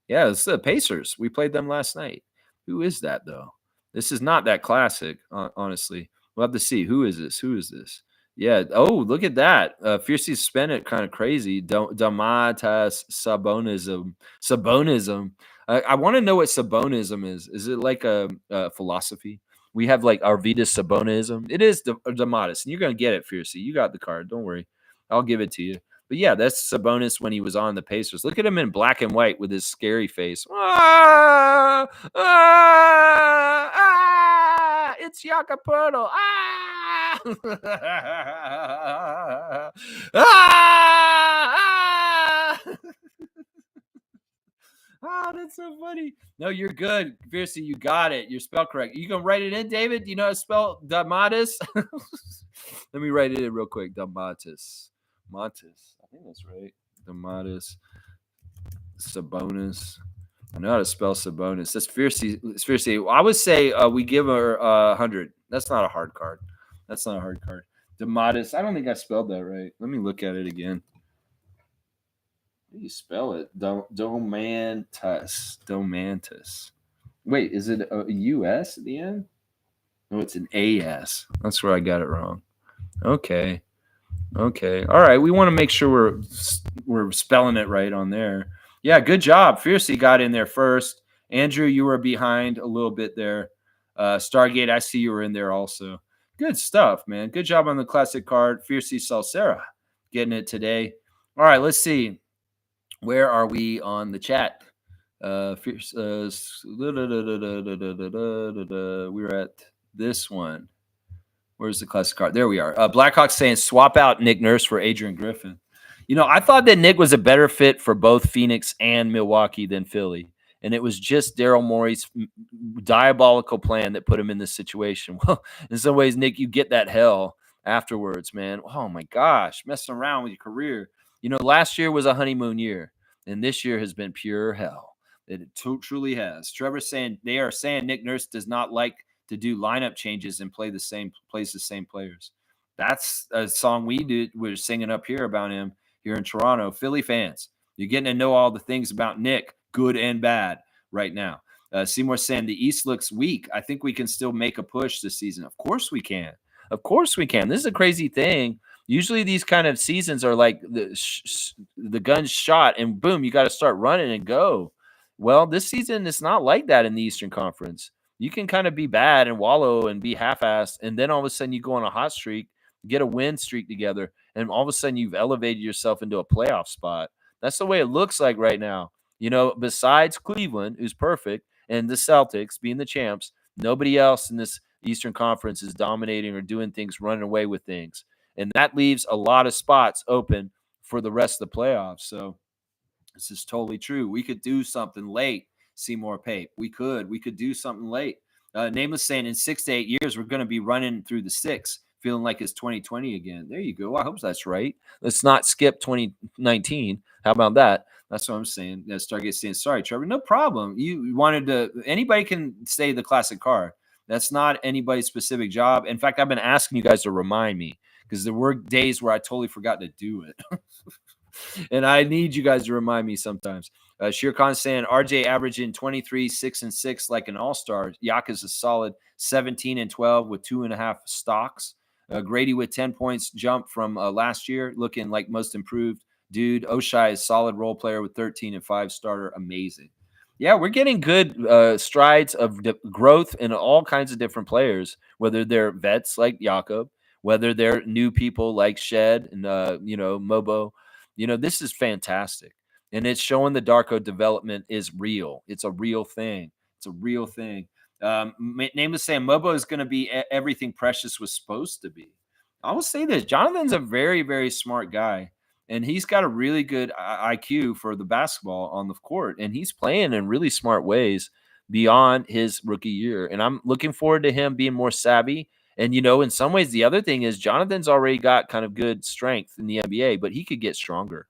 Yeah, it's the Pacers. We played them last night. Who is that, though? This is not that classic, honestly. We'll have to see. Who is this? Who is this? Yeah. Oh, look at that. Fiercely spent it kind of crazy. Domantas Sabonism. Sabonism. I want to know what Sabonism is. Is it like a philosophy? We have like Arvidas Sabonism. It is Domantas, and you're going to get it, Fiercely. You got the card. Don't worry. I'll give it to you. But yeah, that's Sabonis when he was on the Pacers. Look at him in black and white with his scary face. Ah, ah, ah, it's Yaka Purtle. Ah, ah, ah. Oh, that's so funny. No, you're good. Fiercely, you got it. You're spelled correct. You can write it in, David? Do you know how to spell Damatis? Let me write it in real quick. Damatis. Montis. I think that's right. Damatis. Sabonis. I know how to spell Sabonis. That's fiercely. It's fiercely. I would say we give her 100. That's not a hard card. That's not a hard card. Damatis. I don't think I spelled that right. Let me look at it again. How do you spell it? Domantus. Domantus. Wait, is it a US at the end? No, it's an AS. That's where I got it wrong. Okay. Okay. All right. We want to make sure we're spelling it right on there. Yeah, good job. Fiercely got in there first. Andrew, you were behind a little bit there. Stargate, I see you were in there also. Good stuff, man. Good job on the classic card. Fiercely Salsera getting it today. All right, let's see. Where are we on the chat? We're at this one. Where's the classic card? There we are. Blackhawks saying swap out Nick Nurse for Adrian Griffin. You know, I thought that Nick was a better fit for both Phoenix and Milwaukee than Philly. And it was just Daryl Morey's diabolical plan that put him in this situation. Well, in some ways, Nick, you get that hell afterwards, man. Oh, my gosh. Messing around with your career. You know, last year was a honeymoon year, and this year has been pure hell. It truly has. Trevor's saying they are saying Nick Nurse does not like to do lineup changes and plays the same players. That's a song we're singing up here about him here in Toronto. Philly fans, you're getting to know all the things about Nick, good and bad, right now. Seymour saying the East looks weak. I think we can still make a push this season. Of course we can. Of course we can. This is a crazy thing. Usually these kind of seasons are like the gun's shot and boom, you got to start running and go. Well, this season it's not like that in the Eastern Conference. You can kind of be bad and wallow and be half-assed, and then all of a sudden you go on a hot streak, get a win streak together, and all of a sudden you've elevated yourself into a playoff spot. That's the way it looks like right now. You know, besides Cleveland, who's perfect, and the Celtics being the champs, nobody else in this Eastern Conference is dominating or doing things, running away with things. And that leaves a lot of spots open for the rest of the playoffs. So this is totally true. We could do something late, Seymour Pape. We could do something late. Nameless saying in 6 to 8 years, we're going to be running through the six, feeling like it's 2020 again. There you go. I hope that's right. Let's not skip 2019. How about that? That's what I'm saying. Stargate saying, sorry, Trevor, no problem. You wanted to, anybody can say the classic card. That's not anybody's specific job. In fact, I've been asking you guys to remind me because there were days where I totally forgot to do it. And I need you guys to remind me sometimes. Shir Khan saying RJ averaging 23, 6 and 6 like an all-star. Yaka's a solid 17 and 12 with 2.5 stocks. Grady with 10 points jump from last year, looking like most improved dude. Oshai is solid role player with 13 and 5 starter. Amazing. Yeah, we're getting good strides of growth in all kinds of different players, whether they're vets like Jakob, whether they're new people like Shed and, Mobo. You know, this is fantastic. And it's showing the Darko development is real. It's a real thing. It's a real thing. Nameless saying Mobo is going to be everything Precious was supposed to be. I will say this. Jonathan's a very, very smart guy. And he's got a really good IQ for the basketball on the court. And he's playing in really smart ways beyond his rookie year. And I'm looking forward to him being more savvy And, in some ways, the other thing is Jonathan's already got kind of good strength in the NBA, but he could get stronger.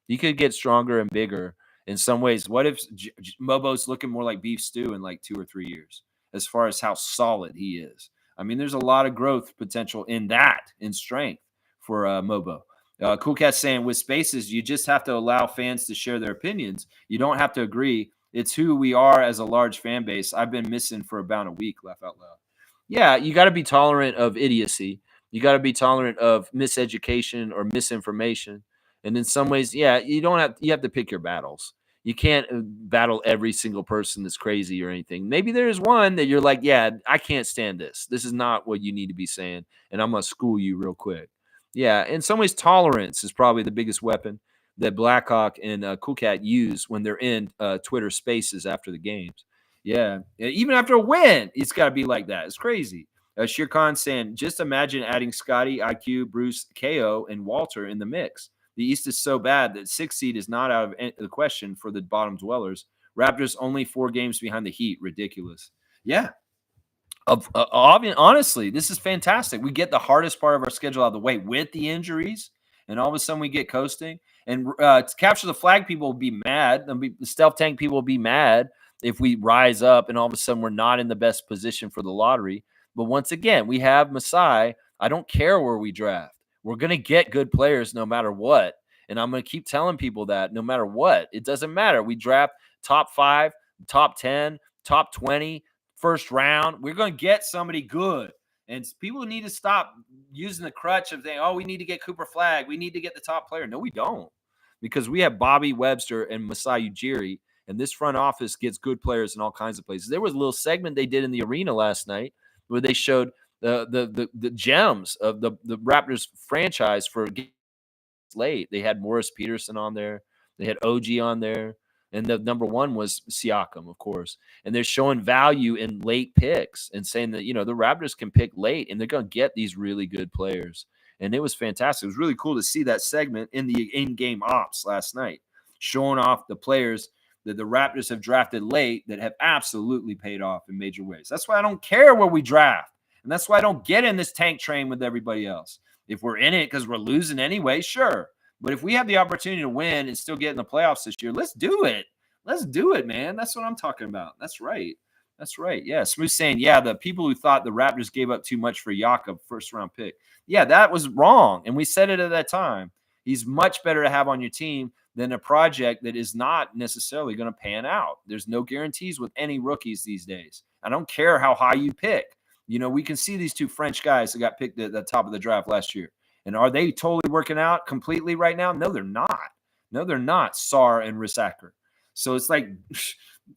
He could get stronger and bigger in some ways. What if Mobo's looking more like beef stew in like 2 or 3 years, as far as how solid he is? I mean, there's a lot of growth potential in that, in strength for Mobo. Cool Cat saying with spaces, you just have to allow fans to share their opinions. You don't have to agree. It's who we are as a large fan base. I've been missing for about a week. Laugh out loud. Yeah, you got to be tolerant of idiocy. You got to be tolerant of miseducation or misinformation. And in some ways, yeah, you have to pick your battles. You can't battle every single person that's crazy or anything. Maybe there's one that you're like, yeah, I can't stand this. This is not what you need to be saying, and I'm gonna school you real quick. Yeah, in some ways, tolerance is probably the biggest weapon that Blackhawk and Cool Cat use when they're in Twitter Spaces after the games. Yeah, even after a win, it's got to be like that. It's crazy. Shere Khan saying, just imagine adding Scotty, IQ, Bruce, KO, and Walter in the mix. The East is so bad that 6th seed is not out of the question for the bottom dwellers. Raptors only 4 games behind the Heat. Ridiculous. Yeah. Honestly, this is fantastic. We get the hardest part of our schedule out of the way with the injuries, and all of a sudden we get coasting. And to capture the flag, people will be mad. The stealth tank people will be mad if we rise up and all of a sudden we're not in the best position for the lottery. But once again, we have Masai. I don't care where we draft. We're going to get good players no matter what. And I'm going to keep telling people that no matter what. It doesn't matter. We draft top 5, top 10, top 20, first round. We're going to get somebody good. And people need to stop using the crutch of saying, oh, we need to get Cooper Flagg. We need to get the top player. No, we don't. Because we have Bobby Webster and Masai Ujiri, and this front office gets good players in all kinds of places. There was a little segment they did in the arena last night where they showed the gems of the Raptors franchise for late. They had Morris Peterson on there. They had OG on there. And the number one was Siakam, of course. And they're showing value in late picks and saying that, the Raptors can pick late and they're going to get these really good players. And it was fantastic. It was really cool to see that segment in the in-game ops last night, showing off the players that the Raptors have drafted late that have absolutely paid off in major ways. That's why I don't care where we draft. And that's why I don't get in this tank train with everybody else. If we're in it because we're losing anyway, sure. But if we have the opportunity to win and still get in the playoffs this year, let's do it. Let's do it, man. That's what I'm talking about. That's right. That's right. Yeah. Smooth saying, yeah, the people who thought the Raptors gave up too much for Jakob, first round pick. Yeah, that was wrong. And we said it at that time. He's much better to have on your team than a project that is not necessarily going to pan out. There's no guarantees with any rookies these days. I don't care how high you pick. We can see these 2 French guys that got picked at the top of the draft last year. And are they totally working out completely right now? No, they're not. No, they're not. Sar and Risacker. So it's like,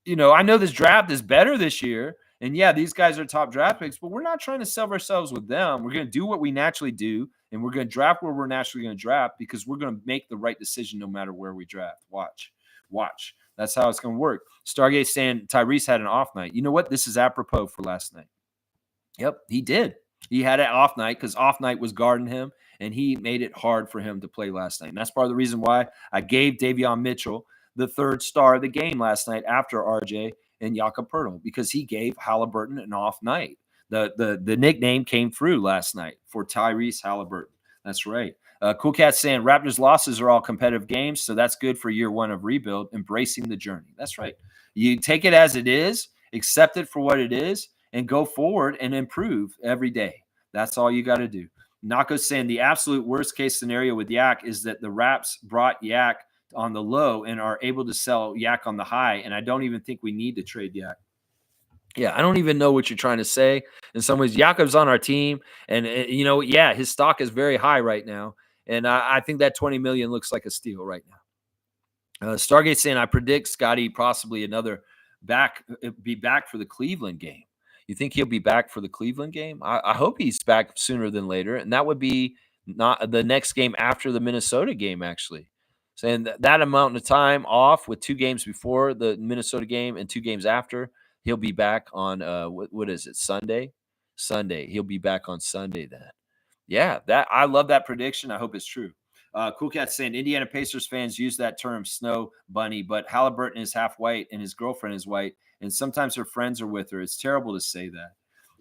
I know this draft is better this year. And yeah, these guys are top draft picks, but we're not trying to sell ourselves with them. We're going to do what we naturally do. And we're going to draft where we're naturally going to draft because we're going to make the right decision no matter where we draft. Watch. That's how it's going to work. Stargate saying Tyrese had an off night. You know what? This is apropos for last night. Yep, he did. He had an off night because off night was guarding him, and he made it hard for him to play last night. And that's part of the reason why I gave Davion Mitchell the 3rd star of the game last night after RJ and Jakob Poeltl, because he gave Halliburton an off night. The nickname came through last night for Tyrese Halliburton. That's right. Cool Cat saying Raptors losses are all competitive games, so that's good for year 1 of rebuild, embracing the journey. That's right. You take it as it is, accept it for what it is, and go forward and improve every day. That's all you got to do. Nako's saying the absolute worst case scenario with Yak is that the Raps brought Yak on the low and are able to sell Yak on the high, and I don't even think we need to trade Yak. Yeah, I don't even know what you're trying to say. In some ways, Jakob's on our team, and yeah, his stock is very high right now, and I think that $20 million looks like a steal right now. Stargate saying I predict Scotty possibly be back for the Cleveland game. You think he'll be back for the Cleveland game? I hope he's back sooner than later, and that would be not the next game after the Minnesota game, actually. Saying that amount of time off with 2 games before the Minnesota game and 2 games after, he'll be back on what is it, Sunday? Sunday. He'll be back on Sunday then. Yeah, I love that prediction. I hope it's true. Cool Cat saying Indiana Pacers fans use that term snow bunny, but Halliburton is half white and his girlfriend is white, and sometimes her friends are with her. It's terrible to say that.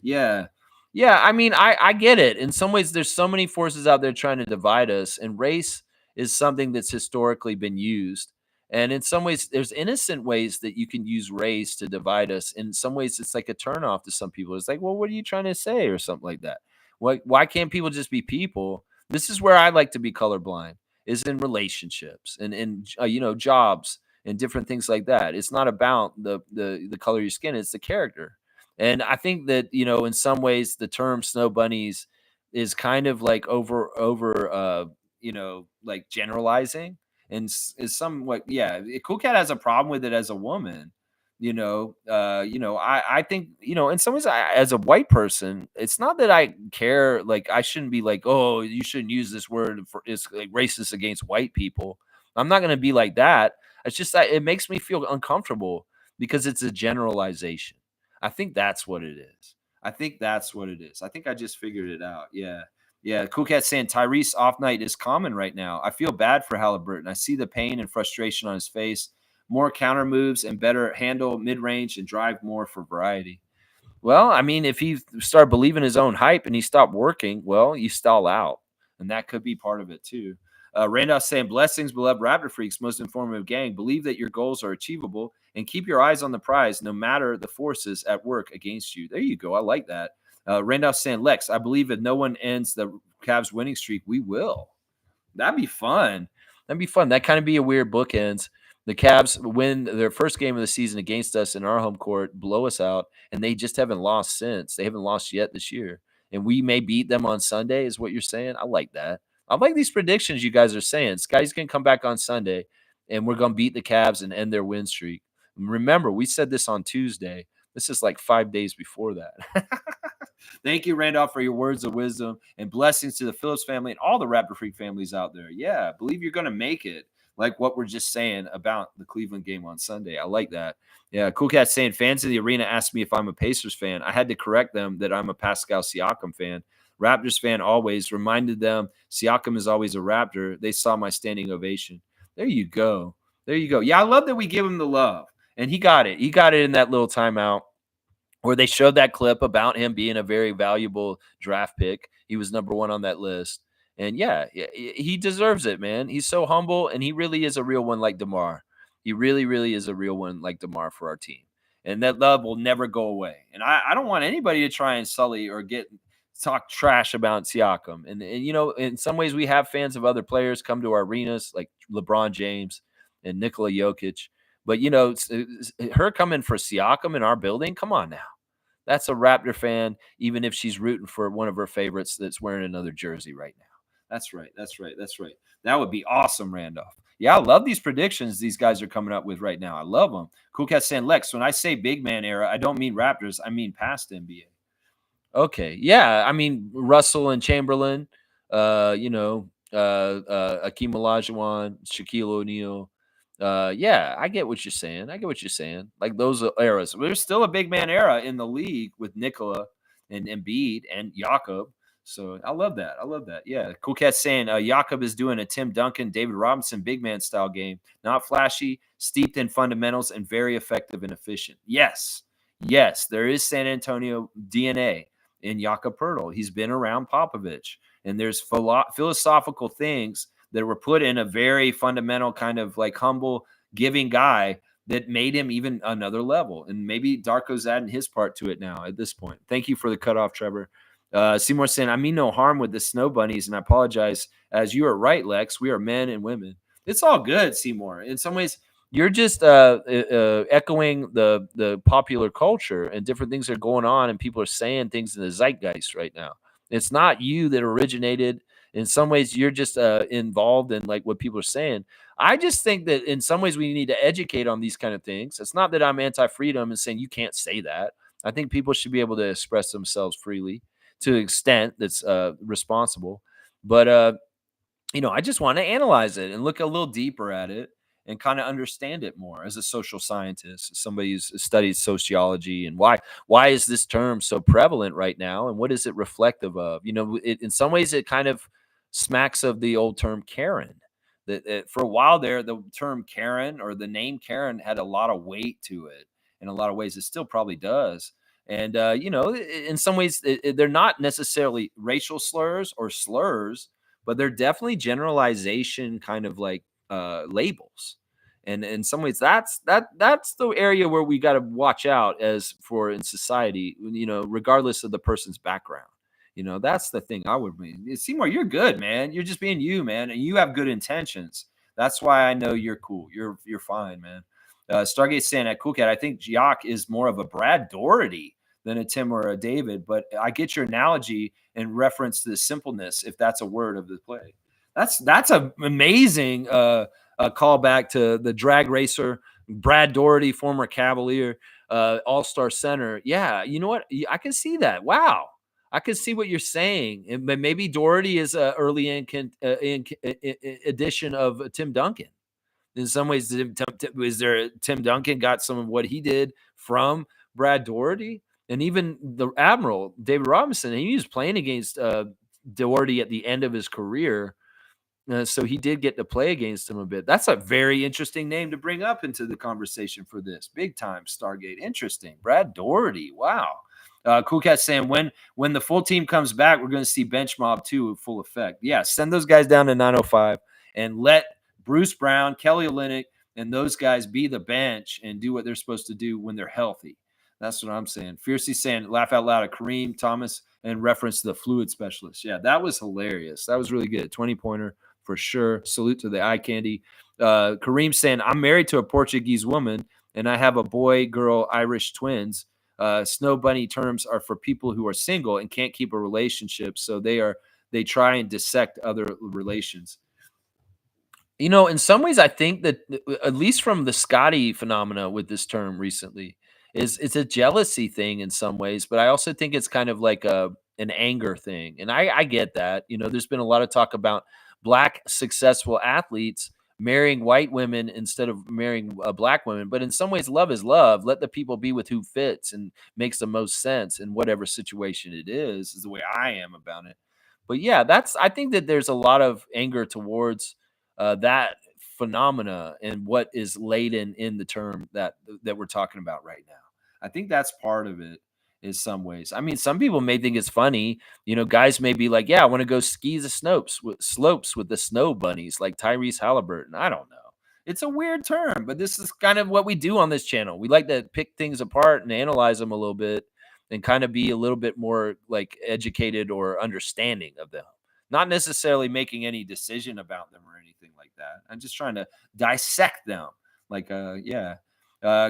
Yeah. Yeah, I mean, I get it. In some ways, there's so many forces out there trying to divide us, and race is something that's historically been used. And in some ways, there's innocent ways that you can use race to divide us. In some ways, it's like a turnoff to some people. It's like, well, what are you trying to say, or something like that? Why can't people just be people? This is where I like to be colorblind. Is in relationships and jobs and different things like that. It's not about the color of your skin; it's the character. And I think that, in some ways the term snow bunnies is kind of like like generalizing and is somewhat, yeah. Cool Cat has a problem with it as a woman. I think, in some ways as a white person, it's not that I care, like I shouldn't be like, oh, you shouldn't use this word for it's like racist against white people. I'm not gonna be like that. It's just that it makes me feel uncomfortable because it's a generalization. I think that's what it is. I think that's what it is. I think I just figured it out. Yeah. Yeah. Cool Cat saying Tyrese off night is common right now. I feel bad for Halliburton. I see the pain and frustration on his face. More counter moves and better handle mid range and drive more for variety. Well, I mean, if he started believing his own hype and he stopped working, well, you stall out, and that could be part of it too. Randolph saying, "Blessings, beloved Raptor freaks, most informative gang. Believe that your goals are achievable and keep your eyes on the prize, no matter the forces at work against you." There you go. I like that. Randolph saying, "Lex, I believe if no one ends the Cavs winning streak, we will." That'd be fun. That'd be fun. That kind of be a weird bookends. The Cavs win their first game of the season against us in our home court, blow us out, and they just haven't lost since. They haven't lost yet this year. And we may beat them on Sunday, is what you're saying. I like that. I like these predictions you guys are saying. Guys can come back on Sunday, and we're going to beat the Cavs and end their win streak. Remember, we said this on Tuesday. This is like 5 days before that. Thank you, Randolph, for your words of wisdom and blessings to the Phillips family and all the Raptor Freak families out there. Yeah, believe you're going to make it, like what we're just saying about the Cleveland game on Sunday. I like that. Yeah, Cool Cat saying fans in the arena asked me if I'm a Pacers fan. I had to correct them that I'm a Pascal Siakam fan. Raptors fan always reminded them Siakam is always a Raptor. They saw my standing ovation. There you go. There you go. Yeah, I love that we give him the love. And he got it. He got it in that little timeout where they showed that clip about him being a very valuable draft pick. He was number one on that list. And yeah, he deserves it, man. He's so humble, and he really is a real one like DeMar. He really, really is a real one like DeMar for our team. And that love will never go away. And I don't want anybody to try and sully or talk trash about Siakam. And in some ways we have fans of other players come to our arenas like LeBron James and Nikola Jokic. But her coming for Siakam in our building, come on now. That's a Raptor fan, even if she's rooting for one of her favorites that's wearing another jersey right now. That's right. That's right. That's right. That would be awesome, Randolph. Yeah, I love these predictions these guys are coming up with right now. I love them. Cool Cat saying, Lex, when I say big man era, I don't mean Raptors. I mean past NBA. Okay. Yeah. I mean, Russell and Chamberlain, Akeem Olajuwon, Shaquille O'Neal. Yeah, I get what you're saying. I get what you're saying. Like those are eras. There's still a big man era in the league with Nikola and Embiid and Jakob. So I love that. I love that. Yeah. Cool Cat saying Jakob is doing a Tim Duncan, David Robinson big man style game. Not flashy, steeped in fundamentals, and very effective and efficient. Yes. Yes. There is San Antonio DNA in Jakob Pertl. He's been around Popovich. And there's philosophical things that were put in a very fundamental kind of like humble, giving guy that made him even another level. And maybe Darko's adding his part to it now at this point. Thank you for the cutoff, Trevor. Seymour saying, I mean no harm with the snow bunnies, and I apologize. As you are right, Lex, we are men and women. It's all good, Seymour. In some ways, you're just echoing the popular culture and different things are going on, and people are saying things in the zeitgeist right now. It's not you that originated. In some ways, you're just involved in like what people are saying. I just think that in some ways we need to educate on these kind of things. It's not that I'm anti-freedom and saying you can't say that. I think people should be able to express themselves freely to an extent that's responsible. But I just want to analyze it and look a little deeper at it and kind of understand it more as a social scientist, somebody who's studied sociology, and why is this term so prevalent right now, and what is it reflective of? In some ways it kind of smacks of the old term Karen. That for a while there, the term Karen or the name Karen had a lot of weight to it. In a lot of ways, it still probably does. And in some ways, they're not necessarily racial slurs or slurs, but they're definitely generalization kind of like labels. And in some ways, that's the area where we got to watch out as for in society, regardless of the person's background. That's the thing I would mean. Seymour, you're good, man. You're just being you, man, and you have good intentions. That's why I know you're cool. You're fine, man. Stargate saying at Cool Cat, I think Jock is more of a Brad Doherty than a Tim or a David, but I get your analogy in reference to the simpleness, if that's a word of the play. That's an amazing callback to the drag racer Brad Doherty, former Cavalier, All-Star center. Yeah, you know what? I can see that. Wow, I can see what you're saying. And maybe Doherty is an early edition of Tim Duncan. In some ways, Tim Duncan got some of what he did from Brad Doherty, and even the Admiral David Robinson. He was playing against Doherty at the end of his career, so he did get to play against him a bit. That's a very interesting name to bring up into the conversation for this big time Stargate. Interesting, Brad Doherty. Wow. Cool Cat saying when the full team comes back, we're going to see Bench Mob 2 in full effect. Yeah, send those guys down to 905 and let Bruce Brown, Kelly Olynyk, and those guys be the bench and do what they're supposed to do when they're healthy. That's what I'm saying. Fiercely saying, laugh out loud at Kareem Thomas in reference to the fluid specialist. Yeah, that was hilarious. That was really good. 20-pointer for sure. Salute to the eye candy. Kareem saying, I'm married to a Portuguese woman and I have a boy, girl, Irish twins. Snow bunny terms are for people who are single and can't keep a relationship. So they try and dissect other relations. In some ways, I think that at least from the Scotty phenomena with this term recently, is it's a jealousy thing in some ways, but I also think it's kind of like an anger thing, and I get that. There's been a lot of talk about black successful athletes marrying white women instead of marrying black women, but in some ways, love is love. Let the people be with who fits and makes the most sense in whatever situation it is the way I am about it. But yeah, I think that there's a lot of anger towards that phenomena and what is laden in the term that we're talking about right now. I think that's part of it in some ways. I mean, some people may think it's funny. Guys may be like, yeah, I want to go ski the slopes with the snow bunnies like Tyrese Halliburton. I don't know. It's a weird term, but this is kind of what we do on this channel. We like to pick things apart and analyze them a little bit and kind of be a little bit more like educated or understanding of them, not necessarily making any decision about them or anything like that. I'm just trying to dissect them. Like, yeah.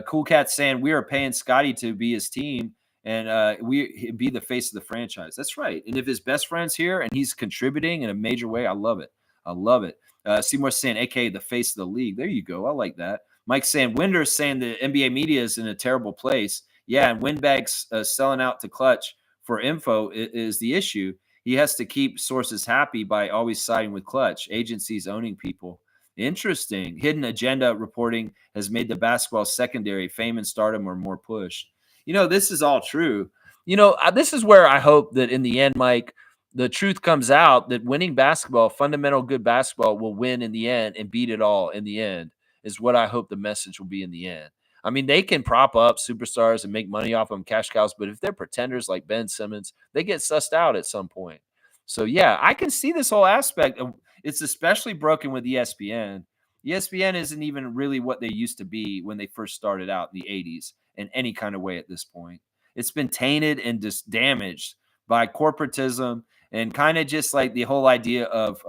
Cool Cat saying we are paying Scotty to be his team and we be the face of the franchise. That's right. And if his best friend's here and he's contributing in a major way, I love it. I love it. Seymour saying, aka the face of the league. There you go. I like that. Mike saying, Winder's saying the NBA media is in a terrible place. Yeah, and Windbag's selling out to Clutch for info is the issue. He has to keep sources happy by always siding with Clutch. Agencies owning people. Interesting. Hidden agenda reporting has made the basketball secondary. Fame and stardom are more pushed. This is all true. This is where I hope that in the end, Mike, the truth comes out that winning basketball, fundamental good basketball, will win in the end and beat it all in the end, is what I hope the message will be in the end. I mean, they can prop up superstars and make money off them, cash cows, but if they're pretenders like Ben Simmons, they get sussed out at some point. So, yeah, I can see this whole aspect. It's especially broken with ESPN. ESPN isn't even really what they used to be when they first started out in the 80s in any kind of way at this point. It's been tainted and just damaged by corporatism and kind of just like the whole idea of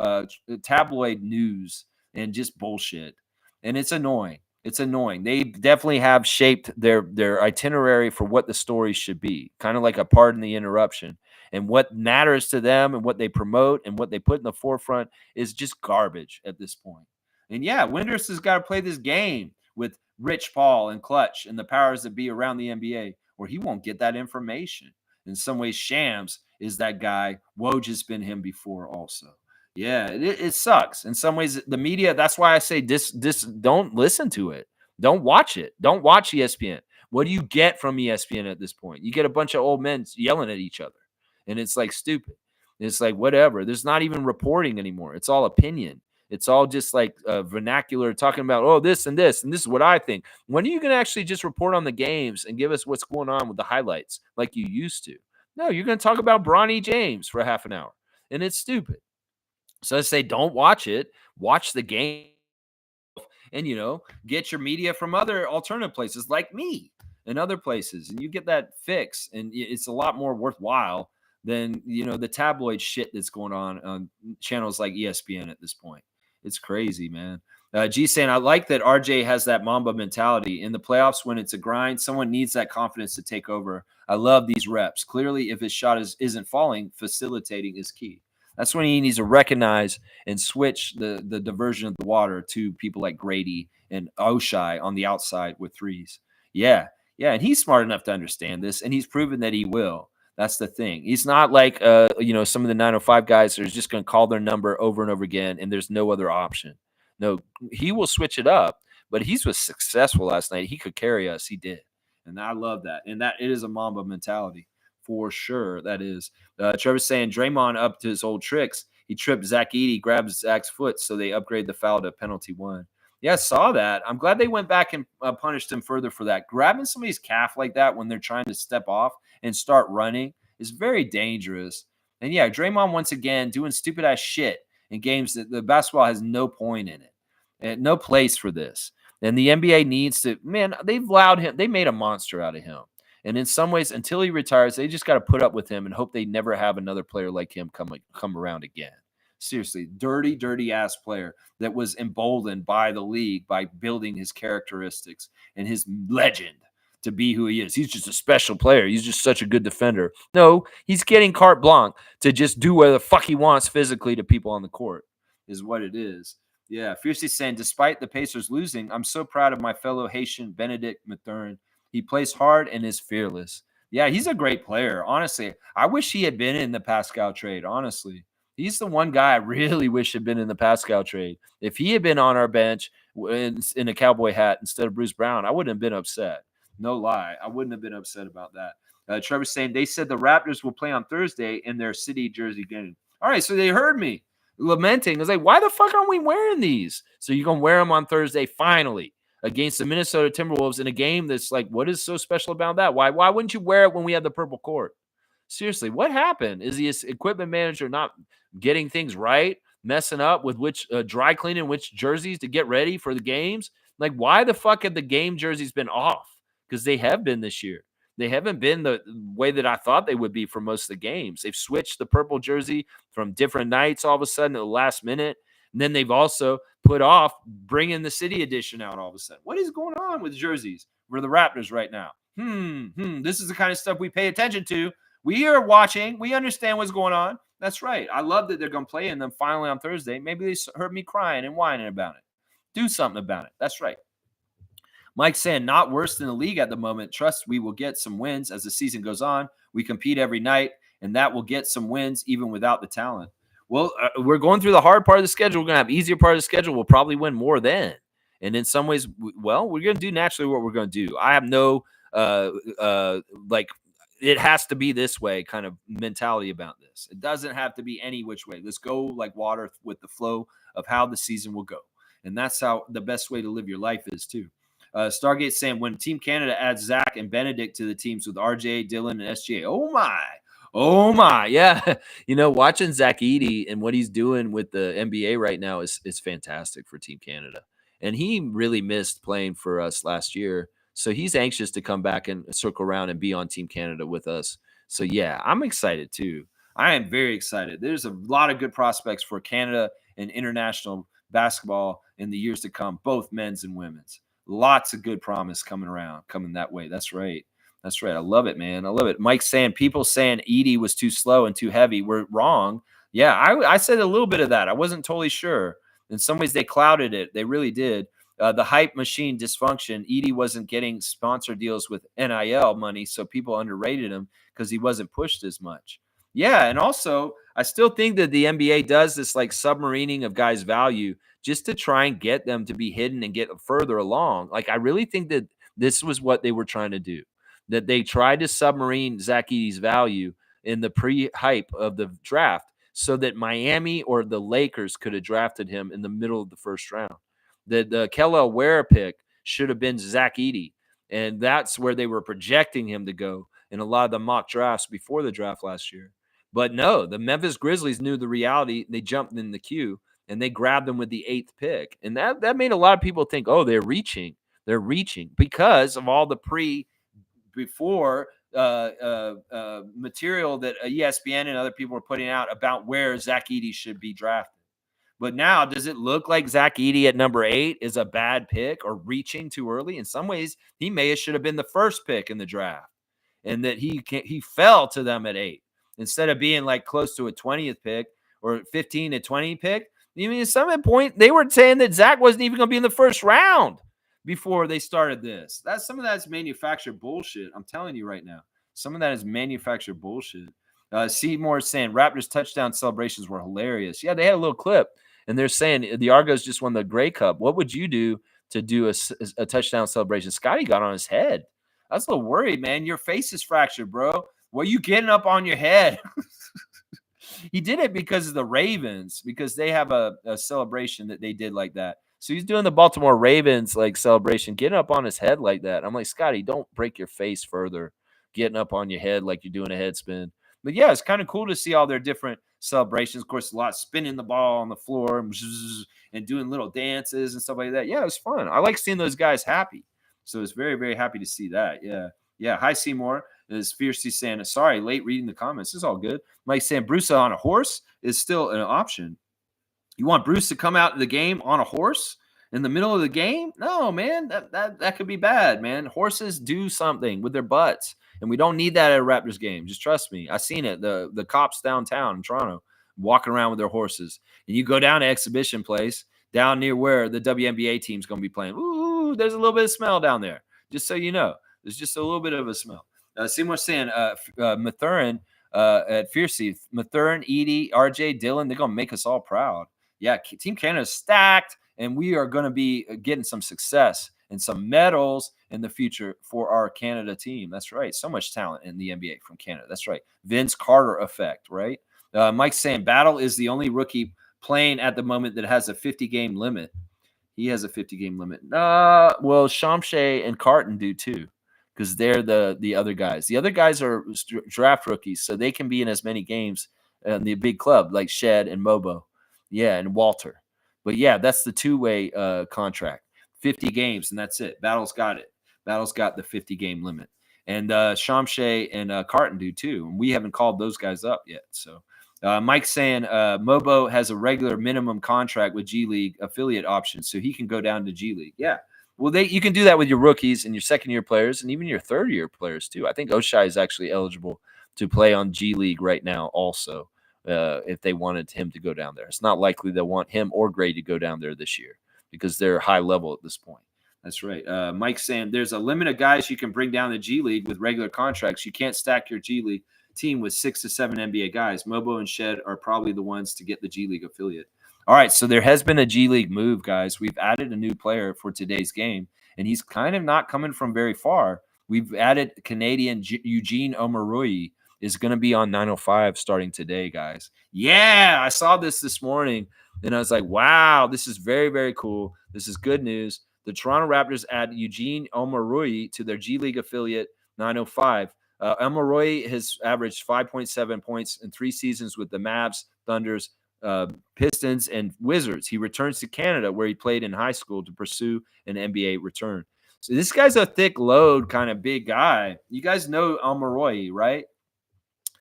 tabloid news and just bullshit. And it's annoying. It's annoying. They definitely have shaped their itinerary for what the story should be, kind of like a pardon the interruption. And what matters to them and what they promote and what they put in the forefront is just garbage at this point. And yeah, Winders has got to play this game with Rich Paul and Clutch and the powers that be around the NBA, or he won't get that information. In some ways, Shams is that guy. Woj has been him before also. Yeah, it sucks. In some ways, the media, that's why I say this don't listen to it. Don't watch it. Don't watch ESPN. What do you get from ESPN at this point? You get a bunch of old men yelling at each other. And it's like stupid. It's like whatever. There's not even reporting anymore. It's all opinion. It's all just like vernacular talking about, oh, this and this, and this is what I think. When are you going to actually just report on the games and give us what's going on with the highlights like you used to? No, you're going to talk about Bronny James for half an hour, and it's stupid. So I say, don't watch it. Watch the game, and get your media from other alternative places like me and other places, and you get that fix, and it's a lot more worthwhile than the tabloid shit that's going on channels like ESPN at this point. It's crazy, man. G saying, I like that RJ has that Mamba mentality in the playoffs. When it's a grind, someone needs that confidence to take over. I love these reps. Clearly, if his shot isn't falling, facilitating is key. That's when he needs to recognize and switch the diversion of the water to people like Grady and Oshai on the outside with threes. Yeah, and he's smart enough to understand this, and he's proven that he will. That's the thing. He's not like some of the 905 guys that are just going to call their number over and over again, and there's no other option. No, he will switch it up, but he was successful last night. He could carry us. He did, and I love that. And that it is a Mamba mentality for sure. That is. Trevor's saying Draymond up to his old tricks. He tripped Zach Edey, grabbed Zach's foot, so they upgrade the foul to penalty one. Yeah, I saw that. I'm glad they went back and punished him further for that. Grabbing somebody's calf like that when they're trying to step off and start running is very dangerous. And yeah, Draymond once again doing stupid ass shit in games that the basketball has no point in it, and no place for this. And the NBA needs to, man, they've allowed him, they made a monster out of him. And in some ways, until he retires, they just got to put up with him and hope they never have another player like him come around again. Seriously, dirty ass player that was emboldened by the league by building his characteristics and his legend to be who he is. He's just a special player. He's just such a good defender. No, he's getting carte blanche to just do whatever the fuck he wants physically to people on the court, is what it is. Yeah, Fiercely saying, despite the Pacers losing, I'm so proud of my fellow Haitian Benedict Mathurin. He plays hard and is fearless. Yeah, he's a great player. Honestly, I wish he had been in the Pascal trade, honestly. He's the one guy I really wish had been in the Pascal trade. If he had been on our bench in a cowboy hat instead of Bruce Brown, I wouldn't have been upset. No lie. I wouldn't have been upset about that. Trevor's saying they said the Raptors will play on Thursday in their city jersey game. All right, so they heard me lamenting. I was like, why the fuck aren't we wearing these? So you're going to wear them on Thursday finally against the Minnesota Timberwolves in a game that's like, what is so special about that? Why wouldn't you wear it when we had the purple court? Seriously, what happened? Is the equipment manager not getting things right, messing up with which dry cleaning which jerseys to get ready for the games? Like, why the fuck have the game jerseys been off? Because they have been this year. They haven't been the way that I thought they would be for most of the games. They've switched the purple jersey from different nights all of a sudden at the last minute. And then they've also put off bringing the city edition out all of a sudden. What is going on with jerseys for the Raptors right now? This is the kind of stuff we pay attention to. We are watching. We understand what's going on. That's right. I love that they're going to play in them finally on Thursday. Maybe they heard me crying and whining about it. Do something about it. That's right. Mike saying, not worse than the league at the moment. Trust we will get some wins as the season goes on. We compete every night, and that will get some wins even without the talent. Well, we're going through the hard part of the schedule. We're going to have easier part of the schedule. We'll probably win more then. And in some ways, well, we're going to do naturally what we're going to do. I have no, it has to be this way kind of mentality about this. It doesn't have to be any which way. Let's go like water with the flow of how the season will go. And that's how the best way to live your life is too. Stargate saying, when Team Canada adds Zach and Benedict to the teams with RJ, Dylan, and SGA. Oh my. Yeah. Watching Zach Edey and what he's doing with the NBA right now is fantastic for Team Canada. And he really missed playing for us last year. So he's anxious to come back and circle around and be on Team Canada with us. So yeah, I'm excited too. I am very excited. There's a lot of good prospects for Canada and international basketball in the years to come, both men's and women's. Lots of good promise coming that way. That's right. I love it, man. I love it. Mike's saying, people saying Edey was too slow and too heavy. We're wrong. Yeah, I said a little bit of that. I wasn't totally sure. In some ways, they clouded it. They really did. The hype machine dysfunction. Edey wasn't getting sponsor deals with NIL money, so people underrated him because he wasn't pushed as much. Yeah, and also, I still think that the NBA does this like submarining of guys' value just to try and get them to be hidden and get further along. Like, I really think that this was what they were trying to do, that they tried to submarine Zach Edey's value in the pre-hype of the draft so that Miami or the Lakers could have drafted him in the middle of the first round. The Kel'el Ware pick should have been Zach Edey, and that's where they were projecting him to go in a lot of the mock drafts before the draft last year. But no, the Memphis Grizzlies knew the reality. They jumped in the queue and they grabbed him with the 8th pick. And that made a lot of people think, oh, they're reaching. They're reaching because of all the before material that ESPN and other people were putting out about where Zach Edey should be drafted. But now, does it look like Zach Edey at number 8 is a bad pick or reaching too early? In some ways, he should have been the first pick in the draft, and that he fell to them at 8 instead of being like close to a 20th pick or 15 to 20 pick. I mean, at some point, they were saying that Zach wasn't even going to be in the first round before they started this. Some of that's manufactured bullshit. I'm telling you right now. Some of that is manufactured bullshit. Seymour saying Raptors touchdown celebrations were hilarious. Yeah, they had a little clip, and they're saying the Argos just won the Grey Cup. What would you do to do a touchdown celebration? Scotty got on his head. I was a little worried, man. Your face is fractured, bro. What are you getting up on your head? He did it because of the Ravens, because they have a celebration that they did like that. So he's doing the Baltimore Ravens like celebration, getting up on his head like that. I'm like, Scotty, don't break your face further, getting up on your head like you're doing a head spin. But yeah, it's kind of cool to see all their different celebrations. Of course, a lot spinning the ball on the floor and doing little dances and stuff like that. Yeah, it was fun. I like seeing those guys happy. So it's very, very happy to see that. Yeah. Yeah. Hi, Seymour. Is fiercely saying, sorry, late reading the comments. It's all good. Mike saying Bruce on a horse is still an option. You want Bruce to come out of the game on a horse in the middle of the game? No, man, that could be bad, man. Horses do something with their butts, and we don't need that at a Raptors game. Just trust me. I've seen it. The cops downtown in Toronto walking around with their horses, and you go down to Exhibition Place down near where the WNBA team's going to be playing. Ooh, there's a little bit of smell down there. Just so you know, there's just a little bit of a smell. Seymour saying Mathurin at Fiercey, Mathurin, Edey, RJ, Dillon, they're going to make us all proud. Yeah, Team Canada's stacked, and we are going to be getting some success and some medals in the future for our Canada team. That's right. So much talent in the NBA from Canada. That's right. Vince Carter effect, right? Mike's saying Battle is the only rookie playing at the moment that has a 50-game limit. He has a 50-game limit. Well, Shamshay and Carton do too, because they're the other guys. The other guys are draft rookies, so they can be in as many games in the big club, like Shed and Mobo. Yeah, and Walter. But yeah, that's the two-way contract. 50 games, and that's it. Battle's got it. Battle's got the 50-game limit. And Shamshay and Carton do too. And we haven't called those guys up yet. So Mike's saying Mobo has a regular minimum contract with G League affiliate options, so he can go down to G League. Yeah. Well, you can do that with your rookies and your second-year players and even your third-year players too. I think Oshai is actually eligible to play on G League right now also, if they wanted him to go down there. It's not likely they'll want him or Gray to go down there this year because they're high level at this point. That's right. Mike's saying there's a limit of guys you can bring down the G League with regular contracts. You can't stack your G League team with 6 to 7 NBA guys. Mobo and Shed are probably the ones to get the G League affiliate. All right, so there has been a G League move, guys. We've added a new player for today's game, and he's kind of not coming from very far. We've added Canadian Eugene Omoruyi is going to be on 905 starting today, guys. Yeah, I saw this morning, and I was like, wow, this is very, very cool. This is good news. The Toronto Raptors add Eugene Omoruyi to their G League affiliate 905. Omoruyi has averaged 5.7 points in 3 seasons with the Mavs, Thunders, Pistons, and Wizards. He returns to Canada, where he played in high school, to pursue an NBA return. So this guy's a thick load kind of big guy. You guys know Omoruyi, right?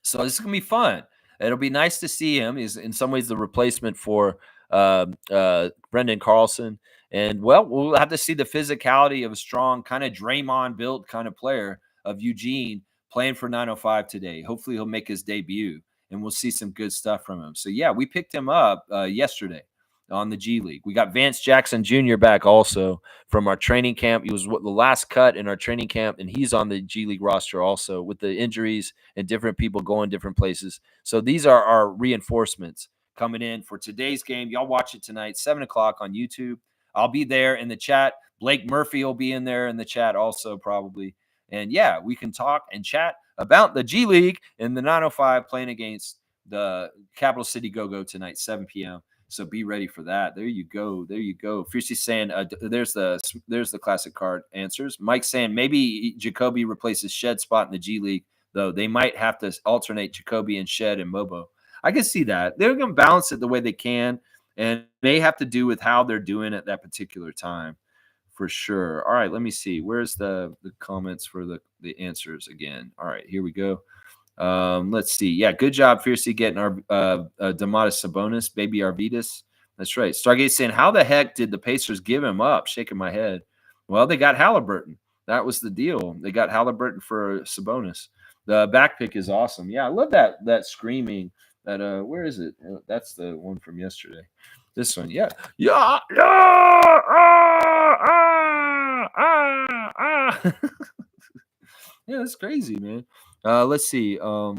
So this is going to be fun. It'll be nice to see him. He's in some ways the replacement for Brendan Carlson. And, well, we'll have to see the physicality of a strong kind of Draymond built kind of player of Eugene playing for 905 today. Hopefully he'll make his debut, and we'll see some good stuff from him. So, yeah, we picked him up yesterday on the G League. We got Vance Jackson Jr. back also from our training camp. He was the last cut in our training camp, and he's on the G League roster also with the injuries and different people going different places. So these are our reinforcements coming in for today's game. Y'all watch it tonight, 7 o'clock on YouTube. I'll be there in the chat. Blake Murphy will be in there in the chat also probably. And, yeah, we can talk and chat about the G League in the 905 playing against the Capital City Go-Go tonight, 7 p.m. So be ready for that. There you go. There you go. Fiercey saying, there's the classic card answers. Mike saying maybe Jacoby replaces Shed spot in the G League, though. They might have to alternate Jacoby and Shed and Mobo. I can see that. They're going to balance it the way they can, and may have to do with how they're doing at that particular time, for sure. All right, let me see. Where's the comments for the answers again? All right, here we go. Let's see. Yeah, good job, Fiercey, getting our Domantas Sabonis, baby Arvidas. That's right. Stargate saying, how the heck did the Pacers give him up? Shaking my head. Well, they got Halliburton. That was the deal. They got Halliburton for Sabonis. The back pick is awesome. Yeah, I love that screaming. That where is it? That's the one from yesterday. This one, yeah, yeah, yeah, yeah. That's crazy, man. Let's see. Yeah,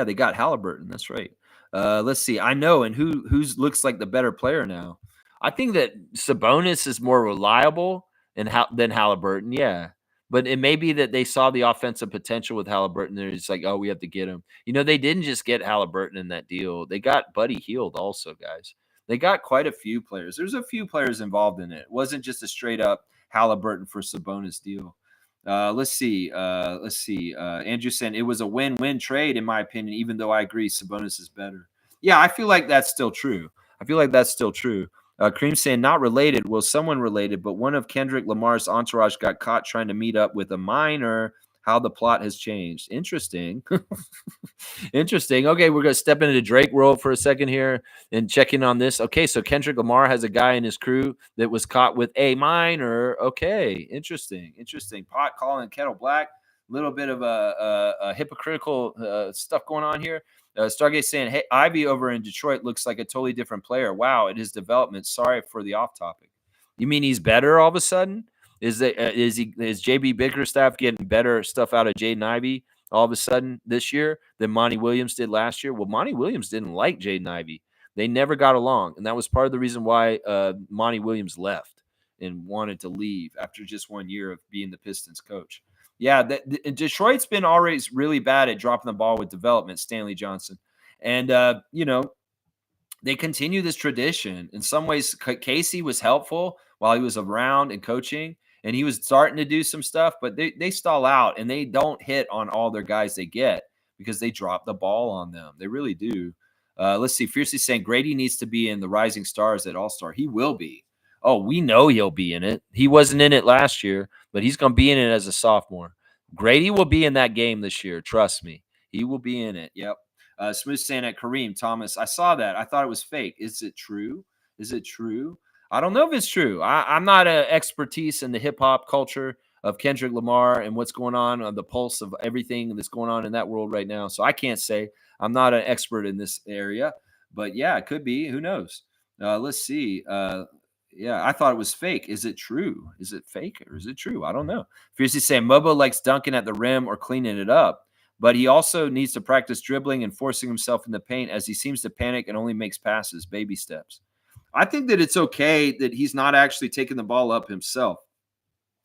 they got Halliburton. That's right. Let's see. I know, and who's looks like the better player now. I think that Sabonis is more reliable than Halliburton. Yeah, but it may be that they saw the offensive potential with Halliburton. They're just like, oh, we have to get him. They didn't just get Halliburton in that deal. They got Buddy Hield also, guys. They got quite a few players. There's a few players involved in it. It wasn't just a straight up Halliburton for Sabonis deal. Let's see. Andrew saying it was a win-win trade, in my opinion, even though I agree Sabonis is better. Yeah, I feel like that's still true. Cream saying not related. Well, someone related, but one of Kendrick Lamar's entourage got caught trying to meet up with a minor. How the plot has changed. Interesting. Interesting. Okay, we're going to step into the Drake world for a second here and check in on this. Okay, so Kendrick Lamar has a guy in his crew that was caught with a minor. Okay, interesting. Pot calling kettle black. A little bit of a hypocritical stuff going on here. Stargate saying, hey, Ivy over in Detroit looks like a totally different player. Wow, at his development. Sorry for the off topic. You mean he's better all of a sudden? Is JB Bickerstaff getting better stuff out of Jaden Ivey all of a sudden this year than Monty Williams did last year? Well, Monty Williams didn't like Jaden Ivey. They never got along, and that was part of the reason why Monty Williams left and wanted to leave after just 1 year of being the Pistons coach. Yeah, Detroit's been always really bad at dropping the ball with development, Stanley Johnson. And, they continue this tradition. In some ways, Casey was helpful while he was around and coaching, and he was starting to do some stuff, but they stall out, and they don't hit on all their guys they get because they drop the ball on them. They really do. Let's see. Fiercely saying Grady needs to be in the Rising Stars at All-Star. He will be. Oh, we know he'll be in it. He wasn't in it last year, but he's going to be in it as a sophomore. Grady will be in that game this year. Trust me. He will be in it. Yep. Smooth saying at Kareem Thomas, I saw that. I thought it was fake. Is it true? I don't know if it's true. I'm not an expertise in the hip hop culture of Kendrick Lamar and what's going on the pulse of everything that's going on in that world right now. So I can't say. I'm not an expert in this area, but yeah, it could be. Who knows? Let's see. Yeah, I thought it was fake. Is it true? Is it fake or is it true? I don't know. Fiercely saying Mobo likes dunking at the rim or cleaning it up, but he also needs to practice dribbling and forcing himself in the paint as he seems to panic and only makes passes, baby steps. I think that it's okay that he's not actually taking the ball up himself.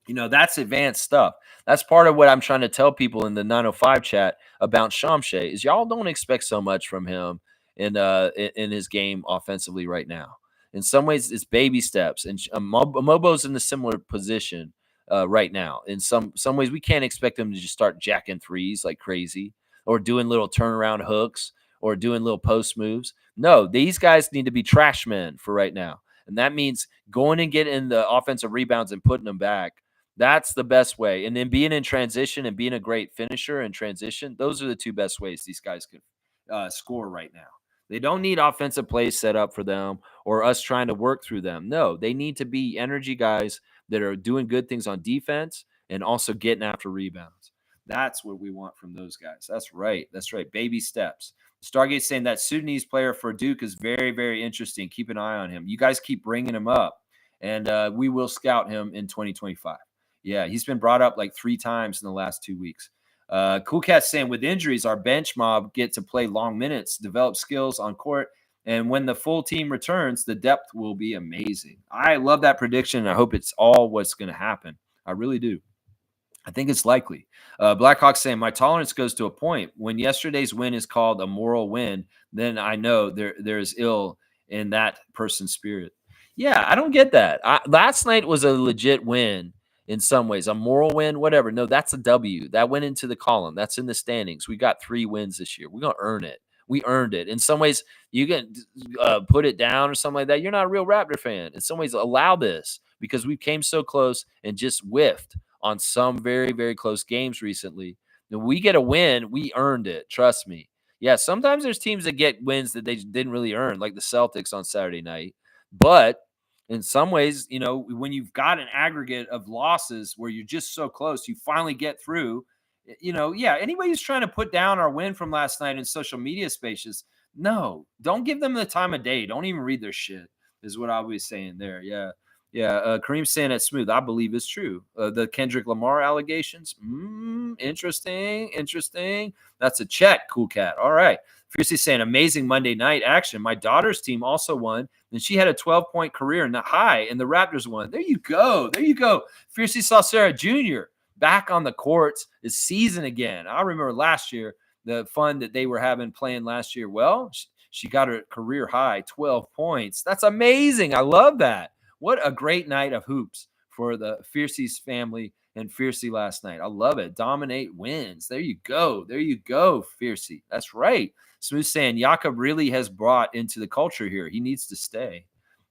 That's advanced stuff. That's part of what I'm trying to tell people in the 905 chat about Shamshay is y'all don't expect so much from him in his game offensively right now. In some ways, it's baby steps, and Mobo's in a similar position right now. In some ways, we can't expect him to just start jacking threes like crazy or doing little turnaround hooks or doing little post moves. No, these guys need to be trash men for right now, and that means going and getting the offensive rebounds and putting them back. That's the best way. And then being in transition and being a great finisher in transition, those are the two best ways these guys can score right now. They don't need offensive plays set up for them or us trying to work through them. No, they need to be energy guys that are doing good things on defense and also getting after rebounds. That's what we want from those guys. That's right. Baby steps. Stargate saying that Sudanese player for Duke is very, very interesting. Keep an eye on him. You guys keep bringing him up, and we will scout him in 2025. Yeah, he's been brought up like 3 times in the last 2 weeks. Cool Cat saying with injuries, our bench mob get to play long minutes, develop skills on court, and when the full team returns, the depth will be amazing. I love that prediction, and I hope it's all what's going to happen. I really do. I think it's likely. Blackhawk saying my tolerance goes to a point. When yesterday's win is called a moral win, then I know there is ill in that person's spirit. Yeah, I don't get that. Last night was a legit win in some ways, a moral win, whatever. No, that's a W. That went into the column. That's in the standings. We got 3 wins this year. We're gonna earn it. We earned it. In some ways, you can put it down or something like that. You're not a real Raptor fan. In some ways, allow this because we came so close and just whiffed on some very, very close games recently. When we get a win, we earned it. Trust me. Yeah, sometimes there's teams that get wins that they didn't really earn, like the Celtics on Saturday night. But in some ways, when you've got an aggregate of losses where you're just so close, you finally get through. Yeah, anybody who's trying to put down our win from last night in social media spaces, no, don't give them the time of day. Don't even read their shit, is what I was saying there. Yeah. Yeah, Kareem saying that smooth. I believe it's true. The Kendrick Lamar allegations. Interesting. Interesting. That's a check, Cool Cat. All right. Fiercey saying amazing Monday night action. My daughter's team also won, and she had a 12-point career in the high, and the Raptors won. There you go. There you go. Fiercey Saucera Jr. back on the courts this season again. I remember last year the fun that they were having playing last year. Well, she got her career high, 12 points. That's amazing. I love that. What a great night of hoops for the Fiercey's family and Fiercey last night. I love it. Dominate wins. There you go. There you go, Fiercey. That's right. Smooth saying Jakob really has brought into the culture here. He needs to stay.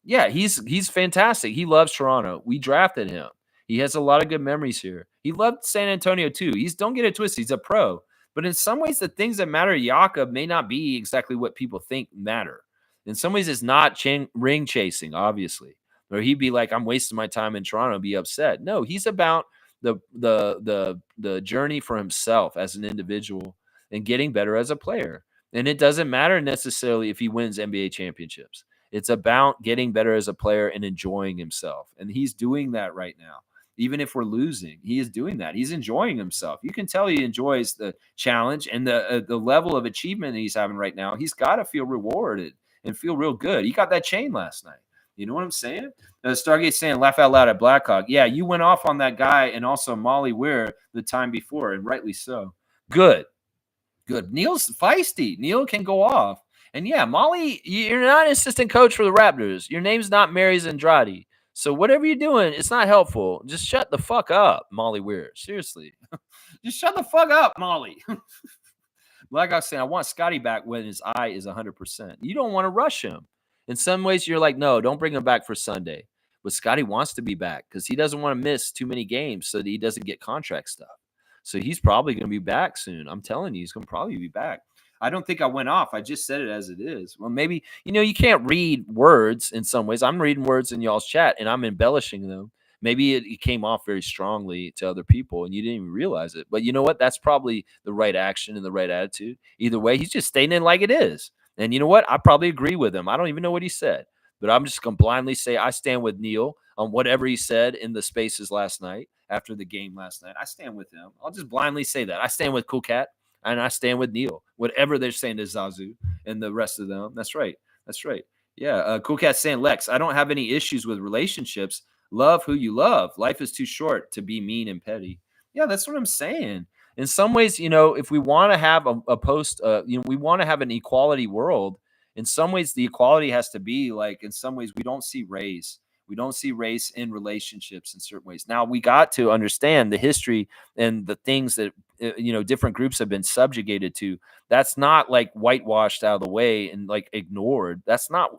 Yeah, he's fantastic. He loves Toronto. We drafted him. He has a lot of good memories here. He loved San Antonio too. Don't get it twisted. He's a pro. But in some ways, the things that matter to Jakob may not be exactly what people think matter. In some ways, it's not ring chasing, obviously. Or he'd be like, I'm wasting my time in Toronto and be upset. No, he's about the journey for himself as an individual and getting better as a player. And it doesn't matter necessarily if he wins NBA championships. It's about getting better as a player and enjoying himself. And he's doing that right now. Even if we're losing, he is doing that. He's enjoying himself. You can tell he enjoys the challenge and the level of achievement that he's having right now. He's got to feel rewarded and feel real good. He got that chain last night. You know what I'm saying? Stargate saying, laugh out loud at Blackhawk. Yeah, you went off on that guy and also Molly Weir the time before, and rightly so. Good. Neil's feisty. Neil can go off. And yeah, Molly, you're not an assistant coach for the Raptors. Your name's not Mary Andrade. So whatever you're doing, it's not helpful. Just shut the fuck up, Molly Weir. Seriously. Just shut the fuck up, Molly. Blackhawk saying, I want Scotty back when his eye is 100%. You don't want to rush him. In some ways, you're like, no, don't bring him back for Sunday. But Scotty wants to be back because he doesn't want to miss too many games so that he doesn't get contract stuff. So he's probably going to be back soon. I'm telling you, he's going to probably be back. I don't think I went off. I just said it as it is. Well, maybe, you can't read words in some ways. I'm reading words in y'all's chat and I'm embellishing them. Maybe it came off very strongly to other people and you didn't even realize it. But you know what? That's probably the right action and the right attitude. Either way, he's just stating it like it is. And you know what? I probably agree with him. I don't even know what he said, but I'm just going to blindly say I stand with Neil on whatever he said in the spaces last night after the game last night. I stand with him. I'll just blindly say that. I stand with Cool Cat and I stand with Neil. Whatever they're saying to Zazu and the rest of them. That's right. That's right. Yeah. Cool Cat saying, Lex, I don't have any issues with relationships. Love who you love. Life is too short to be mean and petty. Yeah, that's what I'm saying. In some ways, if we want to have a post, we want to have an equality world. In some ways, the equality has to be like, in some ways, we don't see race. We don't see race in relationships in certain ways. Now, we got to understand the history and the things that, different groups have been subjugated to. That's not like whitewashed out of the way and like ignored.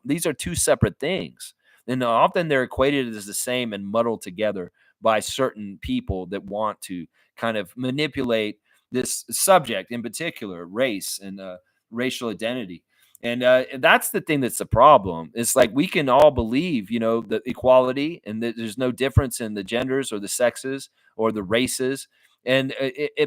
These are two separate things. And often they're equated as the same and muddled together by certain people that want to kind of manipulate this subject, in particular, race and racial identity. And that's the thing that's the problem. It's like we can all believe, the equality and that there's no difference in the genders or the sexes or the races. And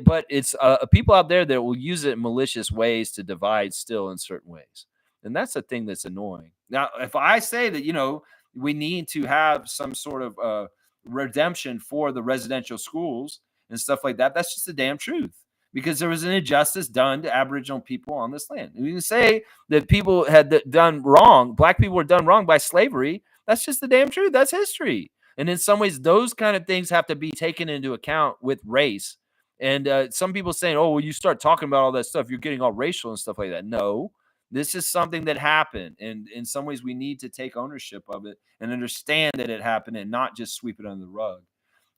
but it's people out there that will use it in malicious ways to divide still in certain ways. And that's the thing that's annoying. Now, if I say that, we need to have some sort of redemption for the residential schools and stuff like that, that's just the damn truth. Because there was an injustice done to Aboriginal people on this land. You can say that people had done wrong, black people were done wrong by slavery. That's just the damn truth. That's history. And in some ways, those kind of things have to be taken into account with race. And some people saying, oh, well, you start talking about all that stuff, you're getting all racial and stuff like that. No, this is something that happened. And in some ways, we need to take ownership of it and understand that it happened and not just sweep it under the rug.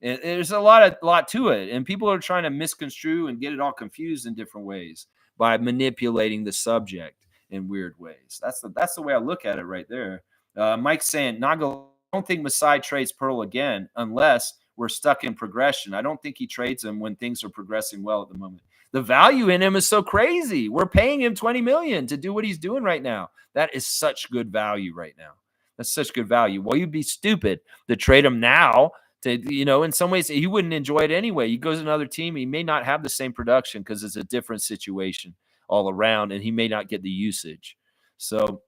And there's a lot to it. And people are trying to misconstrue and get it all confused in different ways by manipulating the subject in weird ways. That's the way I look at it right there. Mike's saying, Nago, I don't think Masai trades Pearl again unless we're stuck in progression. I don't think he trades him when things are progressing well at the moment. The value in him is so crazy. We're paying him 20 million to do what he's doing right now. That is such good value right now. That's such good value. Well, you'd be stupid to trade him now. In some ways, he wouldn't enjoy it anyway. He goes to another team. He may not have the same production because it's a different situation all around, and he may not get the usage. So,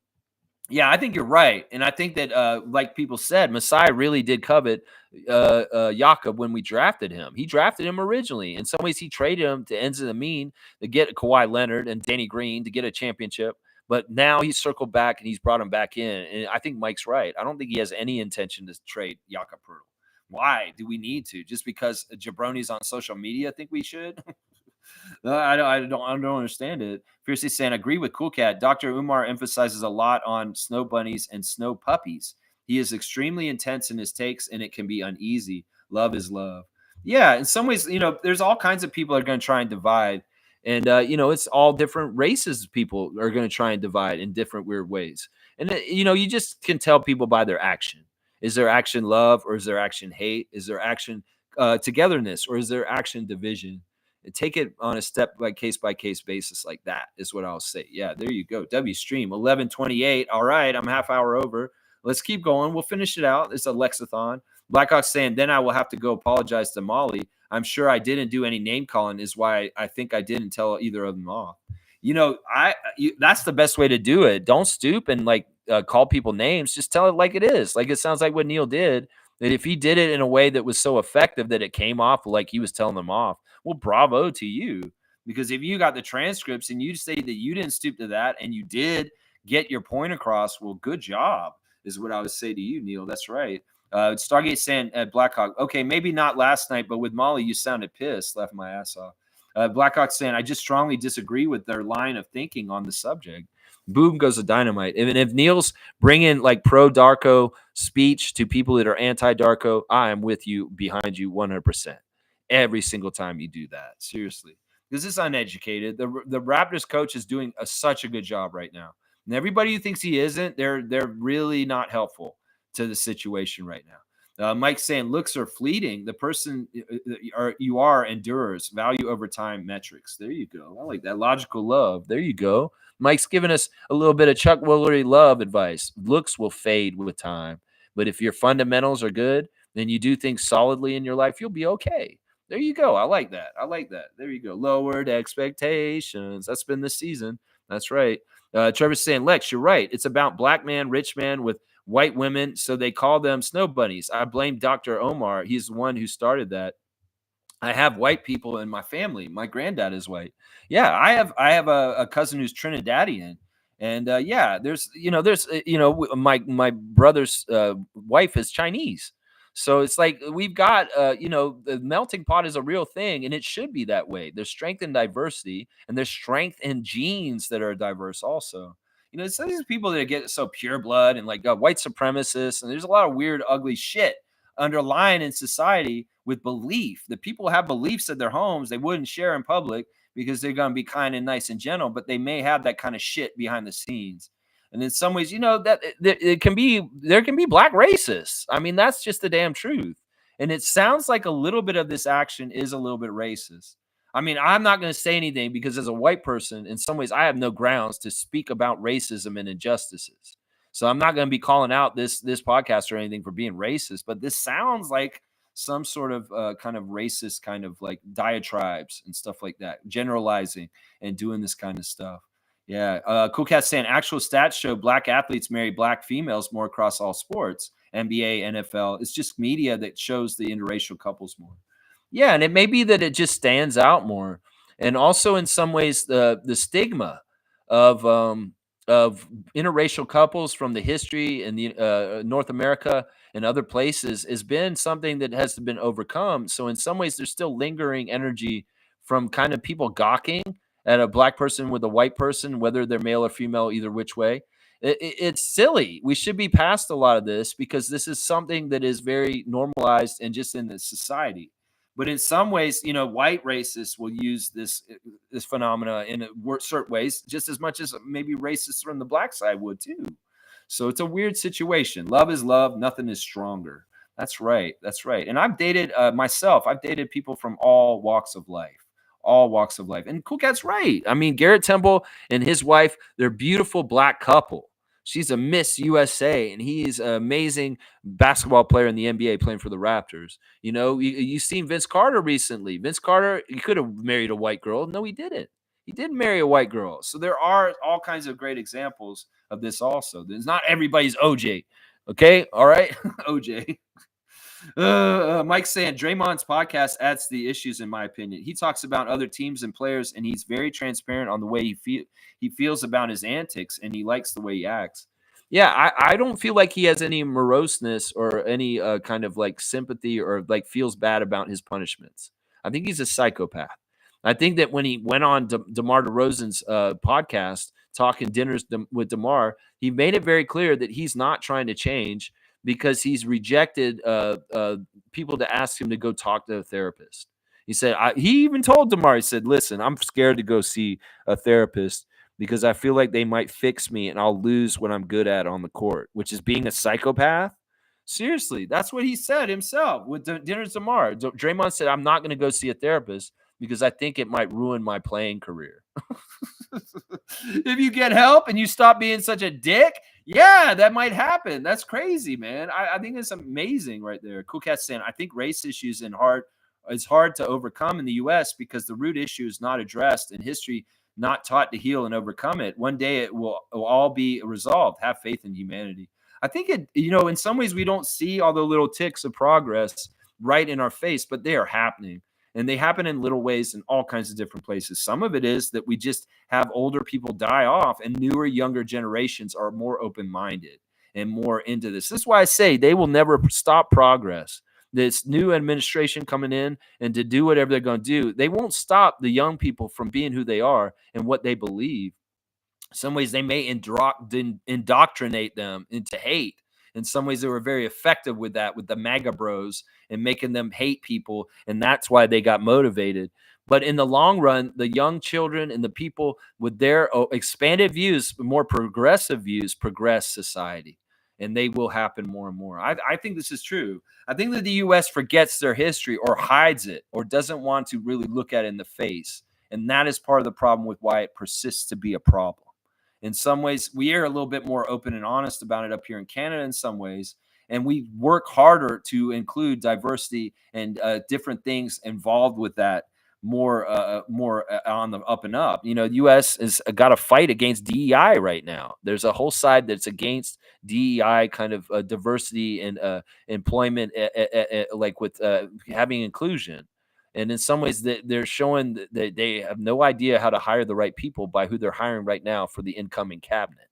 yeah, I think you're right. And I think that, like people said, Messiah really did covet Jakob when we drafted him. He drafted him originally. In some ways, he traded him to Enzo Amin to get Kawhi Leonard and Danny Green to get a championship. But now he's circled back and he's brought him back in. And I think Mike's right. I don't think he has any intention to trade Jakob Poeltl. Why do we need to? Just because jabronis on social media think we should? I don't understand it. Fiercely saying, agree with Cool Cat. Dr. Umar emphasizes a lot on snow bunnies and snow puppies. He is extremely intense in his takes, and it can be uneasy. Love is love. Yeah, in some ways, there's all kinds of people that are going to try and divide. And, it's all different races people are going to try and divide in different weird ways. And, you just can tell people by their action. Is their action love, or is their action hate? Is their action togetherness, or is their action division? And take it on a step by case basis like that is what I'll say. Yeah, there you go. W stream 11:28. All right, I'm half hour over. Let's keep going. We'll finish it out. It's a Lexathon. Blackhawk saying, then I will have to go apologize to Molly. I'm sure I didn't do any name calling, is why I think I didn't tell either of them off. That's the best way to do it. Don't stoop and call people names. Just tell it like it is. Like it sounds like what Neil did. That if he did it in a way that was so effective that it came off like he was telling them off, well, bravo to you. Because if you got the transcripts and you say that you didn't stoop to that and you did get your point across, well, good job is what I would say to you, Neil. That's right. Stargate saying at Blackhawk, okay, maybe not last night, but with Molly, you sounded pissed, left my ass off. Blackhawk saying, I just strongly disagree with their line of thinking on the subject. Boom goes the dynamite. And if Neil's bringing pro Darko speech to people that are anti Darko, I am with you, behind you 100%. Every single time you do that, seriously, because it's uneducated. The Raptors coach is doing such a good job right now, and everybody who thinks he isn't, they're really not helpful to the situation right now. Mike's saying looks are fleeting. The person you are endures. Value over time metrics. There you go. I like that. Logical love. There you go. Mike's giving us a little bit of Chuck Woolery love advice. Looks will fade with time, but if your fundamentals are good, then you do things solidly in your life, you'll be okay. There you go. I like that. There you go. Lowered expectations. That's been the season. That's right. Trevor's saying, Lex, you're right. It's about black man, rich man with white women, so they call them snow bunnies. I blame Dr. Omar. He's the one who started that. I have white people in my family. My granddad is white. Yeah, I have a cousin who's Trinidadian, and my brother's wife is Chinese. So it's like we've got the melting pot is a real thing, and it should be that way. There's strength in diversity, and there's strength in genes that are diverse also. It's these people that get so pure blood and white supremacists, and there's a lot of weird, ugly shit underlying in society with belief that people have beliefs at their homes they wouldn't share in public because they're going to be kind and nice and gentle, but they may have that kind of shit behind the scenes. And in some ways, that there can be black racists. I mean, that's just the damn truth. And it sounds like a little bit of this action is a little bit racist. I mean, I'm not going to say anything because as a white person, in some ways, I have no grounds to speak about racism and injustices. So I'm not going to be calling out this podcast or anything for being racist, but this sounds like some sort of kind of racist kind of diatribes and stuff like that, generalizing and doing this kind of stuff. Yeah. Cool Cat saying actual stats show black athletes marry black females more across all sports, NBA, NFL. It's just media that shows the interracial couples more. Yeah. And it may be that it just stands out more. And also in some ways, the stigma of interracial couples from the history in the North America and other places has been something that has been overcome. So in some ways, there's still lingering energy from kind of people gawking at a black person with a white person, whether they're male or female, either which way. It's silly. We should be past a lot of this because this is something that is very normalized and just in the society. But in some ways, white racists will use this phenomena in certain ways, just as much as maybe racists from the black side would too. So it's a weird situation. Love is love. Nothing is stronger. That's right. That's right. And I've dated myself. I've dated people from all walks of life. All walks of life. And Cool Cat's right. I mean, Garrett Temple and his wife, they're a beautiful black couple. She's a Miss USA, and he's an amazing basketball player in the NBA playing for the Raptors. You've seen Vince Carter recently. Vince Carter, he could have married a white girl. No, he didn't. He did marry a white girl. So there are all kinds of great examples of this also. There's not everybody's OJ. Okay? All right? OJ. Mike saying Draymond's podcast adds to the issues, in my opinion. He talks about other teams and players, and he's very transparent on the way he feels about his antics, and he likes the way he acts. Yeah, I don't feel like he has any moroseness or any kind of like sympathy or like feels bad about his punishments. I think he's a psychopath. I think that when he went on DeMar DeRozan's podcast, talking dinners with DeMar, he made it very clear that he's not trying to change because he's rejected people to ask him to go talk to a therapist. He said, he even told DeMar, he said, listen, I'm scared to go see a therapist because I feel like they might fix me and I'll lose what I'm good at on the court, which is being a psychopath. Seriously, that's what he said himself with Dinners DeMar. Draymond said, I'm not going to go see a therapist because I think it might ruin my playing career. If you get help and you stop being such a dick, yeah, that might happen. That's crazy, man. I think it's amazing right there. Cool Cat saying, I think race issues is hard to overcome in the U.S. because the root issue is not addressed and history not taught to heal and overcome it. One day it will all be resolved. Have faith in humanity. I think in some ways we don't see all the little ticks of progress right in our face, but they are happening. And they happen in little ways in all kinds of different places. Some of it is that we just have older people die off and newer, younger generations are more open-minded and more into this. This is why I say they will never stop progress. This new administration coming in and to do whatever they're going to do, they won't stop the young people from being who they are and what they believe. In some ways, they may indoctrinate them into hate. In some ways, they were very effective with that, with the MAGA bros and making them hate people. And that's why they got motivated. But in the long run, the young children and the people with their expanded views, more progressive views, progress society. And they will happen more and more. I think this is true. I think that the U.S. forgets their history or hides it or doesn't want to really look at it in the face. And that is part of the problem with why it persists to be a problem. In some ways, we are a little bit more open and honest about it up here in Canada in some ways. And we work harder to include diversity and different things involved with that more on the up and up. The U.S. has got a fight against DEI right now. There's a whole side that's against DEI kind of diversity and employment, like with having inclusion. And in some ways, they're showing that they have no idea how to hire the right people by who they're hiring right now for the incoming cabinet.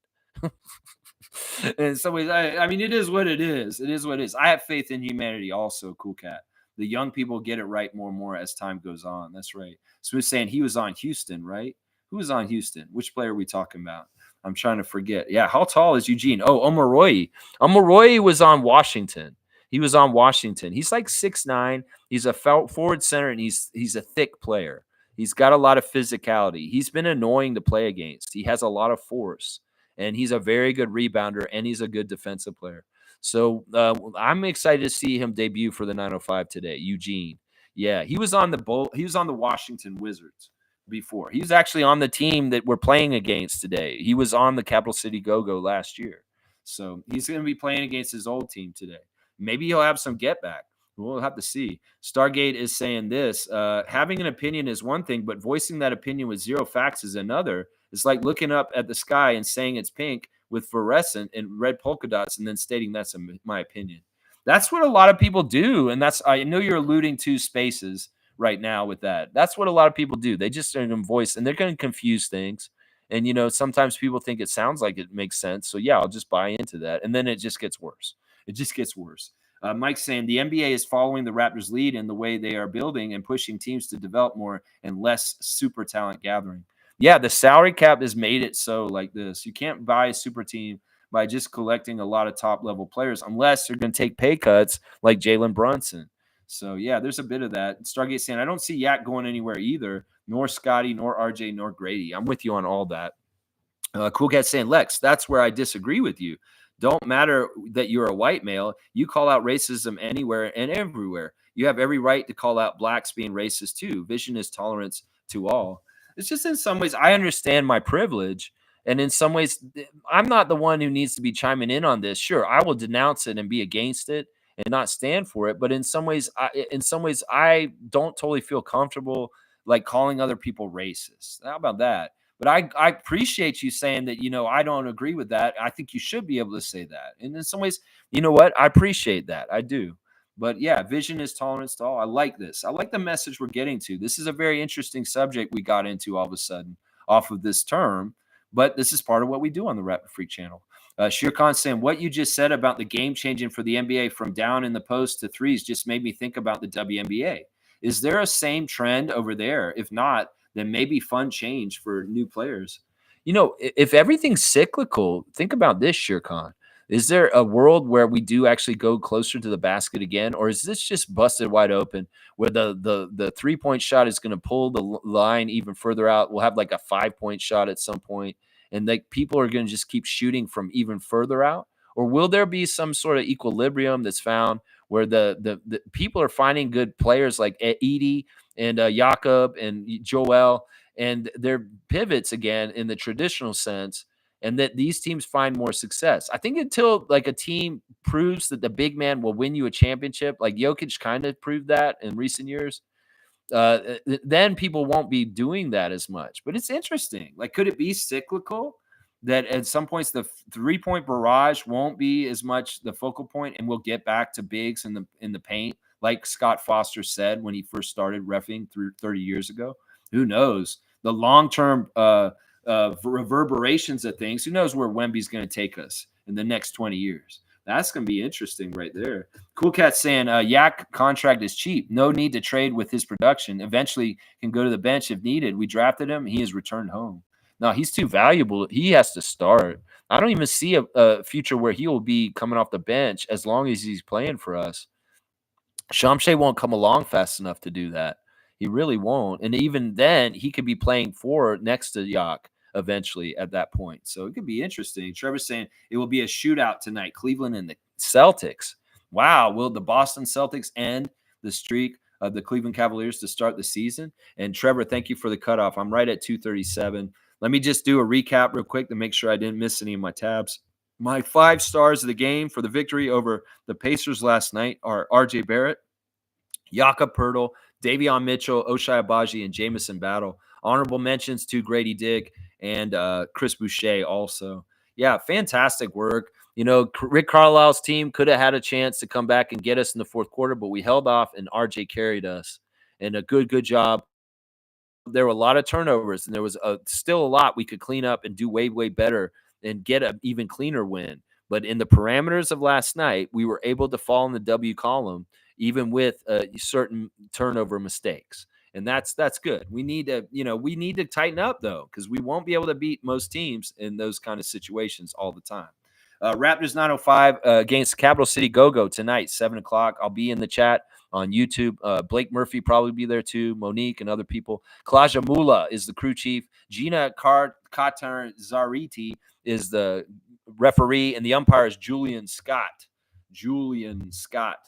In some ways, I mean, it is what it is. It is what it is. I have faith in humanity also, Cool Cat. The young people get it right more and more as time goes on. That's right. So we're saying he was on Houston, right? Who was on Houston? Which player are we talking about? I'm trying to forget. Yeah, how tall is Eugene? Oh, Omoruyi. Omoruyi was on Washington. He was on Washington. He's like 6'9". He's a forward center, and he's a thick player. He's got a lot of physicality. He's been annoying to play against. He has a lot of force, and he's a very good rebounder, and he's a good defensive player. So I'm excited to see him debut for the 905 today. Eugene. Yeah, he was on the Washington Wizards before. He was actually on the team that we're playing against today. He was on the Capital City Go-Go last year. So he's going to be playing against his old team today. Maybe he'll have some get back. We'll have to see. Stargate is saying this. Having an opinion is one thing, but voicing that opinion with zero facts is another. It's like looking up at the sky and saying it's pink with fluorescent and red polka dots and then stating that's my opinion. That's what a lot of people do. And I know you're alluding to spaces right now with that. That's what a lot of people do. They just are going to voice, and they're going to confuse things. And, sometimes people think it sounds like it makes sense. So, yeah, I'll just buy into that. And then it just gets worse. It just gets worse. Mike's saying the NBA is following the Raptors' lead in the way they are building and pushing teams to develop more and less super talent gathering. Yeah, the salary cap has made it so like this. You can't buy a super team by just collecting a lot of top level players unless you're going to take pay cuts like Jalen Brunson. So, yeah, there's a bit of that. Stargate saying, I don't see Yak going anywhere either, nor Scotty, nor RJ, nor Grady. I'm with you on all that. Cool Cat saying, Lex, that's where I disagree with you. Don't matter that you're a white male. You call out racism anywhere and everywhere. You have every right to call out blacks being racist too. Vision is tolerance to all. It's just in some ways, I understand my privilege. And in some ways, I'm not the one who needs to be chiming in on this. Sure, I will denounce it and be against it and not stand for it. But in some ways, I don't totally feel comfortable like calling other people racist. How about that? But I appreciate you saying that, I don't agree with that. I think you should be able to say that. And in some ways, you know what? I appreciate that. I do. But yeah, vision is tolerance to all. I like this. I like the message we're getting to. This is a very interesting subject we got into all of a sudden off of this term. But this is part of what we do on the Rapid Freak channel. Shir Khan saying, what you just said about the game changing for the NBA from down in the post to threes just made me think about the WNBA. Is there a same trend over there? If not, then maybe fun change for new players. If everything's cyclical, think about this, Shir Khan. Is there a world where we do actually go closer to the basket again, or is this just busted wide open where the 3-point shot is going to pull the line even further out? We'll have like a 5-point shot at some point, and like people are going to just keep shooting from even further out? Or will there be some sort of equilibrium that's found where the people are finding good players like Edie and Jakob and Joel, and their pivots again in the traditional sense, and that these teams find more success? I think until like a team proves that the big man will win you a championship, like Jokic kind of proved that in recent years, then people won't be doing that as much. But it's interesting. Like, could it be cyclical that at some points the 3-point barrage won't be as much the focal point, and we'll get back to bigs in the paint, like Scott Foster said when he first started reffing 30 years ago? Who knows? The long-term reverberations of things. Who knows where Wemby's going to take us in the next 20 years? That's going to be interesting right there. Cool Cat saying, Yak contract is cheap. No need to trade with his production. Eventually can go to the bench if needed. We drafted him. He has returned home. No, he's too valuable. He has to start. I don't even see a future where he will be coming off the bench as long as he's playing for us. Shamshay won't come along fast enough to do that. He really won't. And even then, he could be playing four next to Yak eventually at that point. So it could be interesting. Trevor's saying it will be a shootout tonight, Cleveland and the Celtics. Wow. Will the Boston Celtics end the streak of the Cleveland Cavaliers to start the season? And Trevor, thank you for the cutoff. I'm right at 237. Let me just do a recap real quick to make sure I didn't miss any of my tabs. My 5 stars of the game for the victory over the Pacers last night are RJ Barrett, Jakob Poeltl, Davion Mitchell, Ochai Agbaji, and Jamison Battle. Honorable mentions to Grady Dick and Chris Boucher also. Yeah, fantastic work. Rick Carlisle's team could have had a chance to come back and get us in the fourth quarter, but we held off, and RJ carried us. And a good job. There were a lot of turnovers, and there was still a lot we could clean up and do way, way better and get an even cleaner win. But in the parameters of last night, we were able to fall in the W column, even with certain turnover mistakes. And that's good. We need to tighten up, though, because we won't be able to beat most teams in those kind of situations all the time. Raptors 905 against Capital City Go-Go tonight, 7 o'clock. I'll be in the chat on YouTube. Blake Murphy probably be there too, Monique and other people. Klaja Mula is the crew chief. Gina Katar-Zariti is the referee, and the umpire is Julian Scott.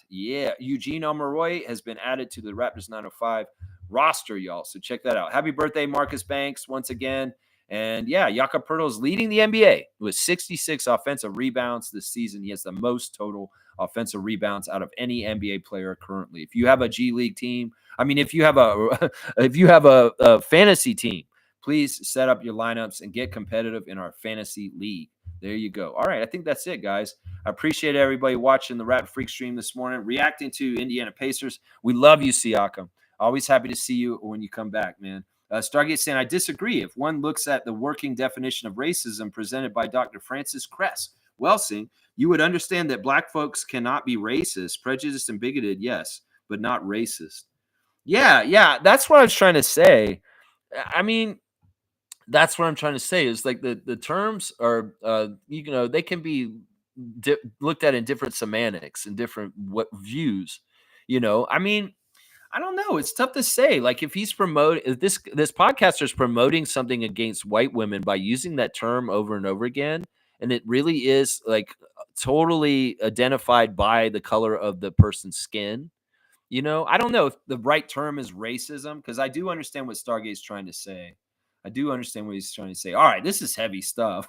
Yeah. Eugene Omeroy has been added to the Raptors 905 roster, y'all. So check that out. Happy birthday, Marcus Banks, once again. And yeah, Jakob Poeltl is leading the NBA with 66 offensive rebounds this season. He has the most total offensive rebounds out of any NBA player currently. If you have a G League team, if you have a fantasy team, please set up your lineups and get competitive in our fantasy league. There you go. All right, I think that's it, guys. I appreciate everybody watching the Rapid Freak stream this morning, reacting to Indiana Pacers. We love you, Siakam. Always happy to see you when you come back, man. Stargate saying, I disagree. If one looks at the working definition of racism presented by Dr. Francis Cress Welsing, You would understand that black folks cannot be racist, prejudiced and bigoted, yes, but not racist. Yeah, yeah, that's what I was trying to say. I mean, that's what I'm trying to say is like the terms are they can be looked at in different semantics and different what views. I mean, I don't know. It's tough to say. Like if he's promoting this podcaster is promoting something against white women by using that term over and over again, and it really is like totally identified by the color of the person's skin. I don't know if the right term is racism because I do understand what Stargate's trying to say. I do understand what he's trying to say. All right, this is heavy stuff.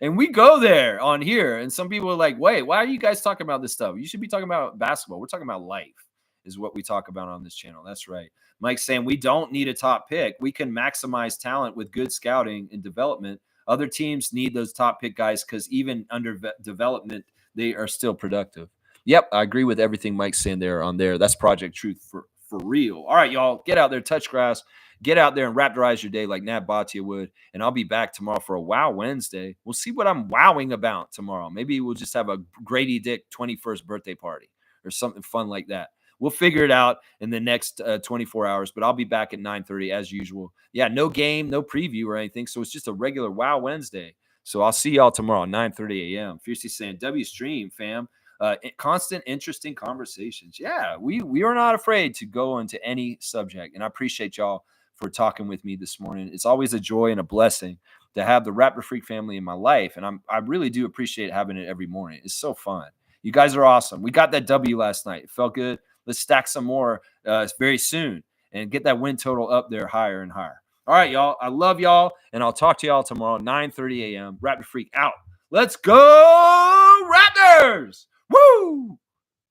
And we go there on here. And some people are like, wait, why are you guys talking about this stuff? You should be talking about basketball. We're talking about life, is what we talk about on this channel. That's right. Mike's saying we don't need a top pick. We can maximize talent with good scouting and development. Other teams need those top pick guys because even under development, they are still productive. Yep, I agree with everything Mike's saying there on there. That's Project Truth for real. All right, y'all, get out there, touch grass, get out there and raptorize your day like Nat Bhatia would. And I'll be back tomorrow for a Wow Wednesday. We'll see what I'm wowing about tomorrow. Maybe we'll just have a Grady Dick 21st birthday party or something fun like that. We'll figure it out in the next 24 hours, but I'll be back at 9:30 as usual. Yeah, no game, no preview or anything. So it's just a regular Wow Wednesday. So I'll see y'all tomorrow, 9:30 a.m. Fiercely saying, W stream, fam. Constant, interesting conversations. Yeah, we are not afraid to go into any subject. And I appreciate y'all for talking with me this morning. It's always a joy and a blessing to have the Raptor Freak family in my life. And I really do appreciate having it every morning. It's so fun. You guys are awesome. We got that W last night. It felt good. Let's stack some more very soon and get that win total up there higher and higher. All right, y'all. I love y'all. And I'll talk to y'all tomorrow, 9:30 a.m. Raptor Freak out. Let's go, Raptors! Woo!